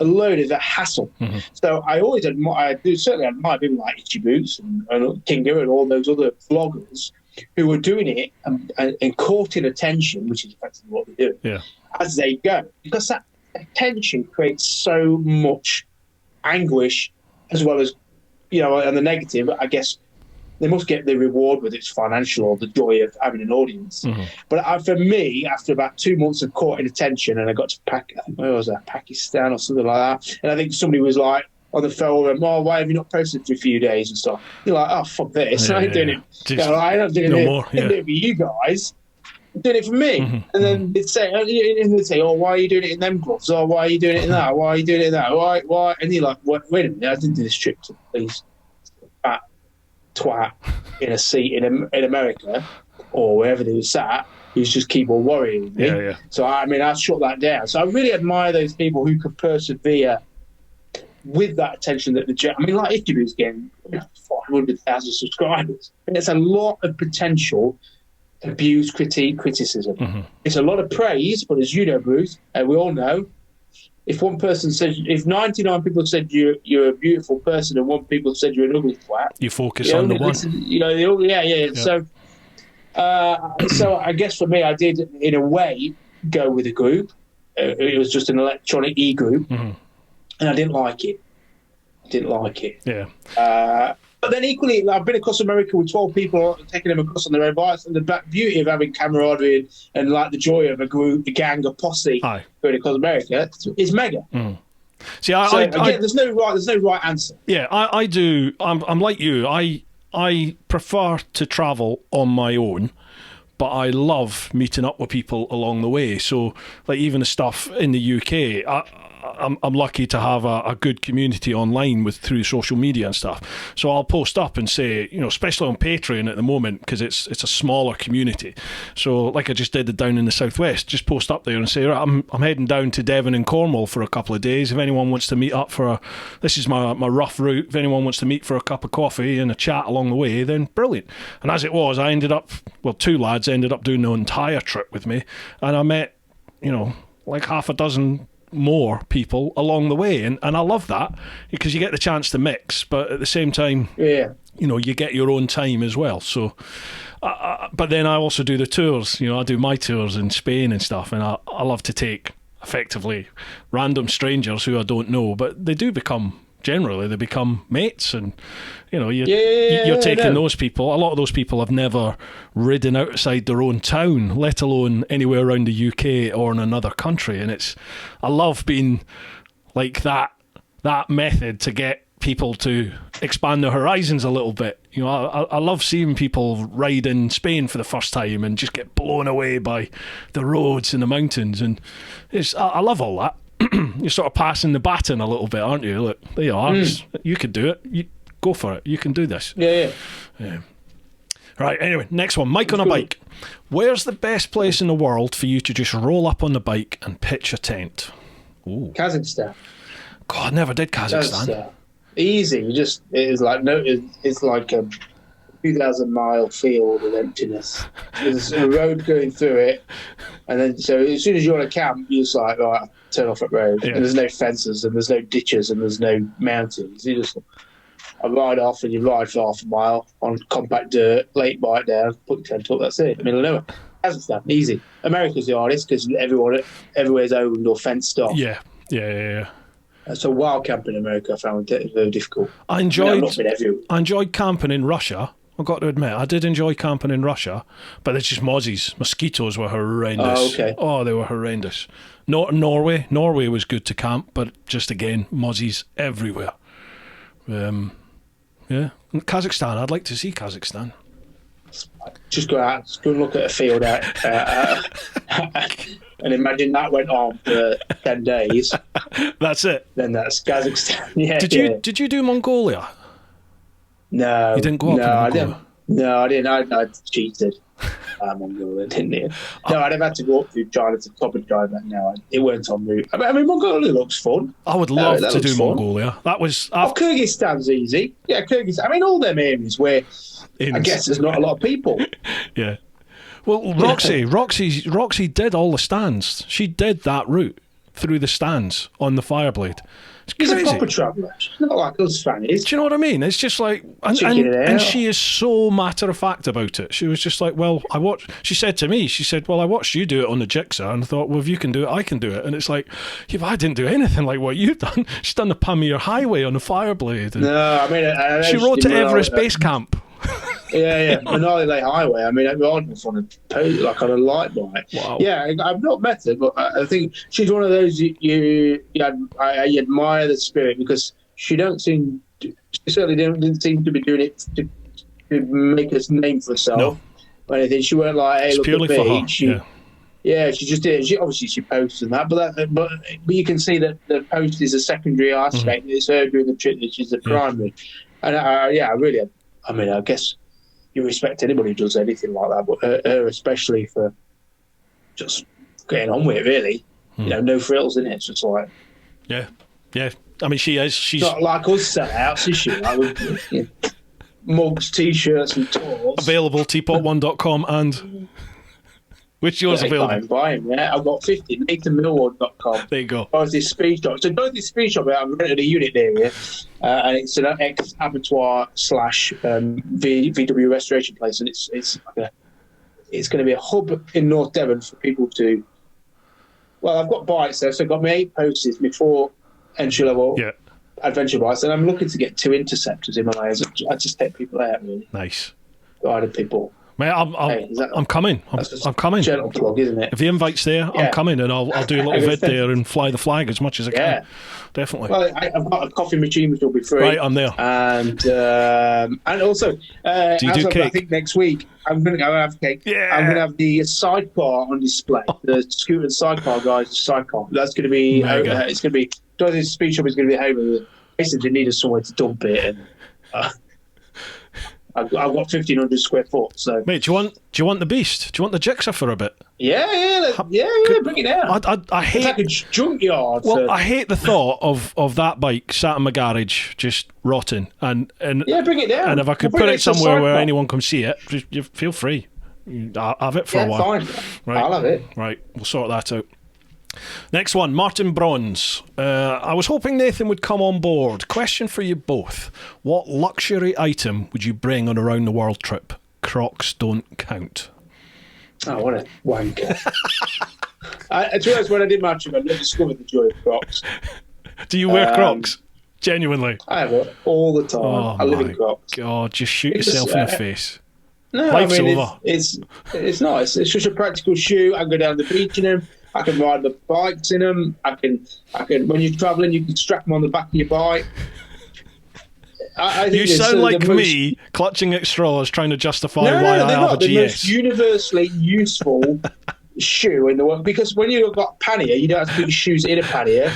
a load of that hassle. So I always certainly admire people like Itchy Boots and Kinga and all those other vloggers who are doing it and courting attention, which is effectively what they do, as they go. Because that attention creates so much anguish as well as, and the negative, I guess, they must get the reward, whether it's financial or the joy of having an audience. But for me, after about 2 months of courting attention, and I got to Pakistan or something like that, and I think somebody was like on the phone, why have you not posted for a few days and stuff? You're like, oh, fuck this. I ain't doing it. I'm not doing it. I'm doing it for you guys. I'm doing it for me. And then they'd say, oh, why are you doing it in them gloves? Oh, why are you doing it in that? Why are you doing it in that? Why? And you're like, wait a minute, I didn't do this trip to these twat in a seat in America or wherever they were sat who's just keep on worrying me. So I shut that down. So I really admire those people who can persevere with that attention that like Itchy's getting 500,000 subscribers, and it's a lot of potential abuse, critique, criticism. It's a lot of praise, but as you know, Bruce, and we all know, if 99 people said you're a beautiful person and one people said you're an ugly twat, you focus on the one. So I guess for me, I did in a way go with a group. It was just an electronic e-group, and I didn't like it. But then equally, I've been across America with 12 people, taking them across on their own bikes, and the beauty of having camaraderie and like the joy of a group, a gang, a posse going across America is mega. See, there's no right answer. Yeah, I do. I'm like you. I prefer to travel on my own, but I love meeting up with people along the way. So, like even the stuff in the UK, I'm lucky to have a good community online through social media and stuff. So I'll post up and say, especially on Patreon at the moment, because it's a smaller community. So like I just did down in the southwest, just post up there and say, right, I'm heading down to Devon and Cornwall for a couple of days. If anyone wants to meet up this is my rough route. If anyone wants to meet for a cup of coffee and a chat along the way, then brilliant. And as it was, I ended up, two lads ended up doing the entire trip with me, and I met, like half a dozen more people along the way, and I love that because you get the chance to mix, but at the same time, you get your own time as well. So but then I also do the tours. I do my tours in Spain and stuff, and I love to take effectively random strangers who I don't know, but they become mates, and you're taking those people. A lot of those people have never ridden outside their own town, let alone anywhere around the UK or in another country, and I love being like that method to get people to expand their horizons a little bit. I love seeing people ride in Spain for the first time and just get blown away by the roads and the mountains, and I love all that. You're sort of passing the baton a little bit, aren't you? Look, there you are. You could do it. You go for it. You can do this. Yeah. Right, anyway, next one. Mike on a bike. Where's the best place in the world for you to just roll up on the bike and pitch a tent? Ooh. Kazakhstan. God, I never did Kazakhstan. Easy. It's like a 2,000-mile field of emptiness. There's a road going through it, and then so as soon as you're on a camp, you're just like, right, turn off that road. Yeah. And there's no fences, and there's no ditches, and there's no mountains. You just ride off, and you ride for half a mile on compact dirt, late bike down, put your tent up. That's it. Middle of nowhere. Kazakhstan, easy. America's the hardest because everywhere's owned or fenced off. Yeah. So wild camping in America, I found it very difficult. I enjoyed camping in Russia. I've got to admit, I did enjoy camping in Russia, but it's just mozzies. Mosquitoes were horrendous. Oh, okay. Oh, they were horrendous. Norway was good to camp, but just again, mozzies everywhere. Kazakhstan, I'd like to see Kazakhstan. Just go out, go and look at a field out, and imagine that went on for 10 days. That's it. Then that's Kazakhstan. Yeah. Did you do Mongolia? No. You didn't go up in Mongolia? I didn't. I cheated. Mongolia, didn't it? No, I'd have had to go up through China to top of China. No, it weren't on route. I mean, Mongolia looks fun. I would love to do Mongolia. That was... Kyrgyzstan's easy. Yeah, Kyrgyzstan. I mean, all them areas where I guess there's not a lot of people. Yeah. Well, Roxy did all the stands. She did that route through the stands on the Fireblade. It's crazy. She's a proper traveller. She's not like us fannies. Do you know what I mean? It's just like... And she is so matter-of-fact about it. She was just like, she said to me, I watched you do it on the Jigsaw, and I thought, well, if you can do it, I can do it. And it's like, yeah, but I didn't do anything like what you've done. She's done the Pamir Highway on the Fireblade. No, I mean... she rode to Everest Base Camp. Yeah. Manali Lake Highway. I mean, I'd on a light bike. Wow. Yeah, I've not met her, but I think she's one of those you admire the spirit, because she certainly didn't seem to be doing it to make a name for herself or anything. She weren't like, hey, look at me. She just did. She posts and that, but you can see that the post is a secondary aspect. It's her doing the trip, which is the primary. And I guess you respect anybody who does anything like that, but her especially for just getting on with it, really. No frills in it. It's just like... Yeah. I mean, she's not like us sellouts, is she? Like, mugs, T-shirts and tours. Available, TeapotOne.com, and... Which yours available? Buy them, yeah. I've got 50, Millward.com. There you go. Both speed shop. So both this speed shop, I've rented a unit there, and it's an ex-abattoir / VW restoration place, and it's going to be a hub in North Devon for people to... Well, I've got bikes there, so I've got my 8 posties, my 4 entry-level adventure bikes, and I'm looking to get 2 interceptors in my eyes. I just take people out, really. Nice. Guided people. Mate, I'm coming. I'm coming. Gentle plug, isn't it? If the invite's there, I'm coming, and I'll do a little vid there and fly the flag as much as I can. Yeah, definitely. Well, I've got a coffee machine which will be free. Right, I'm there. And also, do you do cake? I think next week I'm going to go have cake. Yeah. I'm going to have the sidecar on display. The scooter sidecar guys sidecar. That's going to be. It's going to be. The speed shop is going to be home. Basically, they needed somewhere to dump it, and I've got 1,500 square foot. So, mate, do you want the beast? Do you want the Jigsaw for a bit? Yeah, bring it out. I hate, it's like a junkyard. Well, I hate the thought of that bike sat in my garage just rotting, and yeah, bring it down. And if I could put it somewhere where anyone can see it, you feel free. I'll have it for a while. Fine. Right. I'll have it. Right, we'll sort that out. Next one, Martin Bronze. I was hoping Nathan would come on board. Question for you both. What luxury item would you bring on a round the world trip? Crocs don't count. Oh, what a wanker. To be honest, when I did my trip, I never discovered the joy of Crocs. Do you wear Crocs? Genuinely? I have it all the time. I live in Crocs. God, just shoot yourself in the face. No, Life's over. It's nice. It's just a practical shoe. I can go down the beach in them. I can ride the bikes in them. I can. When you're travelling, you can strap them on the back of your bike. I think you sound like me clutching at straws, trying to justify why I have a GS. The most universally useful shoe in the world, because when you've got pannier, you don't have to put your shoes in a pannier,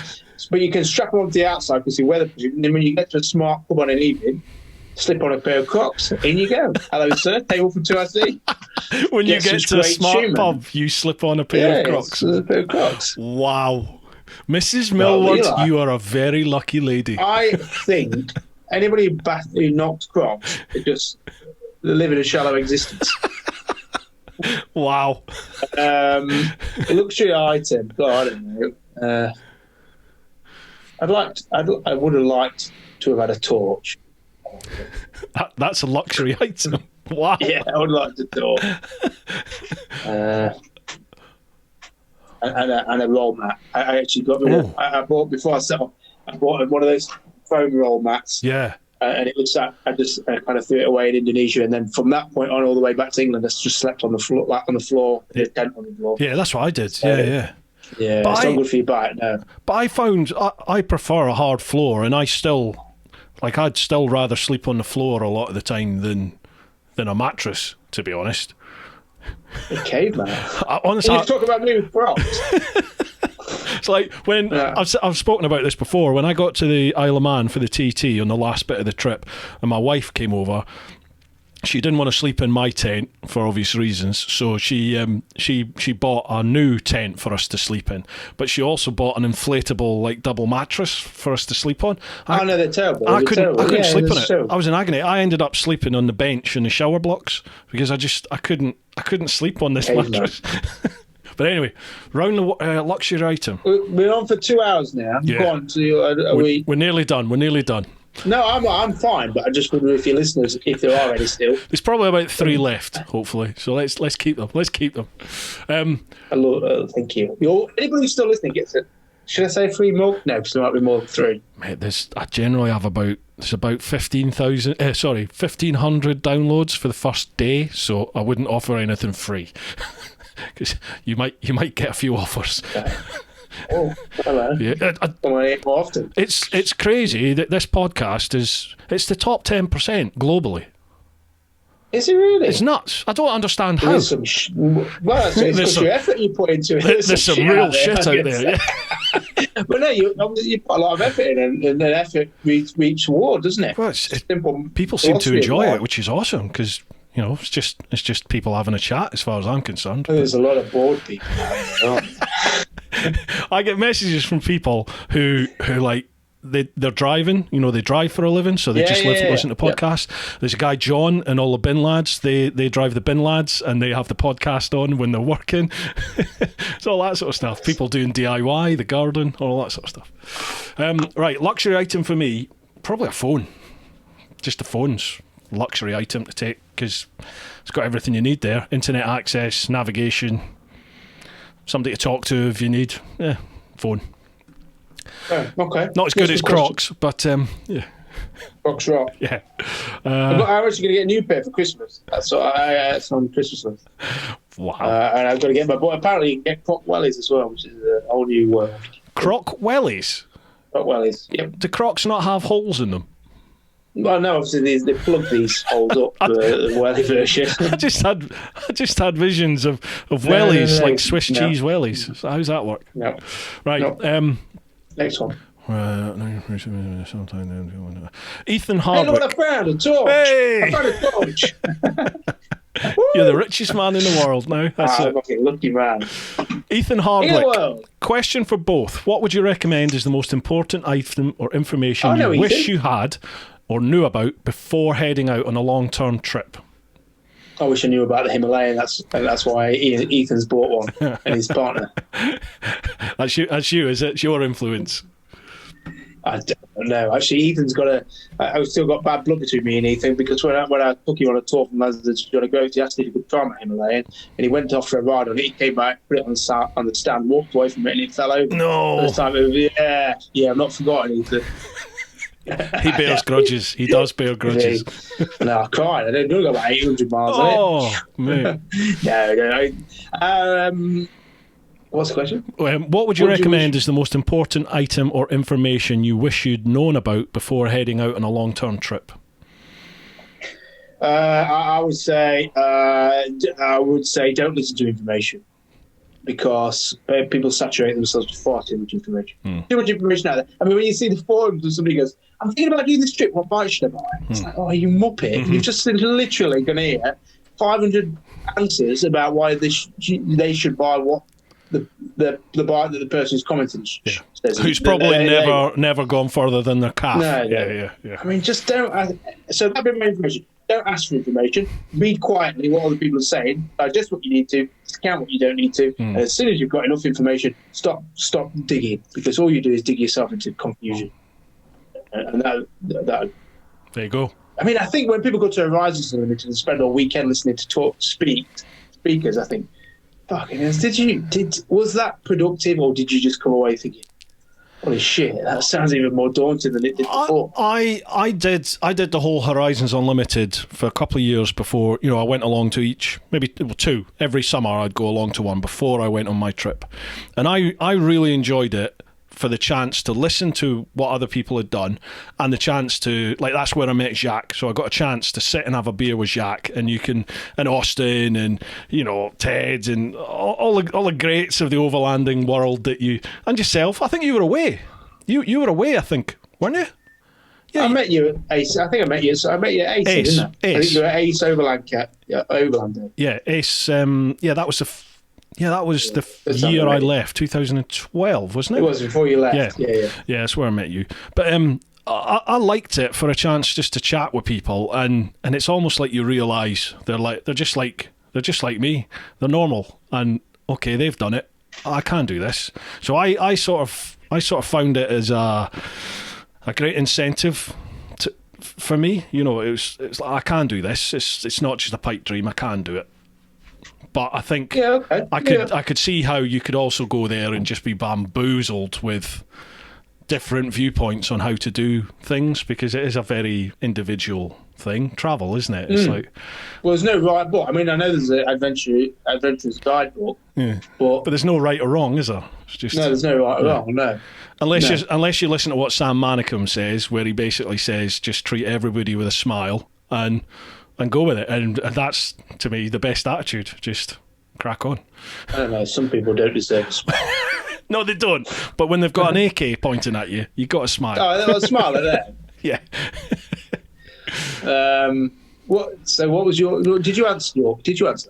but you can strap them onto the outside because you're weatherproof. And then when you get to a smart pub on an evening, slip on a pair of Crocs, in you go. Hello, sir. Table for 2 I see. When you get to a smart pub, you slip on a pair of Crocs. A pair of Crocs. Wow. Mrs. Millward, you are a very lucky lady. I think anybody who knocks Crocs, they just live in a shallow existence. Wow. A luxury item. God, I don't know. I would have liked to have had a torch. That's a luxury item. Wow. Yeah, I would like to talk. And a roll mat. I actually got rid of. I bought before I set off. I bought one of those foam roll mats. Yeah. And it was that I just kind of threw it away in Indonesia, and then from that point on all the way back to England, I just slept on the floor, in a tent on the floor. Yeah, that's what I did. So, yeah. But it's not good for your back, no. But I found I prefer a hard floor, and I'd still rather sleep on the floor a lot of the time than a mattress, to be honest. A caveman. Honestly, you talk about me with Crocs. It's like when I've spoken about this before. When I got to the Isle of Man for the TT on the last bit of the trip, and my wife came over, she didn't want to sleep in my tent for obvious reasons, so she bought a new tent for us to sleep in. But she also bought an inflatable double mattress for us to sleep on. No, they're terrible. I couldn't sleep on it. I was in agony. I ended up sleeping on the bench in the shower blocks because I couldn't sleep on this mattress. But anyway, round the luxury item. We're on for 2 hours now. Yeah. Go on. We're nearly done. No, I'm fine, but I just wonder if your listeners, if there are any still. There's probably about 3 left, hopefully. So let's keep them. Thank you. Anybody who's still listening gets it. Should I say 3 more? No, because there might be more than 3. Mate, I generally have about 15,000. 1,500 downloads for the first day, so I wouldn't offer anything free because you might get a few offers. Oh, hello. Yeah, more often. It's crazy that this podcast it's the top 10% globally. Is it really? It's nuts. I don't understand how. There's some it's because your effort you put into it. There's some real shit out there. Yeah. But no, you put a lot of effort in, and the effort reaches reward, doesn't it? Well, people seem to enjoy it, which is awesome because it's just people having a chat as far as I'm concerned. There's a lot of bored people out there. I get messages from people who like they're driving, they drive for a living, so they listen to podcasts. There's a guy, John, and all the bin lads, they drive the bin lads and they have the podcast on when they're working. It's all that sort of stuff. People doing DIY, the garden, all that sort of stuff. Right, luxury item for me, probably a phone. Just a phone's luxury item to take because it's got everything you need there. Internet access, navigation, somebody to talk to if you need. Yeah, phone. Okay. Not as good as Crocs, but yeah. Box rock. Yeah. I'm actually going to get a new pair for Christmas. That's what it's on the Christmas list. Wow. And I've got to get my boy. Apparently, you can get Croc Wellies as well, which is a whole new world. Croc wellies? Croc Wellies, yep. Do Crocs not have holes in them? Well, no, obviously they plug these holes up for the welly version. I just had visions of wellies, like Swiss cheese wellies. So how's that work? No. Right. No. Next one. Ethan Hey, Hardwick. look what I found, a torch. Hey! I found a torch. You're the richest man in the world now. That's it. Fucking lucky man. Ethan Hardwick. Question for both. What would you recommend is the most important item or information you wish you had or knew about before heading out on a long-term trip? I wish I knew about the Himalayan. That's why Ethan's bought one and his partner. That's you, is it? It's your influence. I don't know. Actually, Ethan's got I've still got bad blood between me and Ethan because when I took him on a tour from London to go, he asked if he could try my Himalayan, and he went off for a ride on it. He came back, put it on the stand, walked away from it, and it fell over. No. First time, I've not forgotten Ethan. He bears grudges. He does bear grudges. No, I cried. I didn't go about 800 miles on it. Oh, mate. No. What's the question? What would you recommend is the most important item or information you wish you'd known about before heading out on a long-term trip? I would say don't listen to information because people saturate themselves with far too much information. Too much information out there. I mean, when you see the forums and somebody goes, "I'm thinking about doing this trip. What bike should I buy?" It's like, oh, you muppet! You're just literally going to hear 500 answers about why they should buy what. The bike that the person who's commenting says, who's probably never gone further than their calf. No. Yeah. I mean, just don't. So that bit of information. Don't ask for information. Read quietly what other people are saying. Digest what you need to. Discount what you don't need to. And as soon as you've got enough information, stop digging because all you do is dig yourself into confusion. And that. There you go. I mean, I think when people go to Horizons Unlimited and spend all weekend listening to speakers, I think. Fucking hell, was that productive or did you just come away thinking, holy shit, that sounds even more daunting than it did before? I did the whole Horizons Unlimited for a couple of years before, I went along to each, maybe two. Every summer I'd go along to one before I went on my trip. And I really enjoyed it for the chance to listen to what other people had done and the chance to, that's where I met Jacques. So I got a chance to sit and have a beer with Jacques and Austin and, Ted and all the greats of the overlanding world and yourself. I think you were away. You were away, I think, weren't you? Yeah, I met you at Ace. I think I met you. So I met you at Ace, didn't I? I think you were at Ace Overland. Overland. Yeah, Ace. That was the year I left, 2012, wasn't it? It was before you left. Yeah, that's where I met you. But I liked it for a chance just to chat with people, and it's almost like you realise they're just like me. They're normal, and okay, they've done it. I can do this. So I sort of found it as a great incentive for me. It's like, I can do this. It's not just a pipe dream. I can do it. But I think I could see how you could also go there and just be bamboozled with different viewpoints on how to do things because it is a very individual thing. Travel, isn't it? It's like, well, there's no right book. I mean, I know there's an adventurous guidebook, but there's no right or wrong, is there? It's just, no, there's no right or wrong. No, unless you listen to what Sam Manicum says, where he basically says just treat everybody with a smile and go with it, and that's, to me, the best attitude. Just crack on. I don't know, some people don't deserve a smile. No, they don't. But when they've got an AK pointing at you, you've got to smile. Oh, they'll smile at that. Yeah. What was your... Did you answer?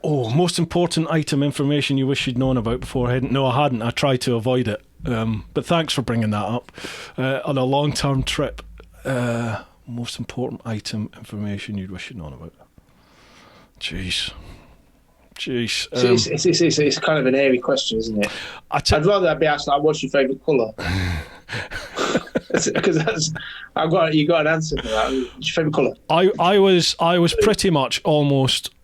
Oh, most important item information you wish you'd known about before heading... No, I hadn't. I tried to avoid it. But thanks for bringing that up. On a long-term trip... most important item information you'd wish you'd known about. Jeez. It's kind of an airy question, isn't it? I'd rather be asked, what's your favourite colour? Because you got an answer for that. What's your favourite colour? I was pretty much almost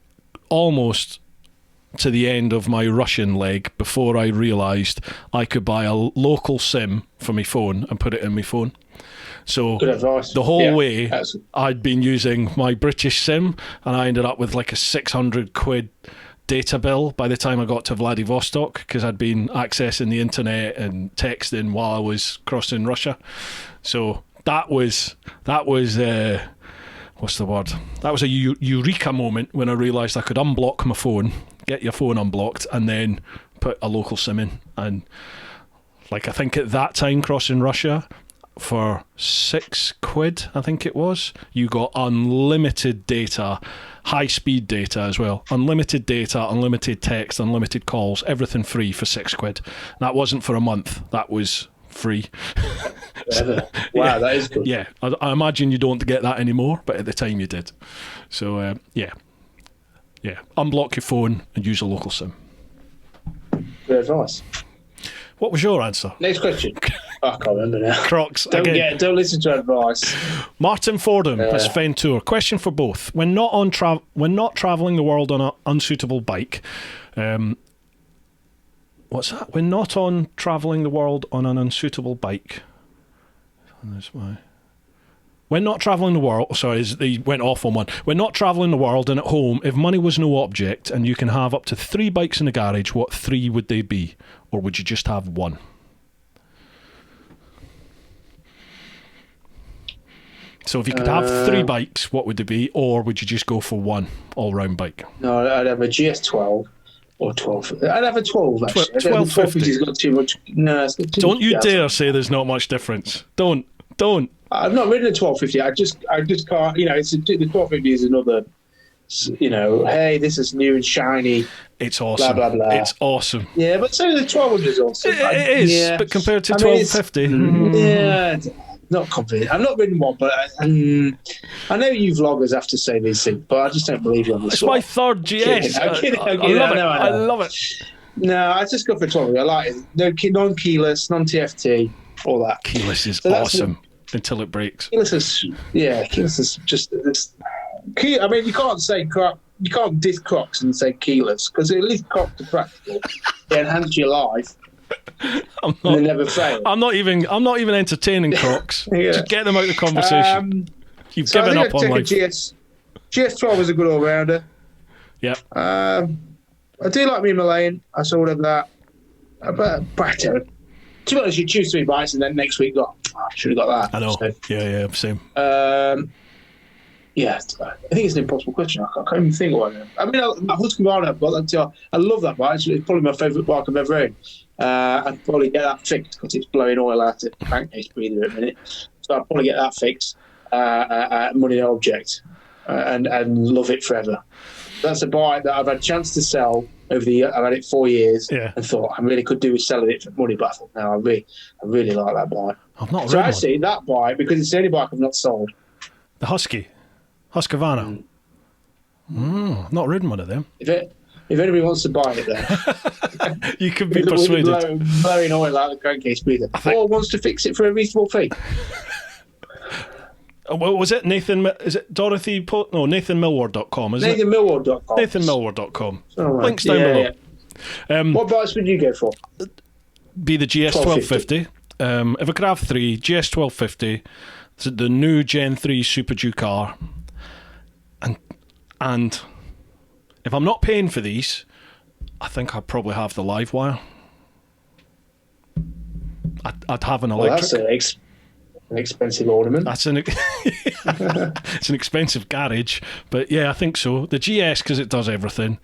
to the end of my Russian leg before I realised I could buy a local SIM for my phone and put it in my phone. So Good advice. the whole Yeah, way, that's- I'd been using my British SIM, and I ended up with like a 600 quid data bill by the time I got to Vladivostok, because I'd been accessing the internet and texting while I was crossing Russia. So that was what's the word? That was a eureka moment when I realised I could unblock my phone, get your phone unblocked, and then put a local SIM in. And like, I think at that time, crossing Russia, for 6 quid, I think it was, you got unlimited data, high speed data as well. Unlimited data, unlimited text, unlimited calls, everything free for 6 quid. That wasn't for a month, that was free. Wow, that is good. Yeah, I imagine you don't get that anymore, but at the time you did. So yeah, unblock your phone and use a local SIM. Good advice. What was your answer? Next question. I can't remember now. Crocs Don't again. listen to advice. Martin Fordham, that's Ventour. Question for both: when not travelling the world on an unsuitable bike, what's that? When not on travelling the world on an unsuitable bike. That's why. When not travelling the world, sorry, they went off on one. When not travelling the world and at home, if money was no object and you can have up to 3 bikes in the garage, what 3 would they be? Or would you just have one? So if you could have 3 bikes, what would they be? Or would you just go for one all-round bike? No, I'd have a GS12 or 12. I'd have a 12, actually. 1250. Has got too much. No, it's got too Don't much you gas. dare say there's not much difference. Don't. I've not ridden a 1250. I just can't. The 1250 is another. Hey, this is new and shiny. It's awesome. Blah, blah, blah. It's awesome. Yeah, but so the 1200 is awesome. It is, yeah. but compared to I mean, it's- 1250... Yeah, not confident. I've not ridden one, but I know you vloggers have to say these things, but I just don't believe you on the It's spot. my third GS. I'm kidding. I love it. I know. I love it. No, I just go for 12. I like it. No, non-keyless, non-TFT, all that. Keyless is So that's awesome until it breaks. Keyless is just. Key. I mean, you can't say you can't diss Crocs and say keyless, because at least Crocs are practical. They enhance your life. And they never fail. I'm not even entertaining Crocs. Yeah. Just get them out of the conversation. You've So given I up think on I'd take life. a GS12 is a good all-rounder. Yep. I do like me Malayan. I saw that. But to be honest, you choose 3 bikes and then next week I should have got that. I know. So, Yeah, same. yeah, I think it's an impossible question. I can't even think of one. I mean, my Husqvarna, I've got that too. I love that bike. It's probably my favourite bike I've ever owned. I'd probably get that fixed because it's blowing oil out of the crankcase breather at the minute. So I'd probably get that fixed. Money no object, and love it forever. That's a bike that I've had a chance to sell over the year. I've had it 4 years, and thought I really could do with selling it for money. But I thought, no, I really like that bike. I've not So ridden actually, that bike, because it's the only bike I've not sold. the Husqvarna. I've not ridden one of them. If anybody wants to buy it, then You could be with persuaded. blowing oil out of the crankcase breather, or wants to fix it for a reasonable fee. What was it? Nathan? Is it Dorothy? No, NathanMillward.com. Is it? NathanMillward.com. NathanMillward.com. All right. Links down below. Yeah. What bikes would you go for? Be the GS 1250. If I could have 3, GS 1250, the new Gen 3 Super Duke car, and if I'm not paying for these, I think I'd probably have the Livewire. I'd have an electric. Well, that's an expensive ornament. That's it's an expensive garage, but yeah, I think so. The GS because it does everything.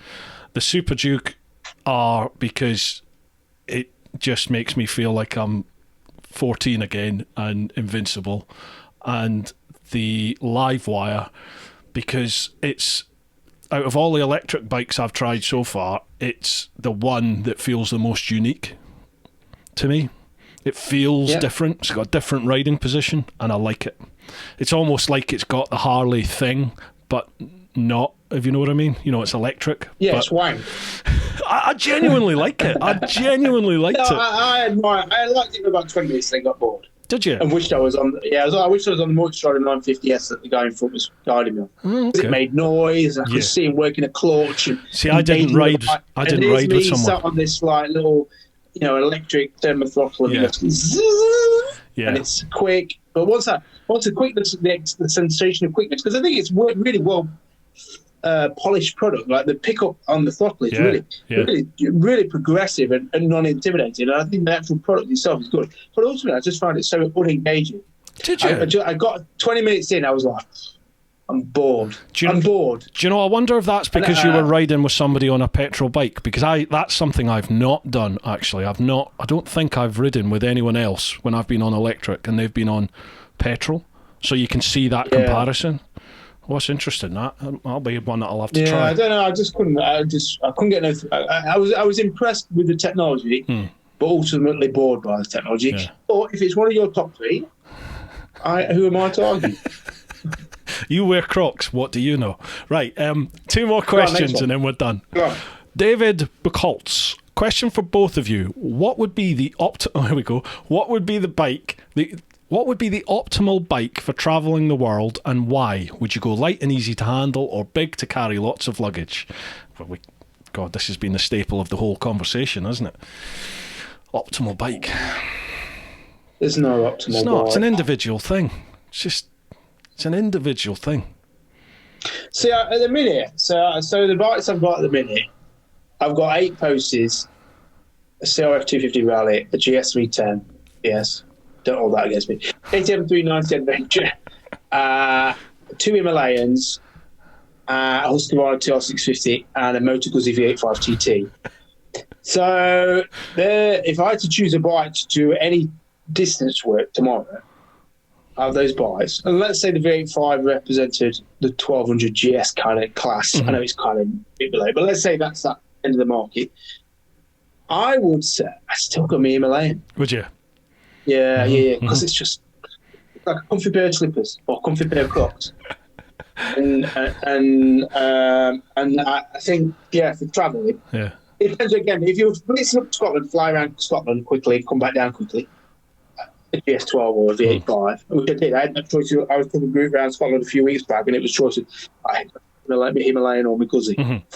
The Super Duke R because it just makes me feel like I'm 14 again and invincible, and the Livewire because it's, out of all the electric bikes I've tried so far, it's the one that feels the most unique to me. It feels different. It's got a different riding position, and I like it. It's almost like it's got the Harley thing, but not, if you know what I mean. You know, it's electric. Yeah, but it's wank. I genuinely like it. I genuinely liked it. I admire. I liked it for about 20 minutes, then got bored. Did you? And wished I was on. Yeah, I wished I was on the Multistrada 950S that the guy in front was guiding me on. Okay. It made noise. I could see him working a clutch. And see, I didn't ride. I didn't ride with someone. Sat on this little, electric thermothrottle, and Yeah. it goes, and it's quick. But once the quickness, the sensation of quickness, because I think it's really well polished product. Like the pickup on the throttle is really progressive and non-intimidating. And I think the actual product itself is good. But ultimately, I just found it so unengaging. Did you? I got 20 minutes in, I was like, I'm bored. I'm bored. Do you know, I wonder if that's because you were riding with somebody on a petrol bike, because that's something I've not done, actually. I don't think I've ridden with anyone else when I've been on electric and they've been on petrol. So you can see that comparison. What's interesting, that I'll be one that I'll have to try. I don't know. I just couldn't. I couldn't get no. I was impressed with the technology, but ultimately bored by the technology. Yeah. Or if it's one of your top three, who am I to argue? You wear Crocs. What do you know? Right. 2 more questions and then we're done. David Buchholz. Question for both of you. What would be the Here we go. What would be the optimal bike for travelling the world, and why? Would you go light and easy to handle, or big to carry lots of luggage? God, this has been the staple of the whole conversation, hasn't it? Optimal bike. There's no optimal It's not. bike. It's an individual thing. It's an individual thing. See, at the minute, so the bikes I've got at the minute, I've got 8 posties, a CRF 250 Rally, a GS 310, yes, don't hold that against me, KTM 390 Adventure, 2 Himalayans, a Husqvarna TR650, and a Moto Guzzi V85 TT. So, if I had to choose a bike to do any distance work tomorrow, out of those bikes, and let's say the V85 represented the 1200 GS kind of class. I know it's kind of a bit below, but let's say that's that end of the market. I would say I still got me Himalayan. Would you? Yeah, because it's just like a comfy pair of slippers or comfy pair of Crocs. and I think for travelling, it depends again. If you're mixing up Scotland, fly around Scotland quickly, come back down quickly. A GS12 or a V85, which I did. I had that choice. I was taking a group around Scotland a few weeks back, and it was choice of my Himalayan or my Guzzi.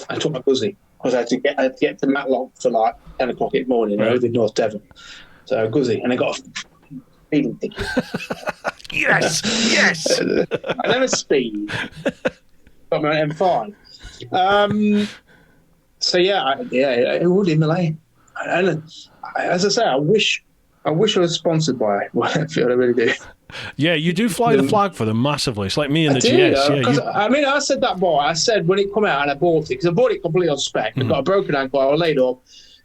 I took my Guzzi because I had to get to Matlock for like 10 o'clock in the morning. I live in North Devon, so Guzzi, and I got a speeding ticket. yes. I never speed. Got my M5. It would Himalayan. And as I say, I wish I was sponsored by Enfield, I really do. Yeah, you do fly the flag for them massively. It's like me and the GS. I said that boy. I said when it come out and I bought it, because I bought it completely on spec. I got a broken ankle, I was laid up.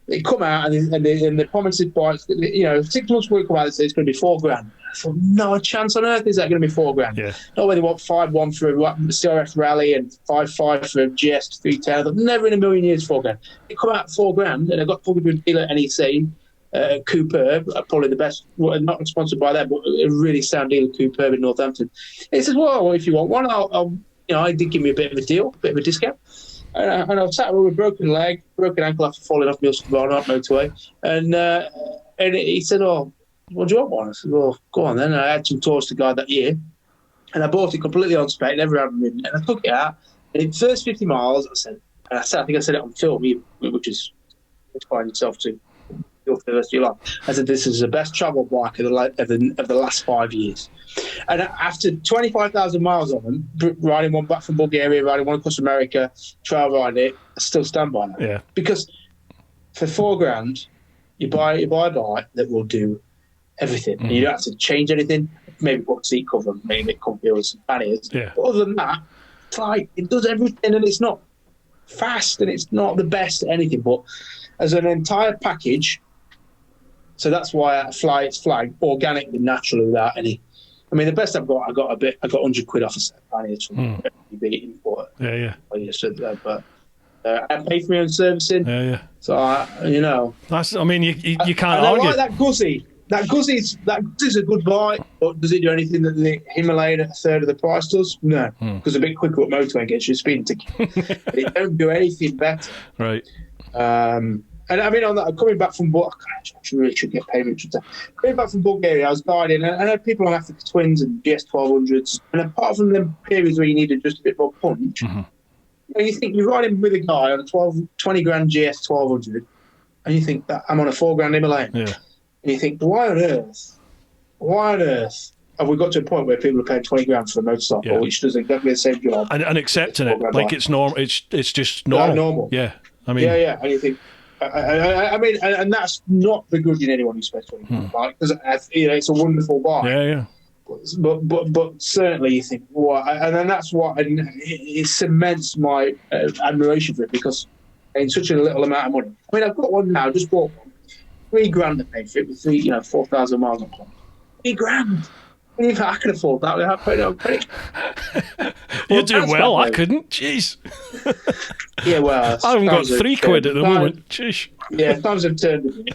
It come out and they promised it by 6 months work about it, it's going to be $4,000. I thought, no chance on earth is that going to be $4,000. Yeah. Not when they want 5,1 for a CRF Rally and 5,5 for a GS 310. I thought, never in a million years $4,000. It come out $4,000, and I got pulled to a dealer at NEC. Cooper, probably the best, not sponsored by them, but a really sound dealer, Cooper in Northampton. He says, well, if you want one, I did give me a bit of a deal, a bit of a discount. And I sat with a broken leg, broken ankle after falling off Millward motorway. And he said, oh, what do you want one? I said, well, go on then. And I had some tours to guide that year. And I bought it completely on spec, never had them in. And I took it out. And in the first 50 miles, I think I said it on film, which is fine yourself too. For the rest of your life. I said, this is the best travel bike of the last 5 years. And after 25,000 miles on them, riding one back from Bulgaria, riding one across America, trail riding it, I still stand by that. Yeah. Because for $4,000, you buy a bike that will do everything. And you don't have to change anything. Maybe put a seat cover, maybe it comfy with some panniers. Yeah. But other than that, it's like it does everything, and it's not fast, and it's not the best at anything. But as an entire package. So that's why I fly its flag organically, naturally, without any. I mean, the best I got 100 quid off a set of panniers from beating for it. Yeah. But I pay for my own servicing. Yeah. So that's. I mean, you can't and argue. I like that Guzzi. That Guzzi's a good bike, but does it do anything that the Himalayan at a third of the price does? No, because a bit quicker up motorway gets you a speeding ticket. It don't do anything better. Right. And I mean, on that, coming back from I really should get paid. Coming back from Bulgaria, I was guiding, and I had people on Africa Twins and GS 1200s. And apart from the periods where you needed just a bit more punch, you think you're riding with a guy on a 20 grand GS 1200, and you think that I'm on a $4,000 Himalayan. Yeah. And you think, why on earth have we got to a point where people are paying 20 grand for a motorcycle, which does exactly the same job, and accepting it like it's normal? It's just normal. Normal. Yeah, I mean, yeah. And you think, I mean, and that's not begrudging anyone who spends 20 grand on a bike, because it's a wonderful bike. Yeah. But certainly you think, well, and then that's what, and it cements my admiration for it, because in such a little amount of money. I mean, I've got one now, just bought one, £3,000 to pay for it with 4,000 miles on it. £3,000. I mean, if I could afford that, I'd put it on credit. You're doing well. I couldn't. Jeez. Yeah, well, I haven't got £3 at the moment. Jeez. Yeah, times have turned.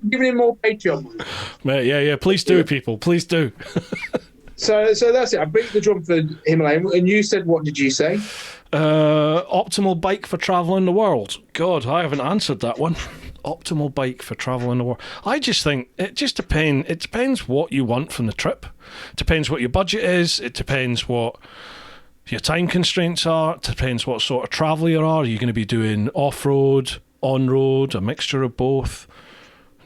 Giving him more Patreon money. Mate, yeah. Please do, people. Please do. So that's it. I beat the drum for Himalayan, and you said, what did you say? Optimal bike for travelling the world. God, I haven't answered that one. Optimal bike for travelling the world. I just think it just depends. It depends what you want from the trip. It depends what your budget is. It depends what your time constraints are. It depends what sort of traveller you are. Are you going to be doing off-road, on-road, a mixture of both?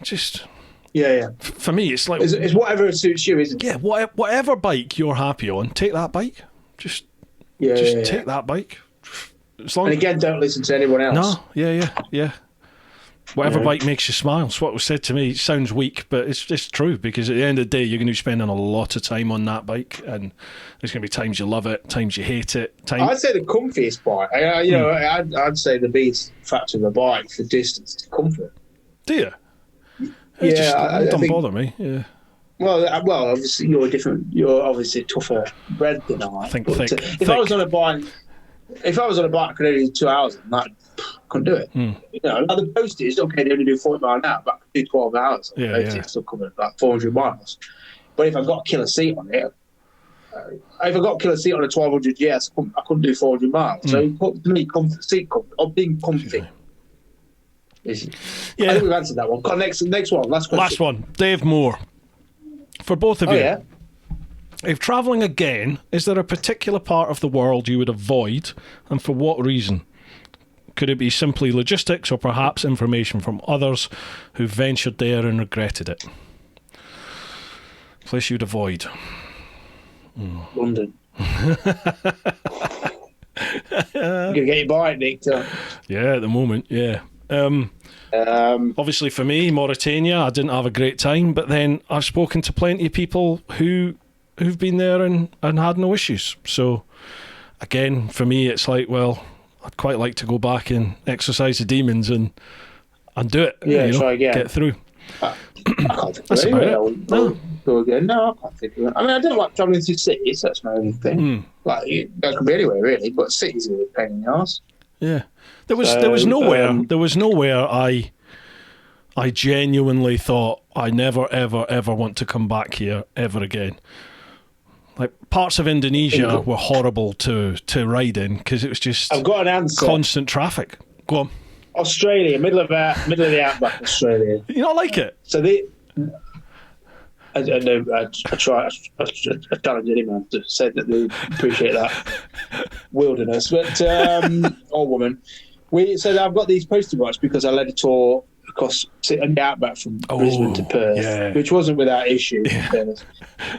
Just... Yeah. For me, it's like... It's whatever suits you, isn't it? Yeah, whatever bike you're happy on, take that bike. Just take that bike. As long and again, don't listen to anyone else. No, yeah. Whatever bike makes you smile. It's what was said to me. It sounds weak, but it's true, because at the end of the day, you're going to be spending a lot of time on that bike, and there's going to be times you love it, times you hate it. I'd say the comfiest bike. I'd say the biggest factor of the bike for distance is comfort. Do you? It doesn't bother me. Yeah. Well, obviously you're obviously tougher bred than I. If I was on a bike, I could only do 2 hours, and I couldn't do it. Like the postie is okay. They only do 40 miles an hour, but I could do 12 hours. It's still coming like 400 miles. But if I've got a killer seat on it, if I got a killer seat on a 1200 GS, I couldn't do 400 miles. So to me, seat comfort, or being comfy. I think we've answered that one. Next one. Last question. Last one. Dave Moore. For both of you. Yeah. If travelling again, is there a particular part of the world you would avoid, and for what reason? Could it be simply logistics, or perhaps information from others who ventured there and regretted it? Place you'd avoid. London. You're going to get your bike nicked up. Yeah, at the moment, yeah. Obviously for me, Mauritania, I didn't have a great time, but then I've spoken to plenty of people who've been there and had no issues. So again, for me, it's like, well, I'd quite like to go back and exercise the demons and do it. Try again. Get through. I can't think of it. Go again. No, I can't think of it. I mean, I don't like travelling through cities. That's my only thing. Like, that could be anywhere really, but cities are a pain in the arse. Yeah, there was nowhere I genuinely thought I never ever want to come back here ever again. Like parts of Indonesia were horrible to ride in because it was just I've got an answer. Constant traffic. Go on. Australia, middle of the outback, Australia. You not like it? So I challenge anyone to say that they appreciate that wilderness, but or woman. I've got these postie bikes because I led a tour across the outback from Brisbane to Perth, which wasn't without issue.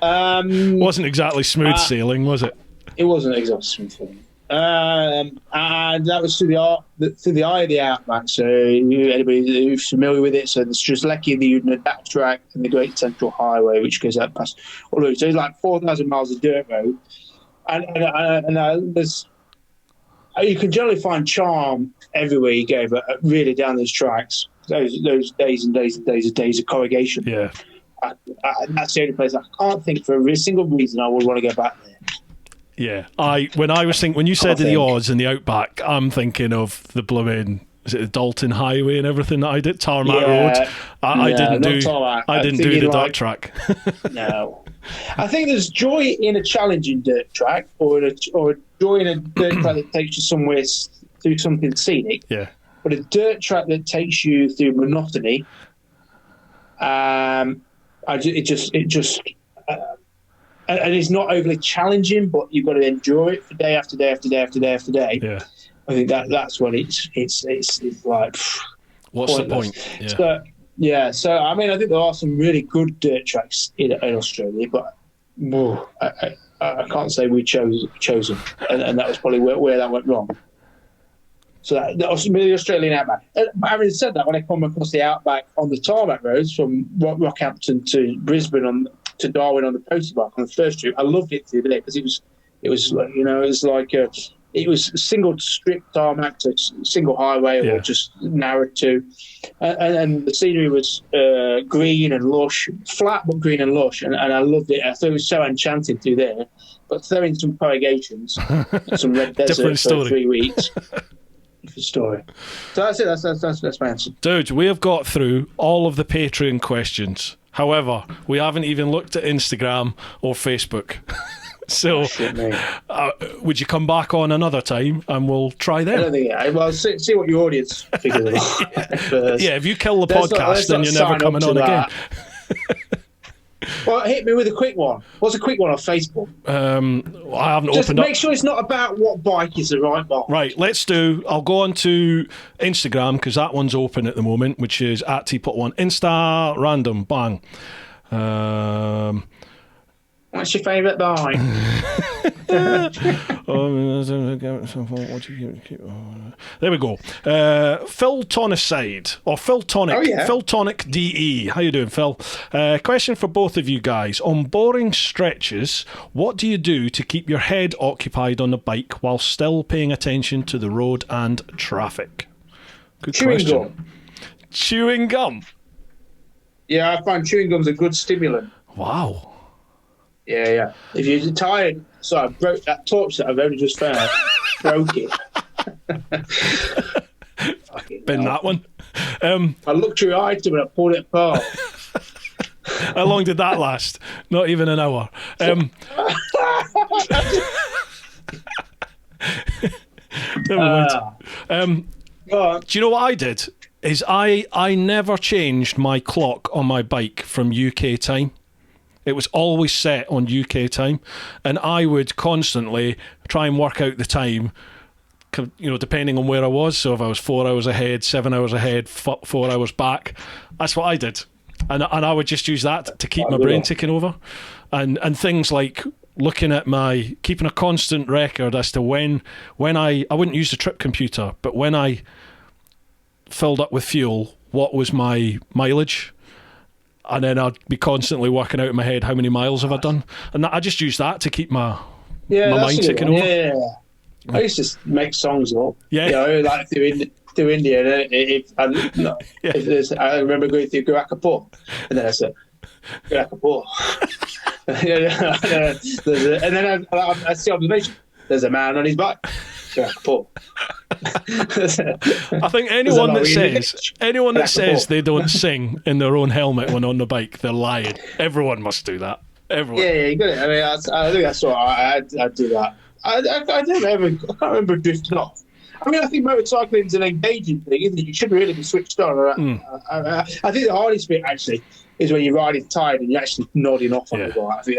Wasn't exactly smooth sailing, was it? It wasn't exactly smooth sailing. And that was through the eye of the outback. So anybody who's familiar with it, so there's just Lecky and the Udna, that track, and the Great Central Highway, which goes out past all of it. So it's like 4,000 miles of dirt road, and there's you can generally find charm everywhere you go, but really down those tracks, those days and days and days and days of corrugation. Yeah, that's the only place I can't think for a single reason I would want to go back there. Yeah, when you said the Oz and the Outback, I'm thinking of the blooming, is it the Dalton Highway and everything that I did, Tarmac Road. I didn't do the dirt track. No, I think there's joy in a challenging dirt track, or joy in a dirt track that takes you somewhere through something scenic. Yeah, but a dirt track that takes you through monotony, and it's not overly challenging, but you've got to endure it for day after day after day after day after day. Yeah, I think that's when it's like what's pointless. the point? Yeah. So Yeah, so I mean, I think there are some really good dirt tracks in Australia, but I can't say we chose them, and that was probably where that went wrong. So that was really the Australian outback. Having said that, when I come across the outback on the tarmac roads from Rockhampton to Brisbane to Darwin on the postie bike on the first trip, I loved it through there because it was it was single strip tarmac to single highway or just narrow to, and the scenery was green and lush, flat but green and lush, and I loved it. I thought it was so enchanting through there. But throwing some corrugations and some red desert for 3 weeks. Different story. So that's it. That's my answer. Dude, we have got through all of the Patreon questions. However, we haven't even looked at Instagram or Facebook. So, would you come back on another time and we'll try them? I don't think. Well, see what your audience figures about. Yeah, if you kill the podcast, then you're never coming on again. Well, hit me with a quick one. What's a quick one on Facebook? I haven't Just opened up. Make sure it's not about what bike is the right bike. Right, I'll go on to Instagram because that one's open at the moment, which is at TeapotOne. Insta random, bang. What's your favourite bike? There we go. Phil Tonicide or Phil Tonic. Oh, yeah. Phil Tonic DE. How you doing, Phil? Question for both of you guys. On boring stretches, what do you do to keep your head occupied on the bike while still paying attention to the road and traffic? Good question. Gum. Chewing gum. Yeah, I find chewing gum's a good stimulant. Wow. Yeah. If you're tired, so I broke that torch that I've only just found. Broke it. Been that one. I looked through your item and I pulled it apart. How long did that last? Not even an hour. Never mind. Do you know what I did? Is I never changed my clock on my bike from UK time. It was always set on UK time, and I would constantly try and work out the time, depending on where I was. So if I was 4 hours ahead, 7 hours ahead, 4 hours back, that's what I did. And I would just use that to keep my brain ticking over. And things like keeping a constant record as to when I wouldn't use the trip computer, but when I filled up with fuel, what was my mileage? And then I'd be constantly working out in my head how many miles have I done, and I just use that to keep my mind ticking over. Yeah. I used to make songs up. Yeah, like through India. I remember going through Gorakhpur, and then I said Gorakhpur, and then I see observation. There's a man on his bike. Gorakhpur. I think anyone that says they don't sing in their own helmet when on the bike, they're lying. Everyone must do that. Everyone. Yeah, you got it. I mean, I think that's what I do that. I can't remember drifting off. I mean, I think motorcycling's an engaging thing, isn't it? You should really be switched on. I think the hardest bit actually is when you're riding tired and you're actually nodding off on the bike. I think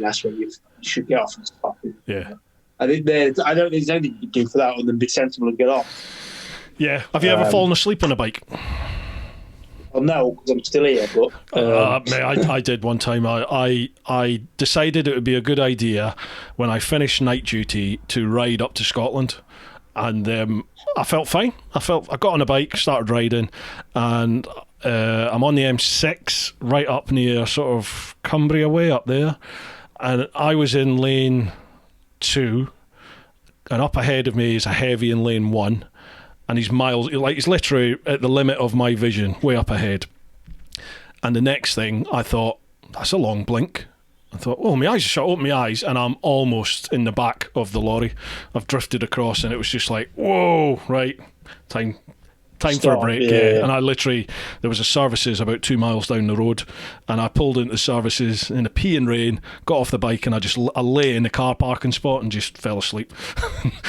that's when you should get off and stop. Yeah. I don't think there's anything you can do for that other than be sensible and get off. Yeah. Have you ever fallen asleep on a bike? Well, no, because I'm still here. But I did one time. I decided it would be a good idea when I finished night duty to ride up to Scotland, and I felt fine. I got on a bike, started riding, and I'm on the M6 right up near sort of Cumbria way up there, and I was in lane 2, and up ahead of me is a heavy in lane 1, and he's literally at the limit of my vision, way up ahead. And the next thing, I thought, that's a long blink. I thought, my eyes are shut, open my eyes, and I'm almost in the back of the lorry. I've drifted across, and it was just like, whoa, right, time for a break. Yeah. And I literally, there was a services about 2 miles down the road, and I pulled into the services in a peeing rain, got off the bike, and I lay in the car parking spot and just fell asleep.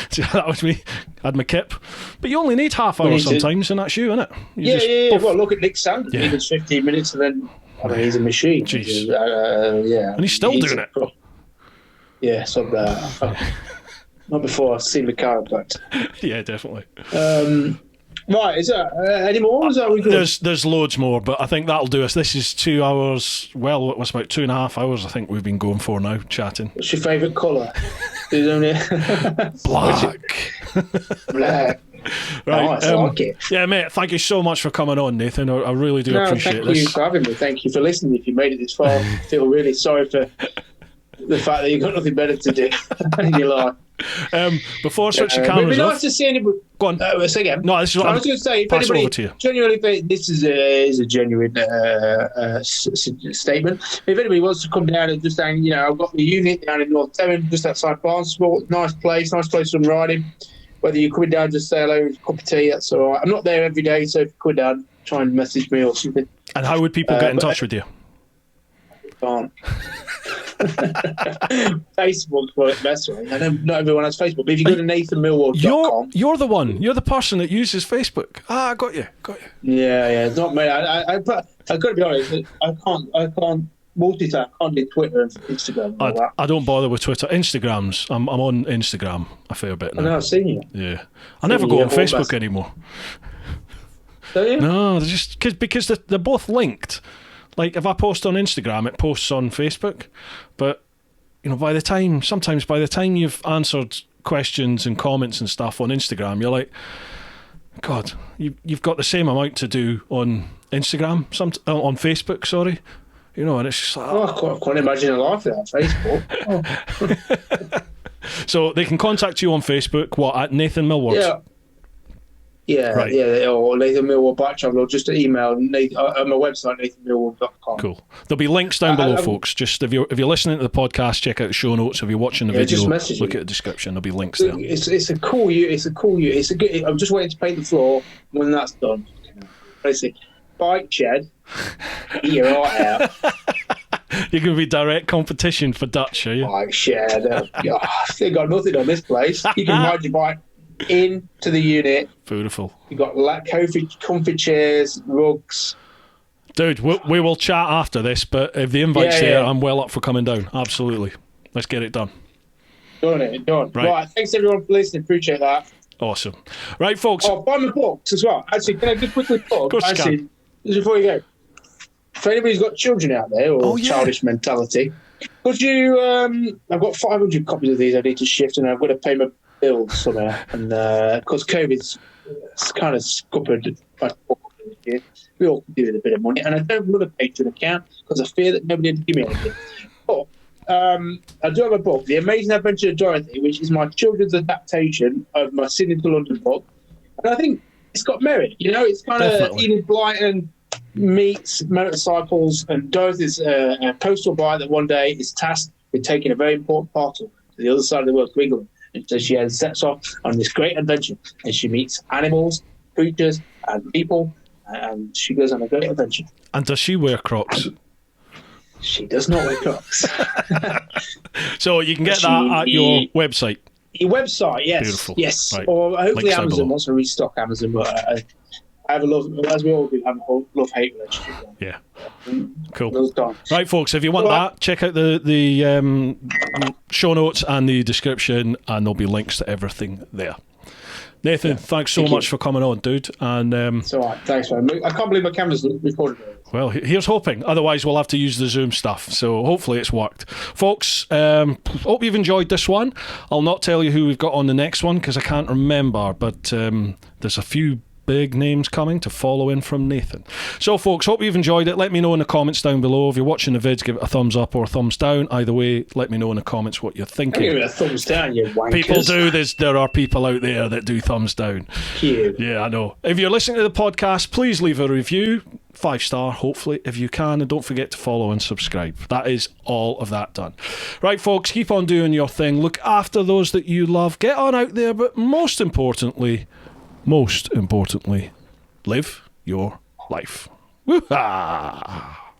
So that was me. I had my kip. But you only need half hour sometimes, and that's you, innit? Yeah. Well, look at Nick Sanders. He was 15 minutes, and then he's a machine. Jeez. And he's still doing it. Yeah, so not before I've seen the chiropractor. Yeah, definitely. Right, is there any more? Is that we good? There's loads more, but I think that'll do us. This is 2 hours. Well, it was about 2.5 hours. I think we've been going for now, chatting. What's your favourite colour? Black. Black. Right. Nice, I like it. Yeah, mate. Thank you so much for coming on, Nathan. I really do appreciate this. Thank you for having me. Thank you for listening. If you made it this far, I feel really sorry for the fact that you've got nothing better to do in your life. Before I switch the cameras it'd be off, nice to see anybody. go on. Say again. No, this is what I was going to say. If pass it anybody over to you. genuinely, this is a genuine statement. If anybody wants to come down and just saying, I've got the unit down in North Devon, just outside Barnsport. Nice place for riding. Whether you're coming down, just say hello, cup of tea. That's all right. I'm not there every day, so if you come down, try and message me or something. And how would people get in touch with you? Can't. Facebook's the best way. I know not everyone has Facebook, but if you go to nathanmillward.com. You're the one. You're the person that uses Facebook. I got you. Yeah. It's not me. I've got to be honest. I can't multitask. I can't do Twitter and Instagram. And all that. I don't bother with Twitter. Instagrams. I'm on Instagram a fair bit now. I know. I've seen you. Yeah. I never go on Facebook anymore. Do you? No, they're just because they're both linked. Like if I post on Instagram, it posts on Facebook. But by the time you've answered questions and comments and stuff on Instagram, you're like, God, you've got the same amount to do on Instagram, on Facebook. Sorry, and it's just like, I can't imagine a life without Facebook. So they can contact you on Facebook. What, at Nathan Millward? Yeah, right. Or Nathan Millward Bike Travel, or just email on my website, nathanmillward.com. Cool. There'll be links down below, folks. Just if you're listening to the podcast, check out the show notes. If you're watching the video, look at the description. There'll be links there. It's a cool. It's a good. I'm just waiting to paint the floor. When that's done, basically, bike shed. You're right out. You're going to be direct competition for Dutch, are you? Bike shed. They've got nothing on this place. You can ride your bike into the unit. Beautiful. You've got comfy chairs, rugs. Dude, we will chat after this, but if the invite's there, I'm well up for coming down. Absolutely. Let's get it done. Done. Right. Thanks everyone for listening. Appreciate that. Awesome. Right, folks. Oh, buy my books as well. Actually, can I just quickly plug? Just before you go. If anybody's got children out there or childish mentality, could you... I've got 500 copies of these I need to shift, and I've got to pay my bills somewhere, and because COVID's kind of scuppered my book, we all could do with a bit of money, and I don't run a Patreon account because I fear that nobody will give me anything. But I do have a book, The Amazing Adventure of Dorothy, which is my children's adaptation of my Sydney to London book, and I think it's got merit. It's kind of Enid Blyton meets motorcycles, and Dorothy's a postal buyer that one day is tasked with taking a very important parcel to the other side of the world, to England. And so she sets off on this great adventure, and she meets animals, creatures, and people, and she goes on a great adventure. And does she wear Crocs? She does not wear Crocs. So you can get that at your website. Your website, yes. Beautiful. Yes. Right. Or hopefully Links Amazon wants to restock Amazon, but I have a love, as we all do, have a love-hate relationship. Yeah. Cool. Right, folks, if you want that, check out the show notes and the description, and there'll be links to everything there. Nathan, thanks so much for coming on, dude. And it's all right. Thanks, man. I can't believe my camera's recorded. Well, here's hoping. Otherwise, we'll have to use the Zoom stuff. So hopefully it's worked. Folks, hope you've enjoyed this one. I'll not tell you who we've got on the next one because I can't remember, but there's a few big names coming to follow in from Nathan. So folks, hope you've enjoyed it. Let me know in the comments down below. If you're watching the vids, give it a thumbs up or a thumbs down. Either way, let me know in the comments what you're thinking. Give it a thumbs down, you wankers. People do this. There are people out there that do thumbs down. Cute. Yeah, I know. If you're listening to the podcast, please leave a review. 5-star, hopefully, if you can, and don't forget to follow and subscribe. That is all of that done. Right, folks, keep on doing your thing. Look after those that you love. Get on out there, but most importantly, live your life. Woo-ha!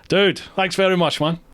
Dude, thanks very much, man.